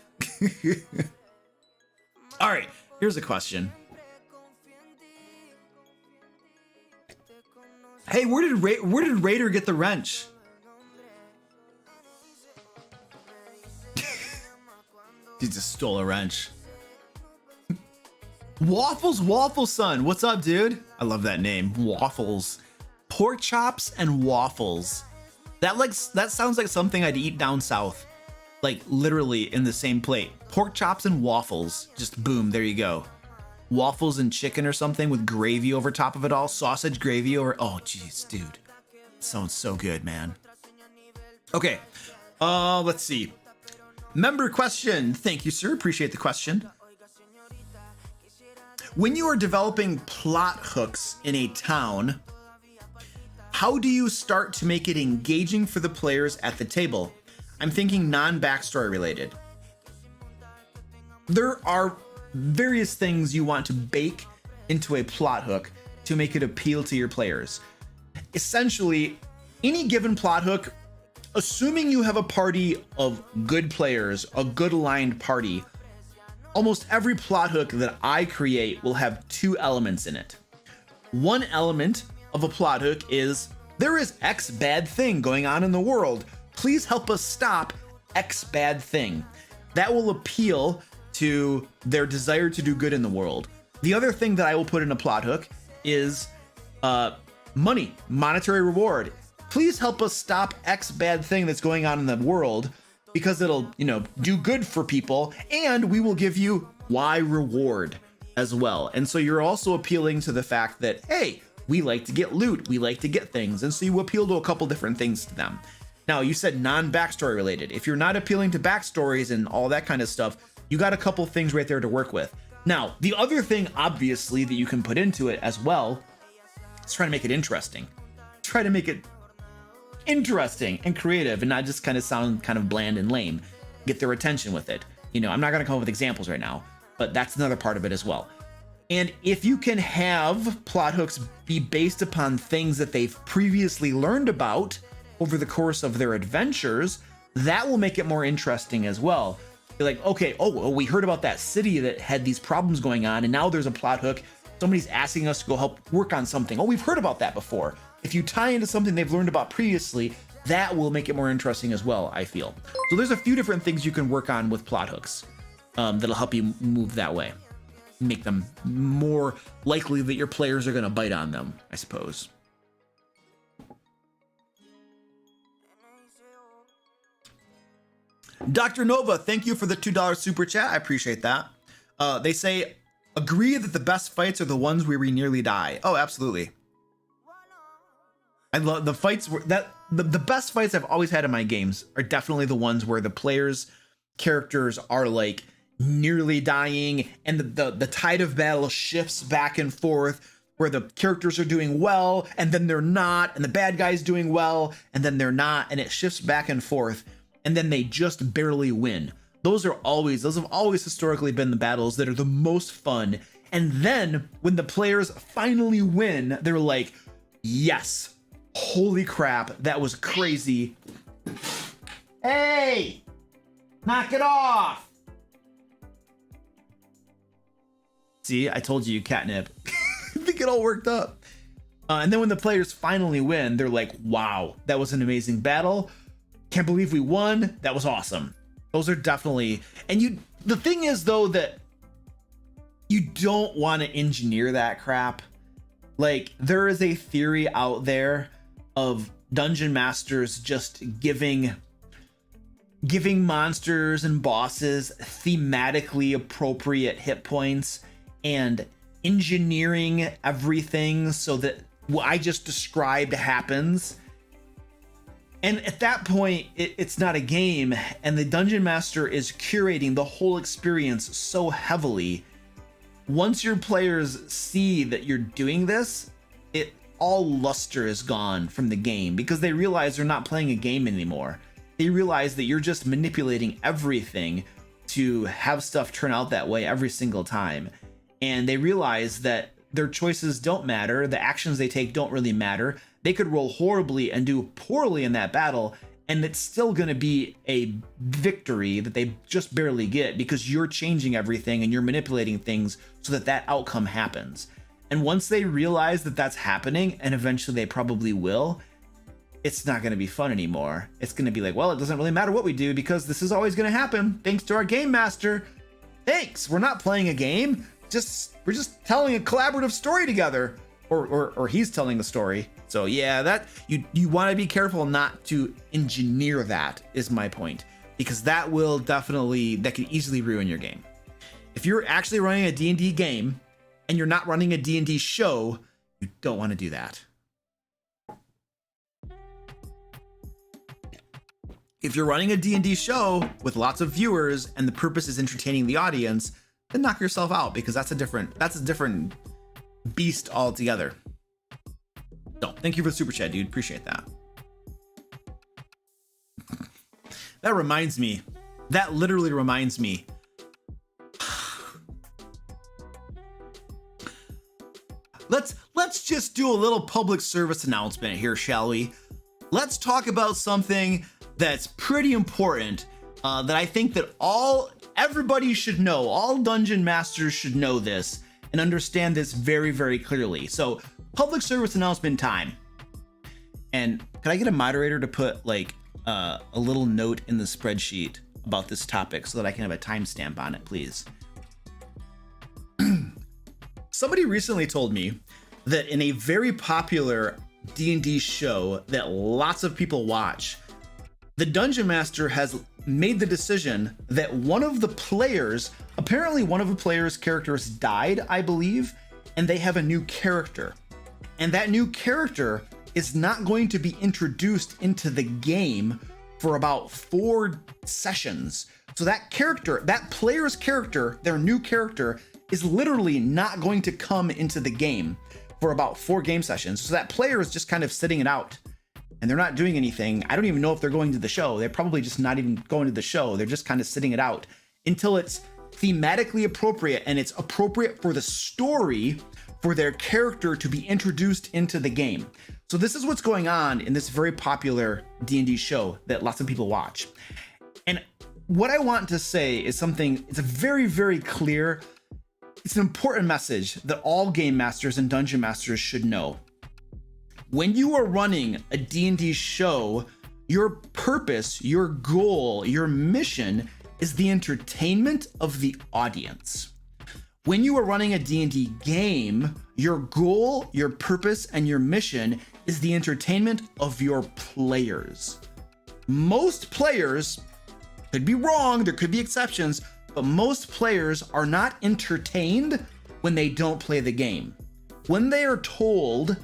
All right, here's a question. Hey, where did Raider get the wrench? He just stole a wrench. Waffles Son, what's up, dude? I love that name, Waffles. Pork chops and waffles. That sounds like something I'd eat down south. Like literally in the same plate. Pork chops and waffles. Just boom, there you go. Waffles and chicken or something with gravy over top of it all. Sausage gravy over. Oh, jeez, dude. Sounds so good, man. Okay. Let's see. Member question. Thank you, sir. Appreciate the question. When you are developing plot hooks in a town, how do you start to make it engaging for the players at the table? I'm thinking non-backstory related. There are various things you want to bake into a plot hook to make it appeal to your players. Essentially, any given plot hook, assuming you have a party of good players, a good aligned party, almost every plot hook that I create will have two elements in it. One element of a plot hook is, there is X bad thing going on in the world. Please help us stop X bad thing. That will appeal to their desire to do good in the world. The other thing that I will put in a plot hook is money, monetary reward. Please help us stop X bad thing that's going on in the world, because it'll, do good for people, and we will give you Y reward as well. And so you're also appealing to the fact that, hey, we like to get loot, we like to get things, and so you appeal to a couple different things to them. Now, you said non-backstory related. If you're not appealing to backstories and all that kind of stuff, you got a couple things right there to work with. Now, the other thing, obviously, that you can put into it as well is try to make it interesting. Try to make it interesting and creative and not just kind of sound kind of bland and lame. Get their attention with it. I'm not going to come up with examples right now, but that's another part of it as well. And if you can have plot hooks be based upon things that they've previously learned about over the course of their adventures, that will make it more interesting as well. You're like, okay, we heard about that city that had these problems going on, and now there's a plot hook. Somebody's asking us to go help work on something. Oh, we've heard about that before. If you tie into something they've learned about previously, that will make it more interesting as well, I feel. So there's a few different things you can work on with plot hooks that'll help you move that way. Make them more likely that your players are going to bite on them, I suppose. Dr. Nova, thank you for the $2 super chat. I appreciate that. They say, agree that the best fights are the ones where we nearly die. Oh, absolutely. I love the fights the best fights I've always had in my games are definitely the ones where the players' characters are like nearly dying and the tide of battle shifts back and forth, where the characters are doing well and then they're not, and the bad guy's doing well and then they're not, and it shifts back and forth, and then they just barely win. Those have always historically been the battles that are the most fun. And then when the players finally win, they're like, yes, holy crap, that was crazy. Hey, knock it off. See, I told you, catnip. I think it all worked up. And then when the players finally win, they're like, wow, that was an amazing battle. Can't believe we won. That was awesome. Those are definitely, and the thing is though, that you don't want to engineer that crap. Like, there is a theory out there of dungeon masters just giving monsters and bosses thematically appropriate hit points and engineering everything so that what I just described happens. And at that point, it's not a game, and the dungeon master is curating the whole experience so heavily. Once your players see that you're doing this, all luster is gone from the game, because they realize they're not playing a game anymore. They realize that you're just manipulating everything to have stuff turn out that way every single time. And they realize that their choices don't matter. The actions they take don't really matter. They could roll horribly and do poorly in that battle, and it's still going to be a victory that they just barely get, because you're changing everything and you're manipulating things so that that outcome happens. And once they realize that that's happening, and eventually they probably will, it's not going to be fun anymore. It's going to be like, well, it doesn't really matter what we do because this is always going to happen thanks to our game master. Thanks. We're not playing a game. We're just telling a collaborative story together, or he's telling the story. So yeah, that you want to be careful not to engineer that, is my point, because that can easily ruin your game. If you're actually running a D&D game and you're not running a D&D show, you don't want to do that. If you're running a D&D show with lots of viewers and the purpose is entertaining the audience, then knock yourself out, because that's a different beast altogether. So thank you for the super chat, dude. Appreciate that. That literally reminds me. Let's just do a little public service announcement here, shall we? Let's talk about something that's pretty important, that I think that everybody should know. All dungeon masters should know this and understand this very, very clearly. So, public service announcement time. And could I get a moderator to put like a little note in the spreadsheet about this topic so that I can have a timestamp on it, please? Somebody recently told me that in a very popular D&D show that lots of people watch, the dungeon master has made the decision that one of the players' characters died, I believe, and they have a new character. And that new character is not going to be introduced into the game for about 4 sessions. So that player's character, their new character, is literally not going to come into the game for about 4 game sessions. So that player is just kind of sitting it out, and they're not doing anything. I don't even know if they're going to the show. They're probably just not even going to the show. They're just kind of sitting it out until it's thematically appropriate and it's appropriate for the story for their character to be introduced into the game. So this is what's going on in this very popular D&D show that lots of people watch. And what I want to say is something, it's a very, very clear, it's an important message that all game masters and dungeon masters should know. When you are running a D&D show, your purpose, your goal, your mission is the entertainment of the audience. When you are running a D&D game, your goal, your purpose, and your mission is the entertainment of your players. Most players Could be wrong, there could be exceptions, but most players are not entertained when they don't play the game. When they are told,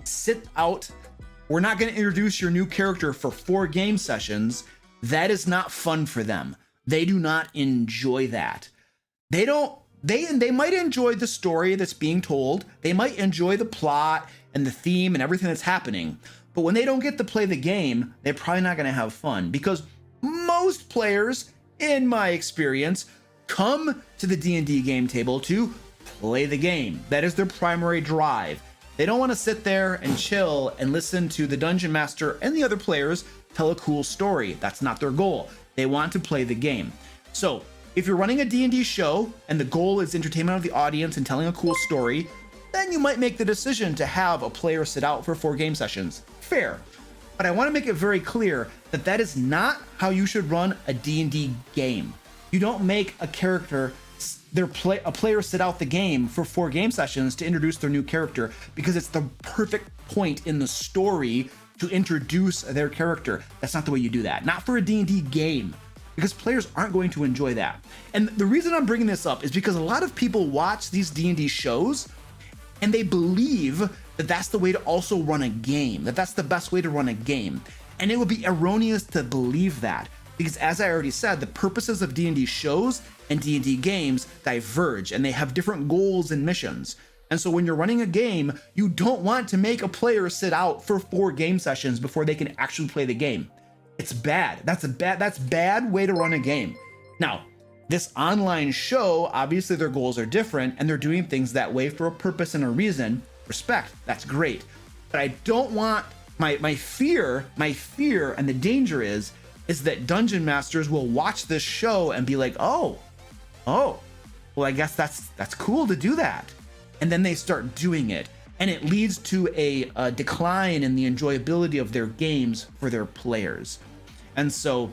sit out, we're not going to introduce your new character for 4 game sessions, that is not fun for them. They do not enjoy that. They might enjoy the story that's being told. They might enjoy the plot and the theme and everything that's happening. But when they don't get to play the game, they're probably not going to have fun, because most players, in my experience, come to the D&D game table to play the game. That is their primary drive. They don't want to sit there and chill and listen to the dungeon master and the other players tell a cool story. That's not their goal. They want to play the game. So if you're running a D&D show and the goal is entertainment of the audience and telling a cool story, then you might make the decision to have a player sit out for 4 game sessions. Fair. But I want to make it very clear that that is not how you should run a D&D game. You don't make a character, a player sit out the game for 4 game sessions to introduce their new character, because it's the perfect point in the story to introduce their character. That's not the way you do that. Not for a D&D game, because players aren't going to enjoy that. And the reason I'm bringing this up is because a lot of people watch these D&D shows and they believe that that's the way to also run a game, that that's the best way to run a game. And it would be erroneous to believe that, because as I already said, the purposes of D&D shows and D&D games diverge, and they have different goals and missions. And so when you're running a game, you don't want to make a player sit out for 4 game sessions before they can actually play the game. It's bad. That's bad way to run a game. Now, this online show, obviously their goals are different, and they're doing things that way for a purpose and a reason. Respect, that's great. But I don't want my fear and the danger is that dungeon masters will watch this show and be like, oh, well, I guess that's cool to do that. And then they start doing it. And it leads to a decline in the enjoyability of their games for their players. And so,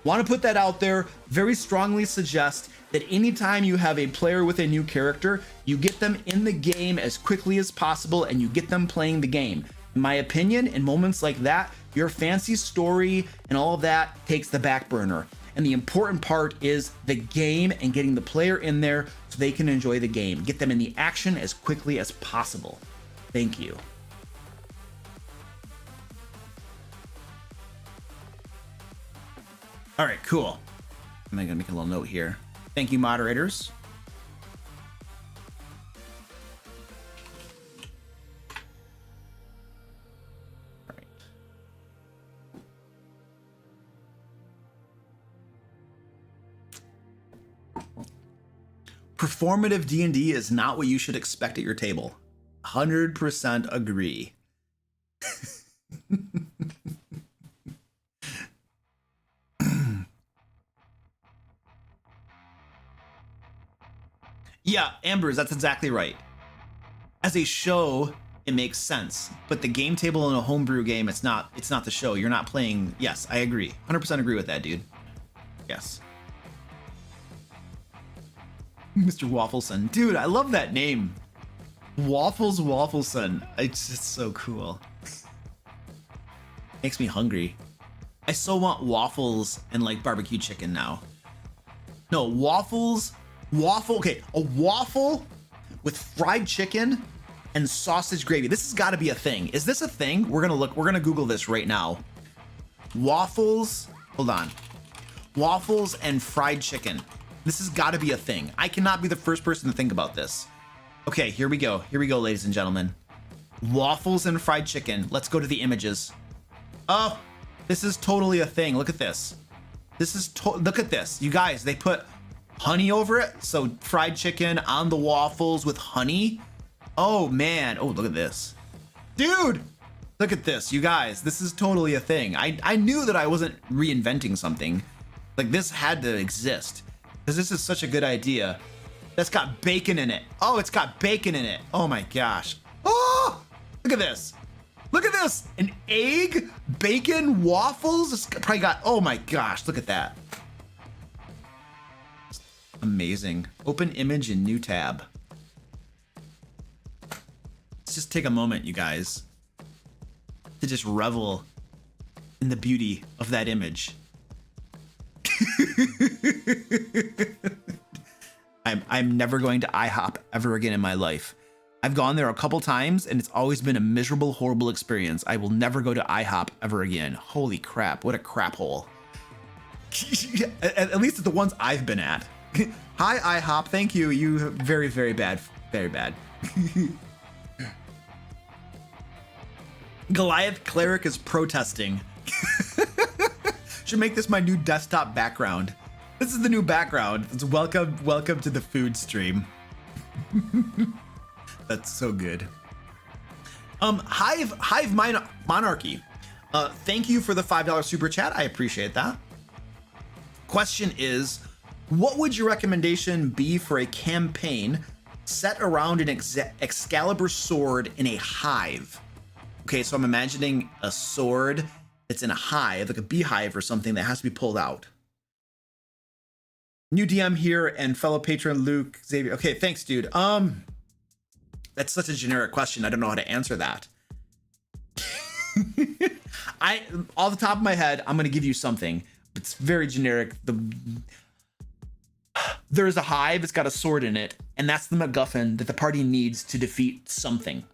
want to put that out there, very strongly suggest that anytime you have a player with a new character, you get them in the game as quickly as possible and you get them playing the game. In my opinion, in moments like that, your fancy story and all of that takes the back burner. And the important part is the game and getting the player in there so they can enjoy the game. Get them in the action as quickly as possible. Thank you. All right, cool. I'm gonna make a little note here. Thank you, moderators. All right. Performative D&D is not what you should expect at your table. 100% agree. Yeah, Ambers, that's exactly right. As a show, it makes sense, but the game table in a homebrew game, it's not the show. You're not playing. Yes, I agree. 100% agree with that, dude. Yes. Mr. Waffleson. Dude, I love that name. Waffles Waffleson. It's just so cool. Makes me hungry. I so want waffles and like barbecue chicken now. No, waffles. Okay, a waffle with fried chicken and sausage gravy. This has got to be a thing. Is this a thing? We're gonna Google this right now. Waffles, hold on. Waffles and fried chicken. This has got to be a thing. I cannot be the first person to think about this. Okay, here we go. Here we go, ladies and gentlemen. Waffles and fried chicken. Let's go to the images. Oh, this is totally a thing. Look at this. Look at this. You guys, they put honey over it. So fried chicken on the waffles with honey. Oh man. Oh, look at this. Dude, look at this. You guys, this is totally a thing. I knew that I wasn't reinventing something. Like this had to exist because this is such a good idea. That's got bacon in it. Oh, it's got bacon in it. Oh my gosh. Oh, look at this. Look at this. An egg, bacon, waffles. It's probably got, oh my gosh, look at that. Amazing. Open image in new tab. Let's just take a moment, you guys, to just revel in the beauty of that image. I'm never going to IHOP ever again in my life. I've gone there a couple times and it's always been a miserable, horrible experience. I will never go to IHOP ever again. Holy crap, what a crap hole. At least it's the ones I've been at. Hi, IHOP, thank you. You very, very bad, very bad. Goliath Cleric is protesting. Should make this my new desktop background. This is the new background. It's welcome to the food stream. That's so good. Hive Monarchy. Thank you for the $5 super chat. I appreciate that. Question is, what would your recommendation be for a campaign set around an Excalibur sword in a hive? Okay, so I'm imagining a sword that's in a hive, like a beehive or something that has to be pulled out. New DM here and fellow patron Luke Xavier. Okay, thanks, dude. That's such a generic question. I don't know how to answer that. Off the top of my head, I'm gonna give you something. It's very generic. There's a hive, it's got a sword in it, and that's the MacGuffin that the party needs to defeat something.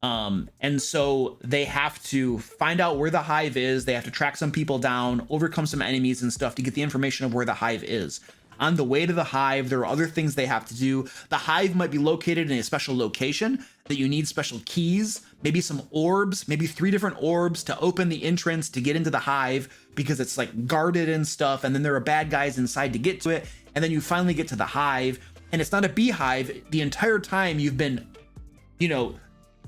And so they have to find out where the hive is. They have to track some people down, overcome some enemies and stuff to get the information of where the hive is. On the way to the hive, there are other things they have to do. The hive might be located in a special location that you need special keys, maybe some orbs, maybe 3 different orbs to open the entrance to get into the hive because it's like guarded and stuff. And then there are bad guys inside to get to it. And then you finally get to the hive, and it's not a beehive. The entire time you've been,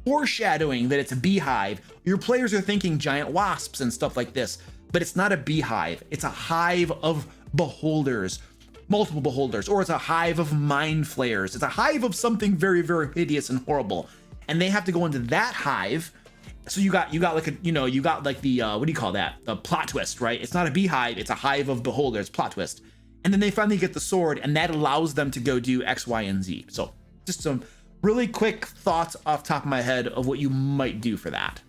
foreshadowing that it's a beehive. Your players are thinking giant wasps and stuff like this, but it's not a beehive. It's a hive of beholders, multiple beholders, or it's a hive of mind flayers. It's a hive of something very, very hideous and horrible. And they have to go into that hive. So you got like a, you got like the, what do you call that? The plot twist, right? It's not a beehive. It's a hive of beholders, plot twist. And then they finally get the sword, and that allows them to go do X, Y, and Z. So just some really quick thoughts off the top of my head of what you might do for that.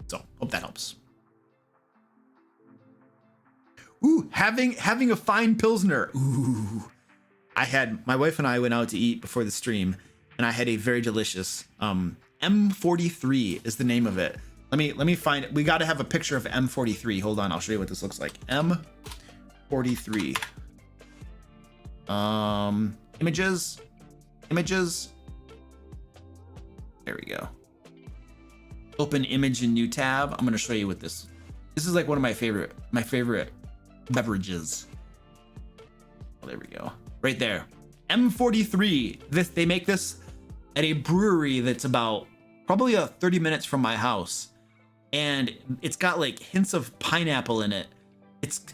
So hope that helps. Ooh, having a fine Pilsner. Ooh, my wife and I went out to eat before the stream, and I had a very delicious, M43 is the name of it. Let me find it. We got to have a picture of M43. Hold on, I'll show you what this looks like. M43. Images. There we go. Open image in new tab. I'm going to show you what this is like one of my favorite beverages. Oh, there we go. Right there. M43. They make this at a brewery that's about probably 30 minutes from my house. And it's got like hints of pineapple in it.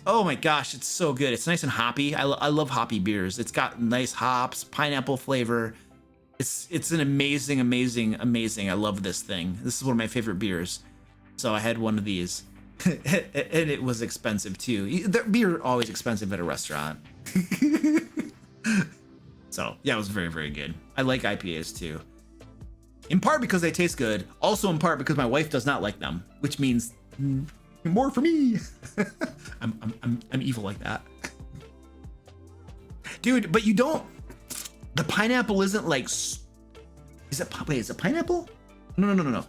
Oh my gosh, it's so good. It's nice and hoppy. I love hoppy beers. It's got nice hops, pineapple flavor. It's an amazing. I love this thing. This is one of my favorite beers. So I had one of these. And it was expensive too. Beer are always expensive at a restaurant. So yeah, it was very, very good. I like IPAs too. In part because they taste good. Also in part because my wife does not like them, which means more for me. I'm evil like that. Dude, but you don't, the pineapple isn't like, is it pineapple? No.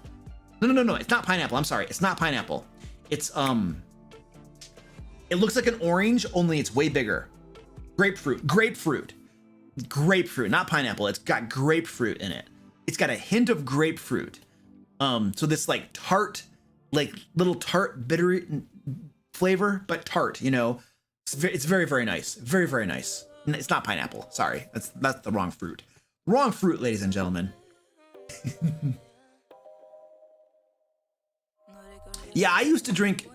It's not pineapple. I'm sorry. It's not pineapple. It's, it looks like an orange, only it's way bigger. Grapefruit, not pineapple. It's got grapefruit in it. It's got a hint of grapefruit. So this like tart, like little tart, bitter flavor, but tart, it's very, very nice. Very, very nice. It's not pineapple. Sorry. That's the wrong fruit. Wrong fruit, ladies and gentlemen. Yeah, I used to drink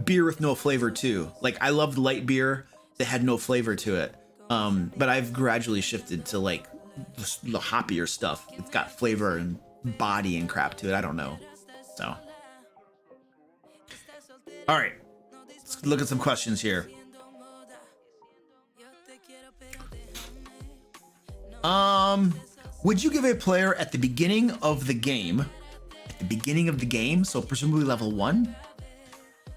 beer with no flavor too. Like I loved light beer that had no flavor to it. But I've gradually shifted to like the hoppier stuff. It's got flavor and body and crap to it. I don't know. So. All right, let's look at some questions here. Would you give a player at the beginning of the game, so presumably level 1,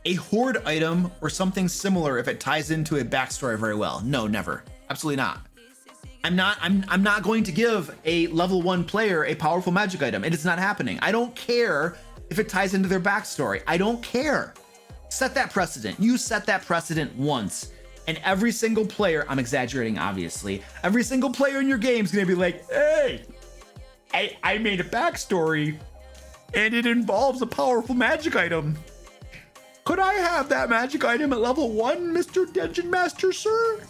a horde item or something similar if it ties into a backstory very well. No, never. Absolutely not. I'm not going to give a level 1 player a powerful magic item. It is not happening. I don't care if it ties into their backstory. I don't care. Set that precedent. You set that precedent once. And every single player, I'm exaggerating obviously, every single player in your game is gonna be like, hey, I made a backstory and it involves a powerful magic item. Could I have that magic item at level 1, Mr. Dungeon Master, sir?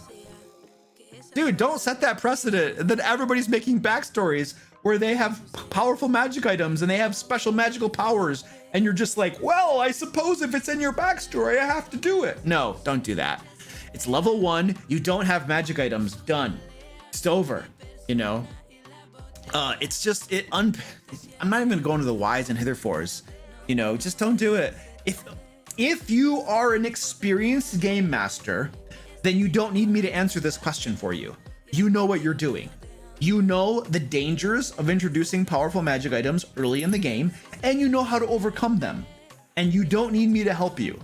Dude, don't set that precedent. And then everybody's making backstories where they have powerful magic items and they have special magical powers. And you're just like, well, I suppose if it's in your backstory, I have to do it. No, don't do that. It's level 1. You don't have magic items. Done. It's over. You know? It's just, I'm not even gonna go into the whys and hitherfores. You know, just don't do it. If you are an experienced game master, then you don't need me to answer this question for you. You know what you're doing. You know the dangers of introducing powerful magic items early in the game, and you know how to overcome them. And you don't need me to help you.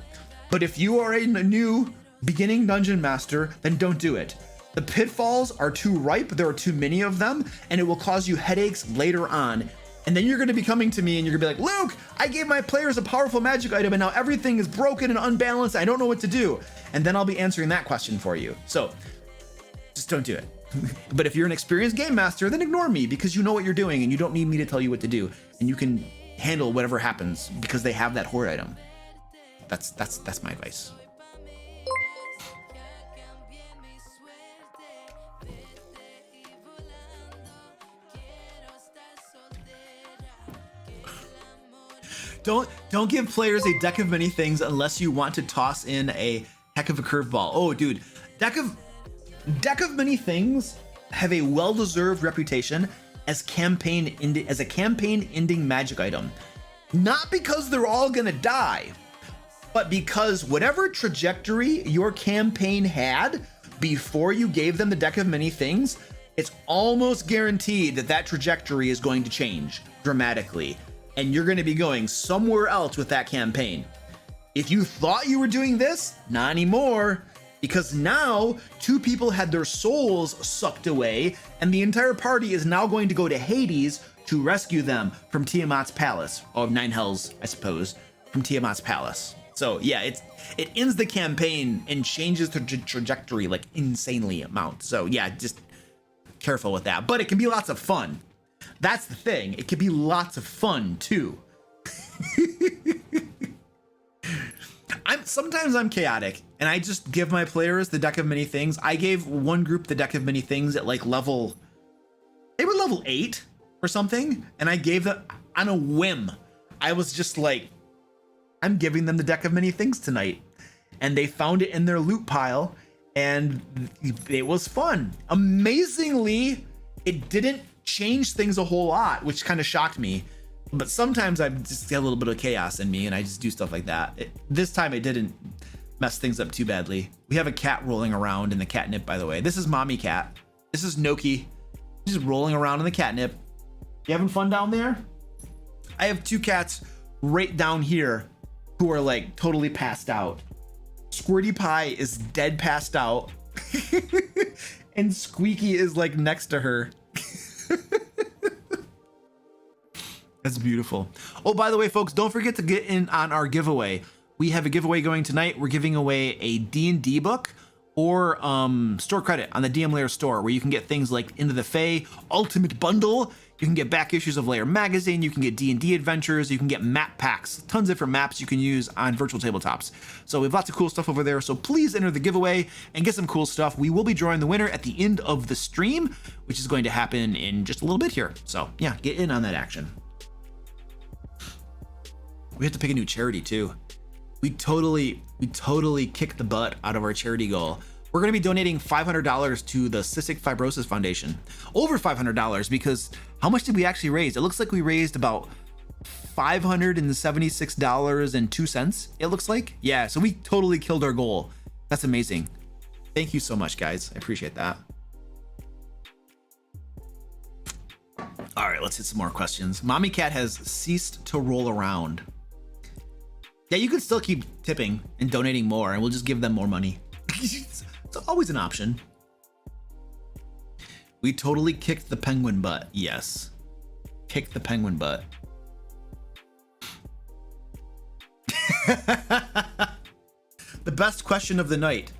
But if you are a new beginning dungeon master, then don't do it. The pitfalls are too ripe, there are too many of them, and it will cause you headaches later on. And then you're gonna be coming to me and you're gonna be like, Luke, I gave my players a powerful magic item and now everything is broken and unbalanced, I don't know what to do. And then I'll be answering that question for you. So just don't do it. But if you're an experienced game master, then ignore me because you know what you're doing and you don't need me to tell you what to do. And you can handle whatever happens because they have that horde item. That's my advice. Don't give players a deck of many things unless you want to toss in a heck of a curveball. Oh, dude, deck of many things have a well-deserved reputation as a campaign ending magic item. Not because they're all gonna die, but because whatever trajectory your campaign had before you gave them the deck of many things, it's almost guaranteed that that trajectory is going to change dramatically. And you're going to be going somewhere else with that campaign. If you thought you were doing this, not anymore, because now 2 people had their souls sucked away and the entire party is now going to go to Hades to rescue them from Tiamat's palace, or 9 hells, I suppose, from Tiamat's palace. So yeah, it ends the campaign and changes the trajectory like insanely amount. So yeah, just careful with that, but it can be lots of fun. That's the thing. It could be lots of fun too. Sometimes I'm chaotic and I just give my players the deck of many things. I gave one group the deck of many things at like they were level 8 or something. And I gave them on a whim. I was just like, I'm giving them the deck of many things tonight. And they found it in their loot pile and it was fun. Amazingly, it didn't change things a whole lot, which kind of shocked me. But sometimes I just get a little bit of chaos in me and I just do stuff like that. This time it didn't mess things up too badly. We have a cat rolling around in the catnip, by the way. This is mommy cat. This is Noki. She's rolling around in the catnip. You having fun down there? I have 2 cats right down here who are like totally passed out. Squirty Pie is dead passed out. And Squeaky is like next to her. That's beautiful. Oh, by the way, folks, don't forget to get in on our giveaway. We have a giveaway going tonight. We're giving away a D&D book or store credit on the DM Lair store, where you can get things like Into the Fae Ultimate Bundle. You can get back issues of Lair magazine. You can get D&D adventures. You can get map packs. Tons of different maps you can use on virtual tabletops. So we have lots of cool stuff over there. So please enter the giveaway and get some cool stuff. We will be drawing the winner at the end of the stream, which is going to happen in just a little bit here. So yeah, get in on that action. We have to pick a new charity too. We totally kicked the butt out of our charity goal. We're going to be donating $500 to the Cystic Fibrosis Foundation. Over $500, because how much did we actually raise? It looks like we raised about $576.02. It looks like. Yeah, so we totally killed our goal. That's amazing. Thank you so much, guys. I appreciate that. All right, let's hit some more questions. Mommy Cat has ceased to roll around. Yeah, you could still keep tipping and donating more, and we'll just give them more money. It's always an option. We totally kicked the penguin butt. Yes. Kicked the penguin butt. The best question of the night.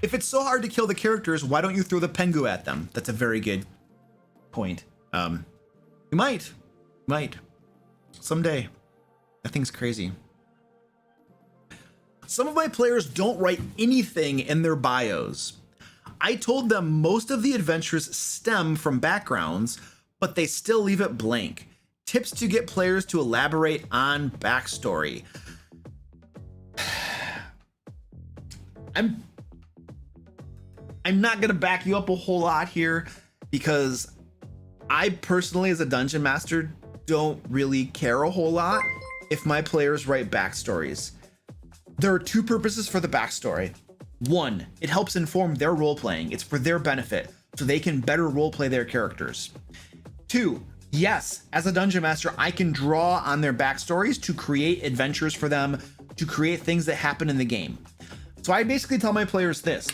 If it's so hard to kill the characters, why don't you throw the Pengu at them? That's a very good point. You might. Someday. That thing's crazy. Some of my players don't write anything in their bios. I told them most of the adventures stem from backgrounds, but they still leave it blank. Tips to get players to elaborate on backstory. I'm not gonna back you up a whole lot here because I personally, as a dungeon master, don't really care a whole lot if my players write backstories. There are two purposes for the backstory. One, it helps inform their role playing. It's for their benefit, so they can better role play their characters. Two, yes, as a dungeon master, I can draw on their backstories to create adventures for them, to create things that happen in the game. So I basically tell my players this: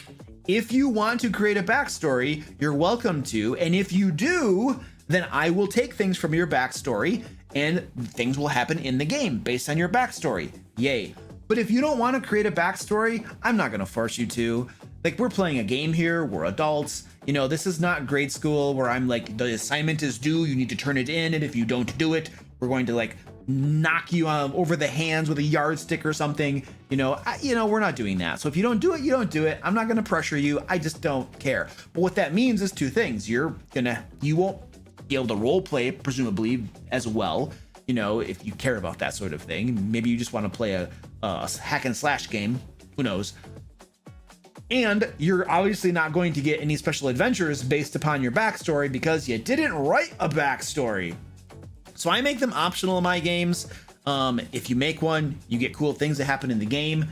if you want to create a backstory, you're welcome to, and if you do, then I will take things from your backstory and things will happen in the game based on your backstory. Yay. But if you don't want to create a backstory, I'm not going to force you to. Like, we're playing a game here, we're adults. You know, this is not grade school where I'm like, the assignment is due, you need to turn it in, and if you don't do it, we're going to like knock you over the hands with a yardstick or something. You know, we're not doing that. So if you don't do it, you don't do it. I'm not going to pressure you. I just don't care. But what that means is two things. You won't be able to role play, presumably, as well. You know, if you care about that sort of thing. Maybe you just want to play a hack and slash game. Who knows? And you're obviously not going to get any special adventures based upon your backstory because you didn't write a backstory. So I make them optional in my games. If you make one, you get cool things that happen in the game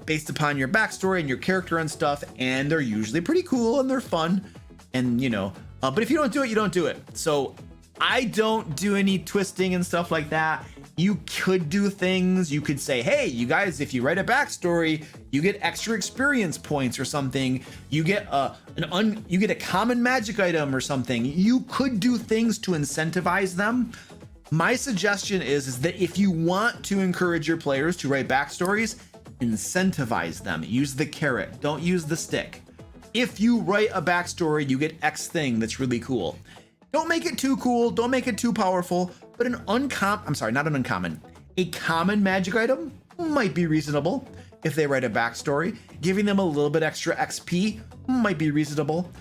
based upon your backstory and your character and stuff, and they're usually pretty cool and they're fun. And but if you don't do it, you don't do it. So I don't do any twisting and stuff like that. You could do things. You could say, hey, you guys, if you write a backstory, you get extra experience points or something. You get you get a common magic item or something. You could do things to incentivize them. My suggestion is that if you want to encourage your players to write backstories, incentivize them. Use the carrot. Don't use the stick. If you write a backstory, you get X thing that's really cool. Don't make it too cool. Don't make it too powerful. But a common magic item might be reasonable. If they write a backstory, giving them a little bit extra XP might be reasonable.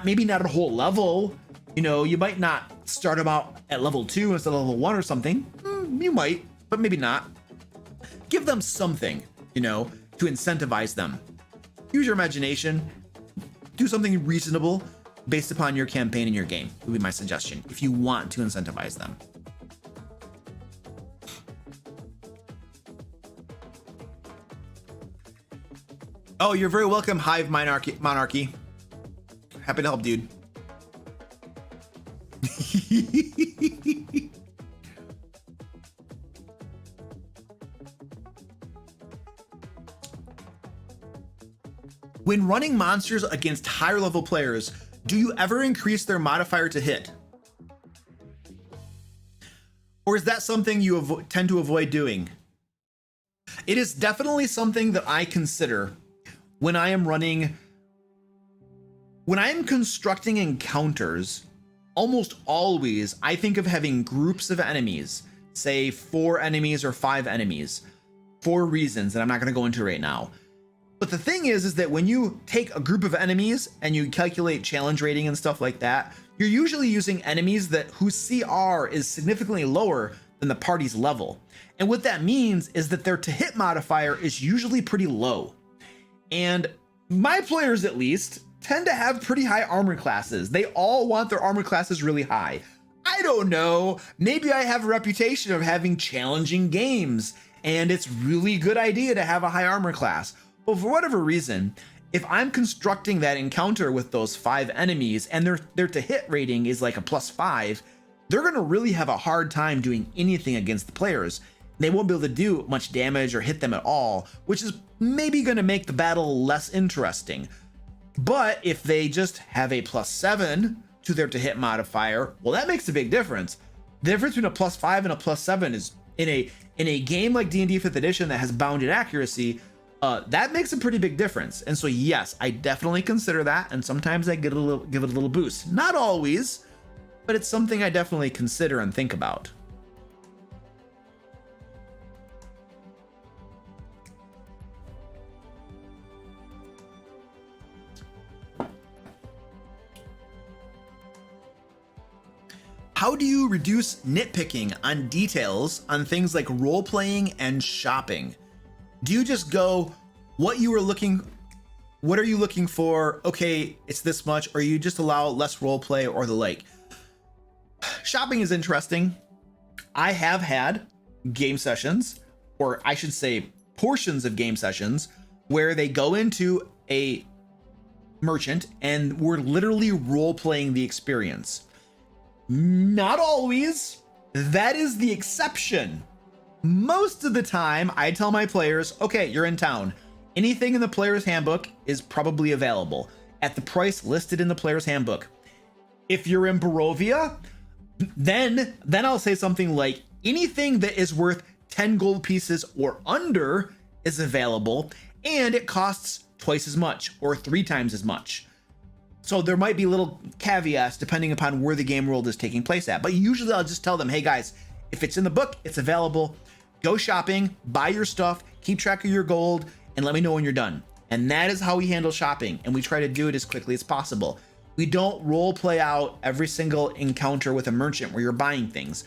Maybe not a whole level. You might not start them out at level 2 instead of level 1 or something. You might, but maybe not. Give them something, to incentivize them. Use your imagination. Do something reasonable based upon your campaign and your game would be my suggestion if you want to incentivize them. Oh, you're very welcome, Hive Monarchy. Happy to help, dude. When running monsters against higher level players, do you ever increase their modifier to hit? Or is that something you tend to avoid doing? It is definitely something that I consider when I am constructing encounters. Almost always, I think of having groups of enemies, say 4 enemies or 5 enemies, for reasons that I'm not going to go into right now. But the thing is that when you take a group of enemies and you calculate challenge rating and stuff like that, you're usually using enemies whose CR is significantly lower than the party's level. And what that means is that their to hit modifier is usually pretty low. And my players, at least, tend to have pretty high armor classes. They all want their armor classes really high. I don't know. Maybe I have a reputation of having challenging games, and it's really good idea to have a high armor class. But for whatever reason, if I'm constructing that encounter with those 5 enemies and their to hit rating is like a +5, they're gonna really have a hard time doing anything against the players. they won't be able to do much damage or hit them at all, which is maybe going to make the battle less interesting. But if they just have a +7 to their to hit modifier, well, that makes a big difference. The difference between a +5 and a +7 is in a game like D&D 5th edition that has bounded accuracy, that makes a pretty big difference. And so yes, I definitely consider that, and sometimes I give it a little boost. Not always, but it's something I definitely consider and think about. How do you reduce nitpicking on details on things like role-playing and shopping? Do you just go, what are you looking for? Okay, it's this much, or you just allow less roleplay or the like? Shopping is interesting. I have had game sessions, or I should say portions of game sessions, where they go into a merchant and we're literally role-playing the experience. Not always. That is the exception. Most of the time, I tell my players, okay, you're in town. Anything in the player's handbook is probably available at the price listed in the player's handbook. If you're in Barovia, then I'll say something like, anything that is worth 10 gold pieces or under is available, and it costs twice as much or 3 times as much. So there might be little caveats depending upon where the game world is taking place at. But usually I'll just tell them, hey guys, if it's in the book, it's available. Go shopping, buy your stuff, keep track of your gold, and let me know when you're done. And that is how we handle shopping. And we try to do it as quickly as possible. We don't role play out every single encounter with a merchant where you're buying things.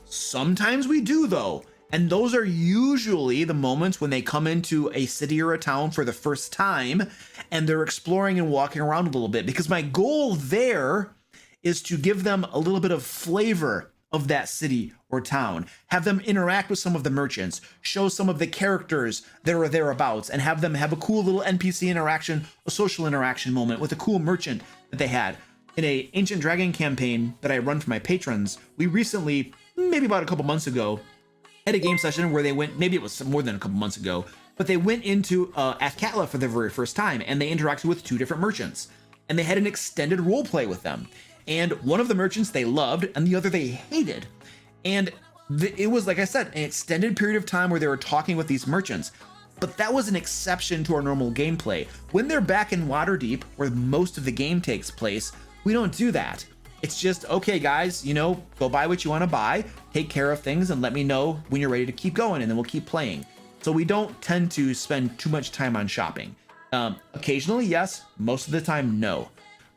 Sometimes we do though. And those are usually the moments when they come into a city or a town for the first time and they're exploring and walking around a little bit, because my goal there is to give them a little bit of flavor of that city or town, have them interact with some of the merchants, show some of the characters that are thereabouts, and have them have a cool little NPC interaction, a social interaction moment with a cool merchant that they had. In a Ancient Dragon campaign that I run for my patrons, we recently, maybe about a couple months ago, had a game session where they went, maybe it was more than a couple months ago, but they went into Athkatla for the very first time, and they interacted with 2 different merchants, and they had an extended role play with them. And one of the merchants they loved, and the other they hated. And it was, like I said, an extended period of time where they were talking with these merchants. But that was an exception to our normal gameplay. When they're back in Waterdeep, where most of the game takes place, we don't do that. It's just, okay, guys, you know, go buy what you want to buy, take care of things, and let me know when you're ready to keep going, and then we'll keep playing. So we don't tend to spend too much time on shopping. Occasionally, yes. Most of the time, no.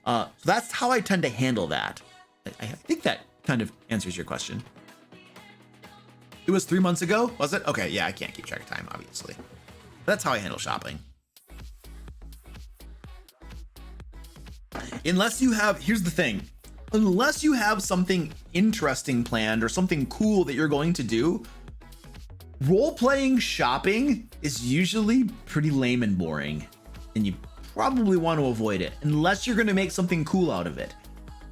So that's how I tend to handle that. I think that kind of answers your question. It was 3 months ago, was it? Okay, yeah, I can't keep track of time, obviously. That's how I handle shopping. Unless you have, here's the thing. Unless you have something interesting planned or something cool that you're going to do, role-playing shopping is usually pretty lame and boring, and you probably want to avoid it unless you're going to make something cool out of it.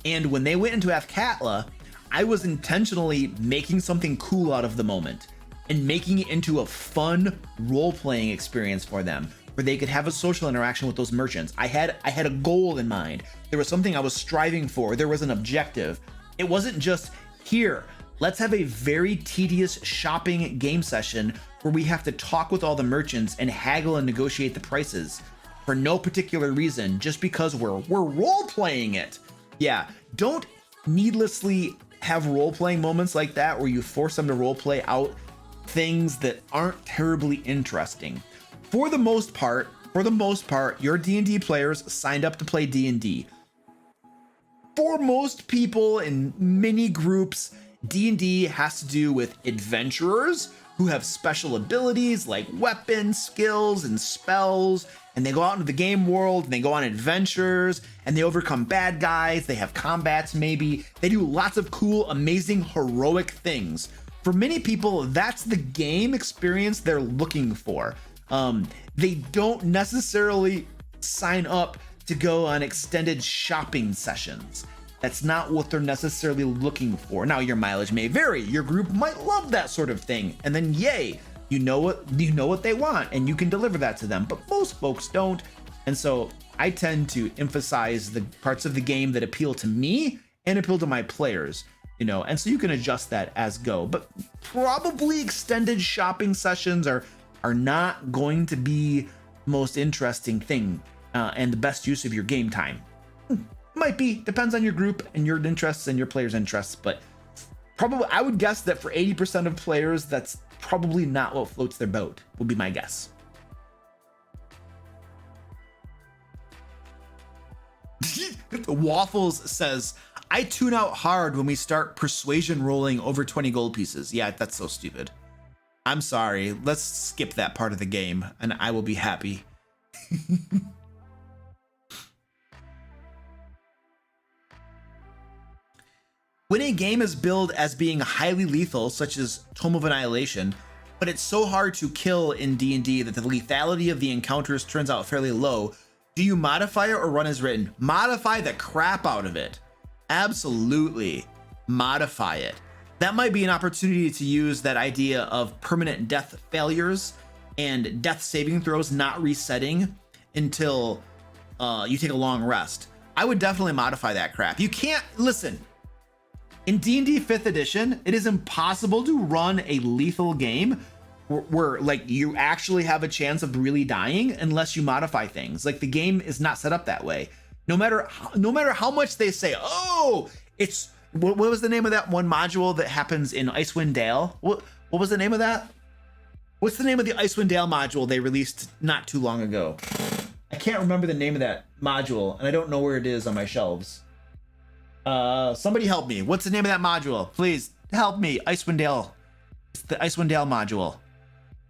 And when they went into Athkatla, I was intentionally making something cool out of the moment and making it into a fun role-playing experience for them, where they could have a social interaction with those merchants. I had a goal in mind. There was something I was striving for. There was an objective. It wasn't just, here, let's have a very tedious shopping game session where we have to talk with all the merchants and haggle and negotiate the prices for no particular reason, just because we're role-playing it. Yeah, don't needlessly have role-playing moments like that where you force them to role-play out things that aren't terribly interesting. For the most part, your D&D players signed up to play D&D. For most people in many groups, D&D has to do with adventurers who have special abilities like weapons, skills, and spells, and they go out into the game world and they go on adventures and they overcome bad guys. They have combats, maybe. They do lots of cool, amazing, heroic things. For many people, that's the game experience they're looking for. They don't necessarily sign up to go on extended shopping sessions. That's not what they're necessarily looking for. Now, your mileage may vary. Your group might love that sort of thing, and then yay, you know what they want, and you can deliver that to them. But most folks don't, and so I tend to emphasize the parts of the game that appeal to me and appeal to my players, you know, and so you can adjust that as go. But probably extended shopping sessions are not going to be the most interesting thing and the best use of your game time. Might be, depends on your group and your interests and your players' interests, but probably I would guess that for 80% of players, that's probably not what floats their boat, would be my guess. Waffles says, I tune out hard when we start persuasion rolling over 20 gold pieces. Yeah, that's so stupid. I'm sorry. Let's skip that part of the game and I will be happy. When a game is billed as being highly lethal, such as Tome of Annihilation, but it's so hard to kill in D&D that the lethality of the encounters turns out fairly low, do you modify it or run as written? Modify the crap out of it. Absolutely. Modify it. That might be an opportunity to use that idea of permanent death failures and death saving throws not resetting until you take a long rest. I would definitely modify that crap. You can't, listen, in D&D 5th edition, it is impossible to run a lethal game where like you actually have a chance of really dying unless you modify things. Like the game is not set up that way. No matter how much they say, oh, it's what was the name of that one module that happens in Icewind Dale? What was the name of that? What's the name of the Icewind Dale module they released not too long ago? I can't remember the name of that module, and I don't know where it is on my shelves. Somebody help me. What's the name of that module? Please help me. Icewind Dale. It's the Icewind Dale module.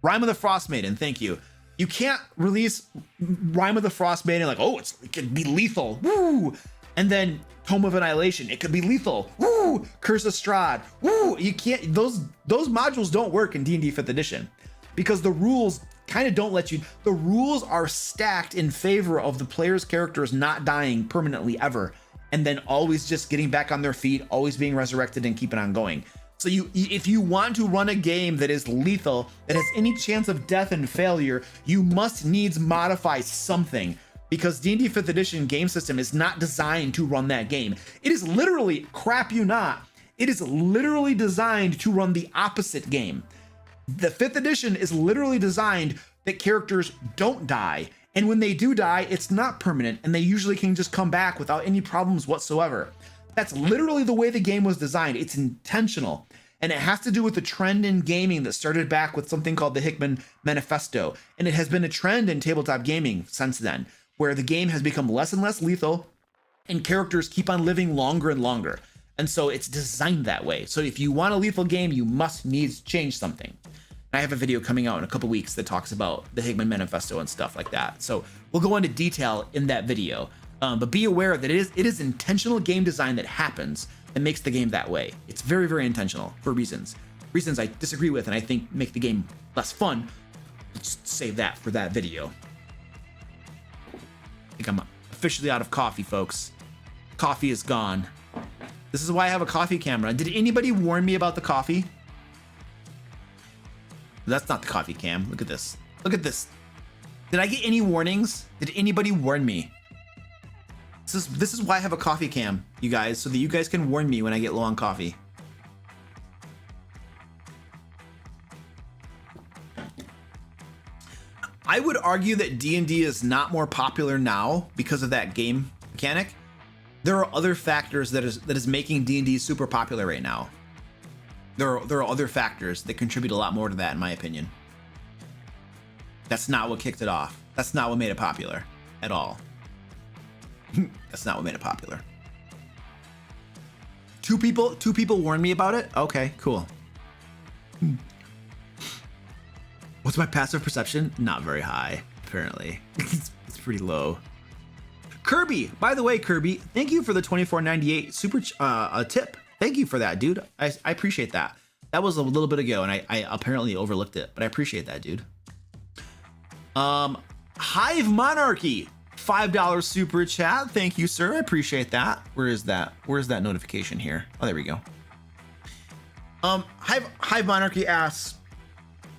Rime of the Frost Maiden. Thank you. You can't release Rime of the Frost Maiden like, oh, it could be lethal. Woo! And then Tome of Annihilation. It could be lethal. Woo! Curse of Strahd. Woo! You can't. Those modules don't work in D&D 5th edition because the rules kind of don't let you. The rules are stacked in favor of the player's characters not dying permanently ever, and then always just getting back on their feet, always being resurrected and keeping on going. So if you want to run a game that is lethal, that has any chance of death and failure, you must needs modify something, because D&D 5th edition game system is not designed to run that game. It is literally, crap you not, it is literally designed to run the opposite game. The 5th edition is literally designed that characters don't die. And when they do die, it's not permanent, and they usually can just come back without any problems whatsoever. That's literally the way the game was designed. It's intentional. And it has to do with the trend in gaming that started back with something called the Hickman Manifesto. And it has been a trend in tabletop gaming since then, where the game has become less and less lethal, and characters keep on living longer and longer. And so it's designed that way. So if you want a lethal game, you must needs change something. I have a video coming out in a couple weeks that talks about the Hickman Manifesto and stuff like that. So we'll go into detail in that video. But be aware that it is intentional game design that happens and makes the game that way. It's very, very intentional for reasons I disagree with and I think make the game less fun. Let's save that for that video. I think I'm officially out of coffee, folks. Coffee is gone. This is why I have a coffee camera. Did anybody warn me about the coffee? That's not the coffee cam. Look at this. Look at this. Did I get any warnings? Did anybody warn me? This is why I have a coffee cam, you guys, so that you guys can warn me when I get low on coffee. I would argue that D&D is not more popular now because of that game mechanic. There are other factors that is making D&D super popular right now. There are other factors that contribute a lot more to that, in my opinion. That's not what kicked it off. That's not what made it popular at all. That's not what made it popular. Two people warned me about it? Okay, cool. What's my passive perception? Not very high, apparently. It's pretty low. Kirby, by the way, Kirby, thank you for the $24.98 super tip. Thank you for that, dude. I appreciate that. That was a little bit ago, and I apparently overlooked it, but I appreciate that, dude. Hive Monarchy, $5 super chat. Thank you, sir. I appreciate that. Where is that? Where's that notification here? Oh, there we go. Hive Monarchy asks,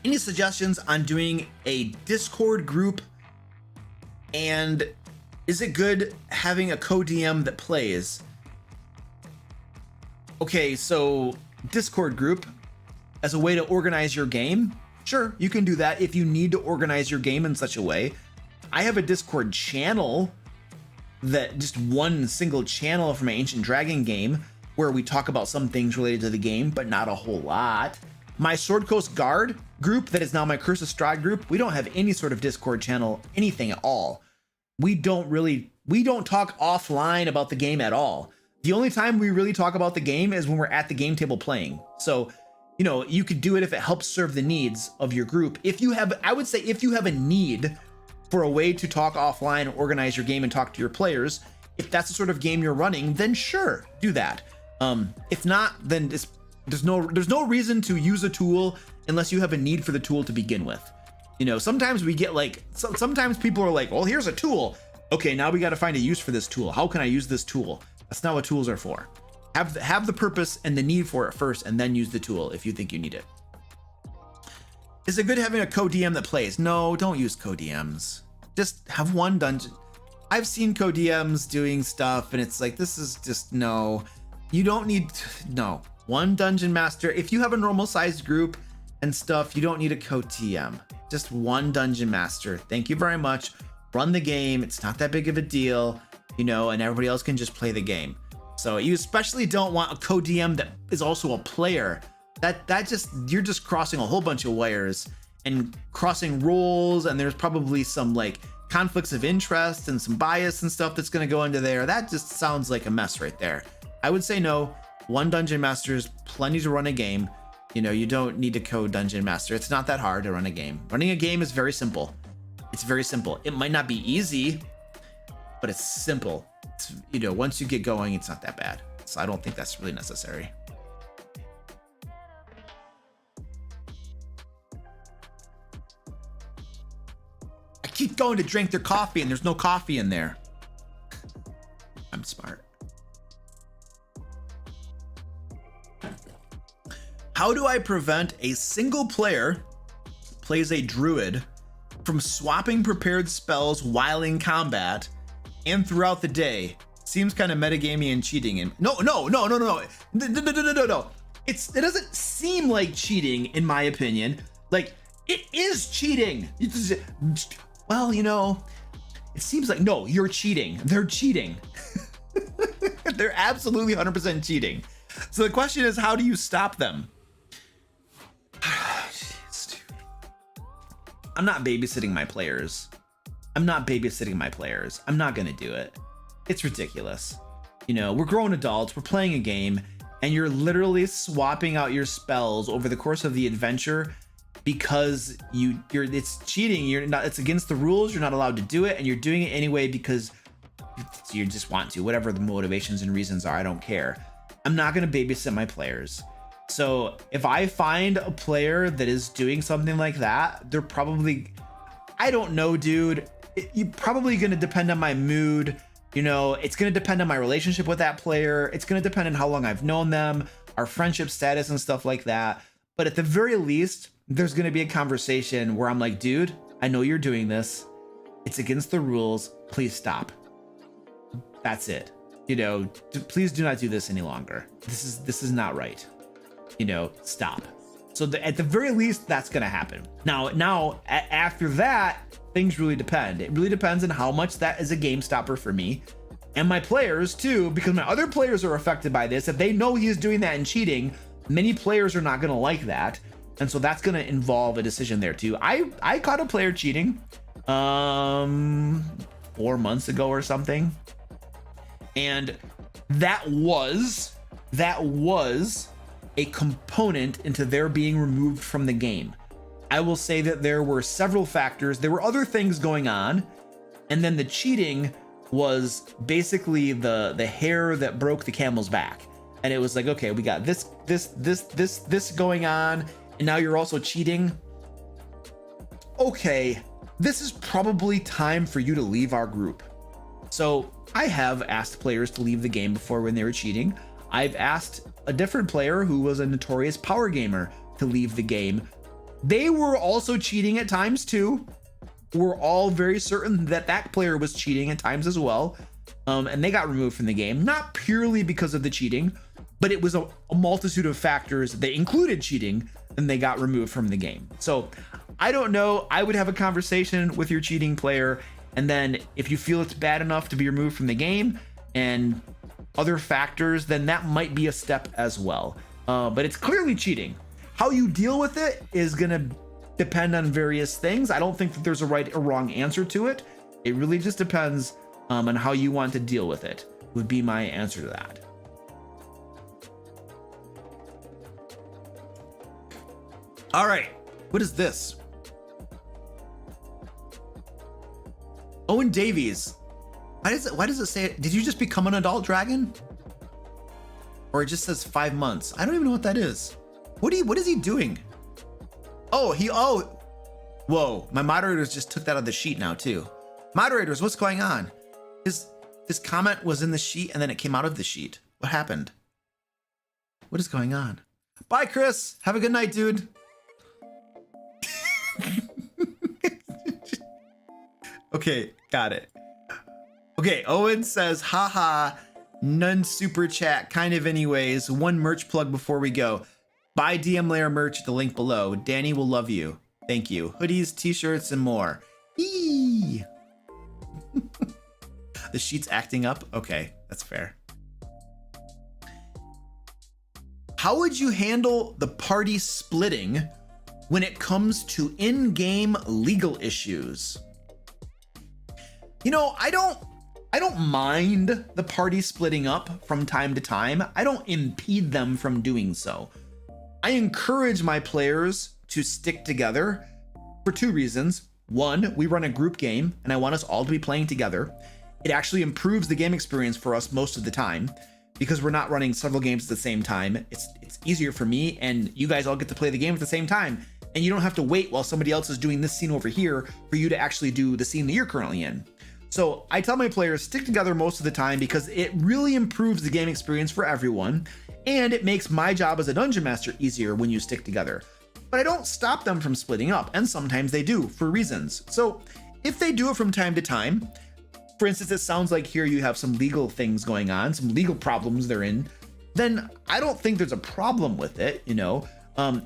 any suggestions on doing a Discord group? And is it good having a co-DM that plays? Okay, so Discord group as a way to organize your game. Sure, you can do that if you need to organize your game in such a way. I have a Discord channel, that just one single channel from my Ancient Dragon game where we talk about some things related to the game, but not a whole lot. My Sword Coast Guard group, that is now my Curse of Strahd group, we don't have any sort of Discord channel, anything at all. We don't talk offline about the game at all. The only time we really talk about the game is when we're at the game table playing. So, you know, you could do it if it helps serve the needs of your group. If you have, I would say if you have a need for a way to talk offline, organize your game and talk to your players, if that's the sort of game you're running, then sure, do that. If not, then there's no reason to use a tool unless you have a need for the tool to begin with. You know, sometimes we get like, sometimes people are like, well, here's a tool. Okay, now we got to find a use for this tool. How can I use this tool? That's not what tools are for. Have the purpose and the need for it first, and then use the tool if you think you need it. Is it good having a co-DM that plays? No, don't use co-DMs. Just have one dungeon. I've seen co-DMs doing stuff, and it's like, this is just, no. You don't need, no. One dungeon master. If you have a normal sized group and stuff, you don't need a co-DM. Just one dungeon master. Thank you very much. Run the game. It's not that big of a deal, you know, and everybody else can just play the game. So you especially don't want a co-DM that is also a player. That just, you're just crossing a whole bunch of wires and crossing roles, and there's probably some like conflicts of interest and some bias and stuff that's going to go into there. That just sounds like a mess right there. I would say no. One dungeon master is plenty to run a game. You know, you don't need a co-dungeon master. It's not that hard to run a game. Running a game is very simple. It's very simple. It might not be easy, but it's simple. It's, you know, once you get going, it's not that bad. So I don't think that's really necessary. I keep going to drink their coffee and there's no coffee in there. I'm smart. How do I prevent a single player plays a druid from swapping prepared spells while in combat and throughout the day? Seems kind of metagamey and cheating. And no. It doesn't seem like cheating, in my opinion. Like, it is cheating. Well, you know, it seems like, no, you're cheating. They're cheating. They're absolutely 100% cheating. So the question is, how do you stop them? Jeez, dude. I'm not babysitting my players. I'm not gonna do it. It's ridiculous. You know, we're grown adults, we're playing a game, and you're literally swapping out your spells over the course of the adventure because it's cheating. It's against the rules. You're not allowed to do it, and you're doing it anyway because you just want to. Whatever the motivations and reasons are, I don't care. I'm not gonna babysit my players. So if I find a player that is doing something like that, they're probably, I don't know, dude. You're probably going to depend on my mood. You know, it's going to depend on my relationship with that player. It's going to depend on how long I've known them, our friendship status and stuff like that. But at the very least, there's going to be a conversation where I'm like, dude, I know you're doing this. It's against the rules. Please stop. That's it. You know, please do not do this any longer. This is not right. You know, stop. So at the very least, that's going to happen. Now, after that, things really depend. It really depends on how much that is a game stopper for me and my players too, because my other players are affected by this. If they know he is doing that and cheating, many players are not going to like that. And so that's going to involve a decision there too. I caught a player cheating 4 months ago or something. And that was a component into their being removed from the game. I will say that there were several factors. There were other things going on, and then the cheating was basically the hair that broke the camel's back. And it was like, okay, we got this going on, and now you're also cheating. Okay, this is probably time for you to leave our group. So I have asked players to leave the game before when they were cheating. I've asked a different player who was a notorious power gamer to leave the game. They were also cheating at times too. We're all very certain that that player was cheating at times as well. And they got removed from the game, not purely because of the cheating, but it was a multitude of factors that included cheating, and they got removed from the game. So I don't know. I would have a conversation with your cheating player, and then if you feel it's bad enough to be removed from the game and other factors, then that might be a step as well. But it's clearly cheating. How you deal with it is gonna depend on various things. I don't think that there's a right or wrong answer to it. It really just depends on how you want to deal with it, would be my answer to that. All right, what is this? Owen Davies. Why does it say, did you just become an adult dragon? Or it just says 5 months. I don't even know what that is. What is he doing? Oh, whoa, my moderators just took that out of the sheet now too. Moderators, what's going on? His comment was in the sheet and then it came out of the sheet. What happened? What is going on? Bye, Chris. Have a good night, dude. Okay, got it. Okay, Owen says, haha, none super chat, kind of anyways. One merch plug before we go. Buy DM Lair merch at the link below. Danny will love you. Thank you. Hoodies, t-shirts, and more. Eee! The sheet's acting up? Okay, that's fair. How would you handle the party splitting when it comes to in-game legal issues? You know, I don't mind the party splitting up from time to time. I don't impede them from doing so. I encourage my players to stick together for 2 reasons. 1, we run a group game and I want us all to be playing together. It actually improves the game experience for us most of the time because we're not running several games at the same time. It's easier for me and you guys all get to play the game at the same time, and you don't have to wait while somebody else is doing this scene over here for you to actually do the scene that you're currently in. So I tell my players stick together most of the time because it really improves the game experience for everyone, and it makes my job as a dungeon master easier when you stick together. But I don't stop them from splitting up, and sometimes they do for reasons. So if they do it from time to time, for instance, it sounds like here you have some legal things going on, some legal problems they're in, then I don't think there's a problem with it, you know.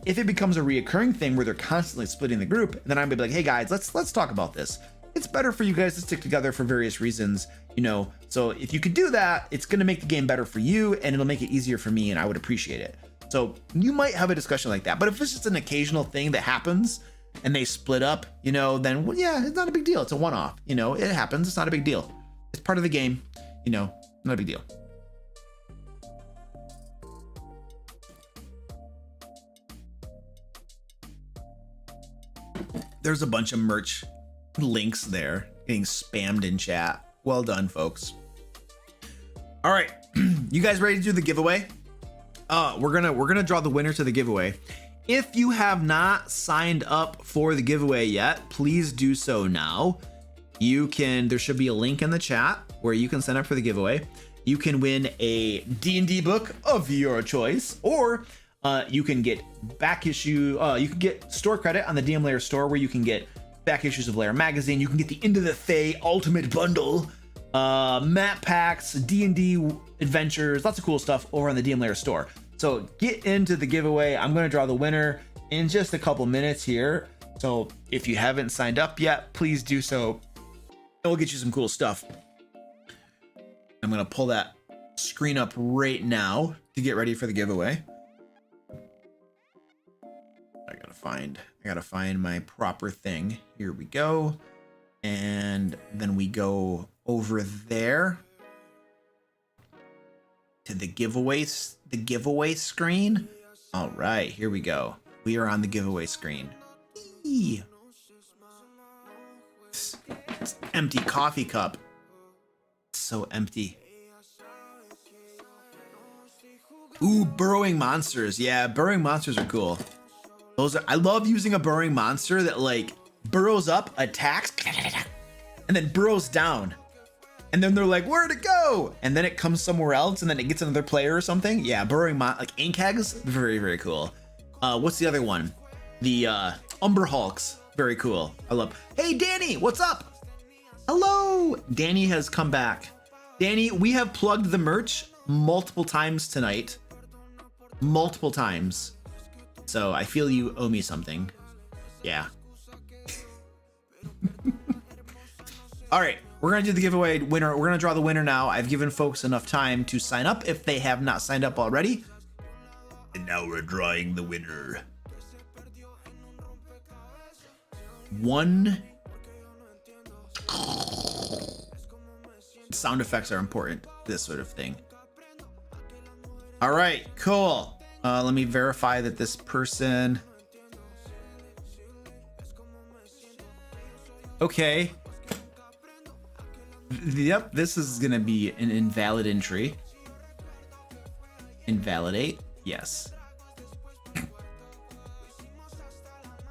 If it becomes a reoccurring thing where they're constantly splitting the group, then I'm gonna be like, hey guys, let's talk about this. It's better for you guys to stick together for various reasons, you know. So if you could do that, it's gonna make the game better for you and it'll make it easier for me, and I would appreciate it. So you might have a discussion like that, but if it's just an occasional thing that happens and they split up, you know, then well, yeah, it's not a big deal. It's a one-off, you know, it happens. It's not a big deal. It's part of the game, you know, not a big deal. There's a bunch of merch links there getting spammed in chat. Well done, folks. All right, you guys ready to do the giveaway? We're gonna draw the winner to the giveaway. If you have not signed up for the giveaway yet, please do so now. There should be a link in the chat where you can sign up for the giveaway. You can win a D&D book of your choice, or you can get back issue. You can get store credit on the DM Lair store, where you can get back issues of Lair magazine. You can get the Into the Thay Ultimate Bundle, map packs, D&D adventures, lots of cool stuff over on the DM Lair store. So get into the giveaway. I'm going to draw the winner in just a couple minutes here. So if you haven't signed up yet, please do so. And we'll get you some cool stuff. I'm going to pull that screen up right now to get ready for the giveaway. I gotta find my proper thing. Here we go. And then we go over there to the giveaway screen. All right, here we go. We are on the giveaway screen. Eee. It's empty coffee cup. It's so empty. Ooh, burrowing monsters. Yeah, burrowing monsters are cool. I love using a burrowing monster that like burrows up, attacks, and then burrows down. and then they're like, where'd it go? And then it comes somewhere else, and then it gets another player or something. Yeah, burrowing like ink kegs, very, very cool. What's the other one? The Umber Hulks, very cool. I love. Hey, Danny, what's up? Hello, Danny has come back. Danny, we have plugged the merch multiple times tonight. Multiple times. So I feel you owe me something. Yeah. All right, we're gonna do the giveaway winner. We're gonna draw the winner now. I've given folks enough time to sign up if they have not signed up already. And now we're drawing the winner. One. Sound effects are important, this sort of thing. All right, cool. Let me verify that this person. Okay. Yep, this is gonna be an invalid entry. Invalidate, yes.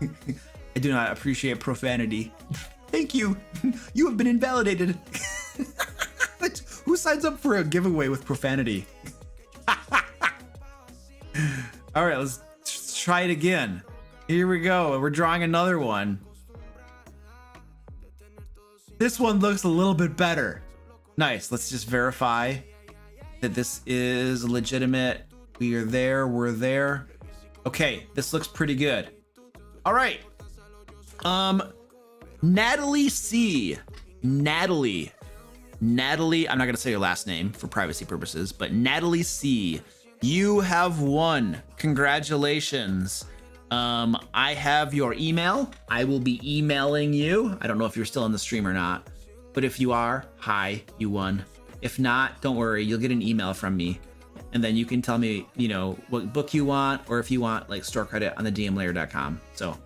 I do not appreciate profanity. Thank you. You have been invalidated. Who signs up for a giveaway with profanity? All right, let's try it again. Here we go. We're drawing another one. This one looks a little bit better. Nice. Let's just verify that this is legitimate. We are there. We're there. Okay, this looks pretty good. All right. Natalie C. Natalie, I'm not gonna say your last name for privacy purposes, but Natalie C. You have won. Congratulations. I have your email. I will be emailing you. I don't know if you're still in the stream or not, but if you are, hi, you won. If not, don't worry, you'll get an email from me. And then you can tell me, you know, what book you want, or if you want like store credit on the dmlair.com. So,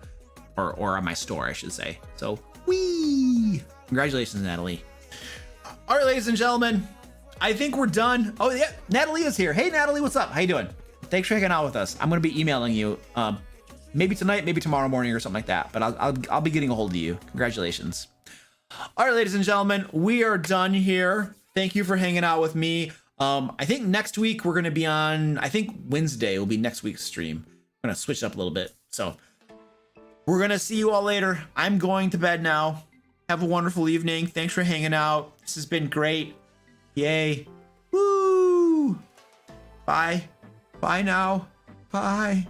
or on my store, I should say. So, whee! Congratulations, Natalie. All right, ladies and gentlemen, I think we're done. Oh yeah, Natalie is here. Hey, Natalie, what's up? How you doing? Thanks for hanging out with us. I'm gonna be emailing you, maybe tonight, maybe tomorrow morning or something like that. But I'll be getting a hold of you. Congratulations. All right, ladies and gentlemen, we are done here. Thank you for hanging out with me. I think next week we're gonna be on. I think Wednesday will be next week's stream. I'm gonna switch it up a little bit. So we're gonna see you all later. I'm going to bed now. Have a wonderful evening. Thanks for hanging out. This has been great. Yay. Woo. Bye. Bye now. Bye.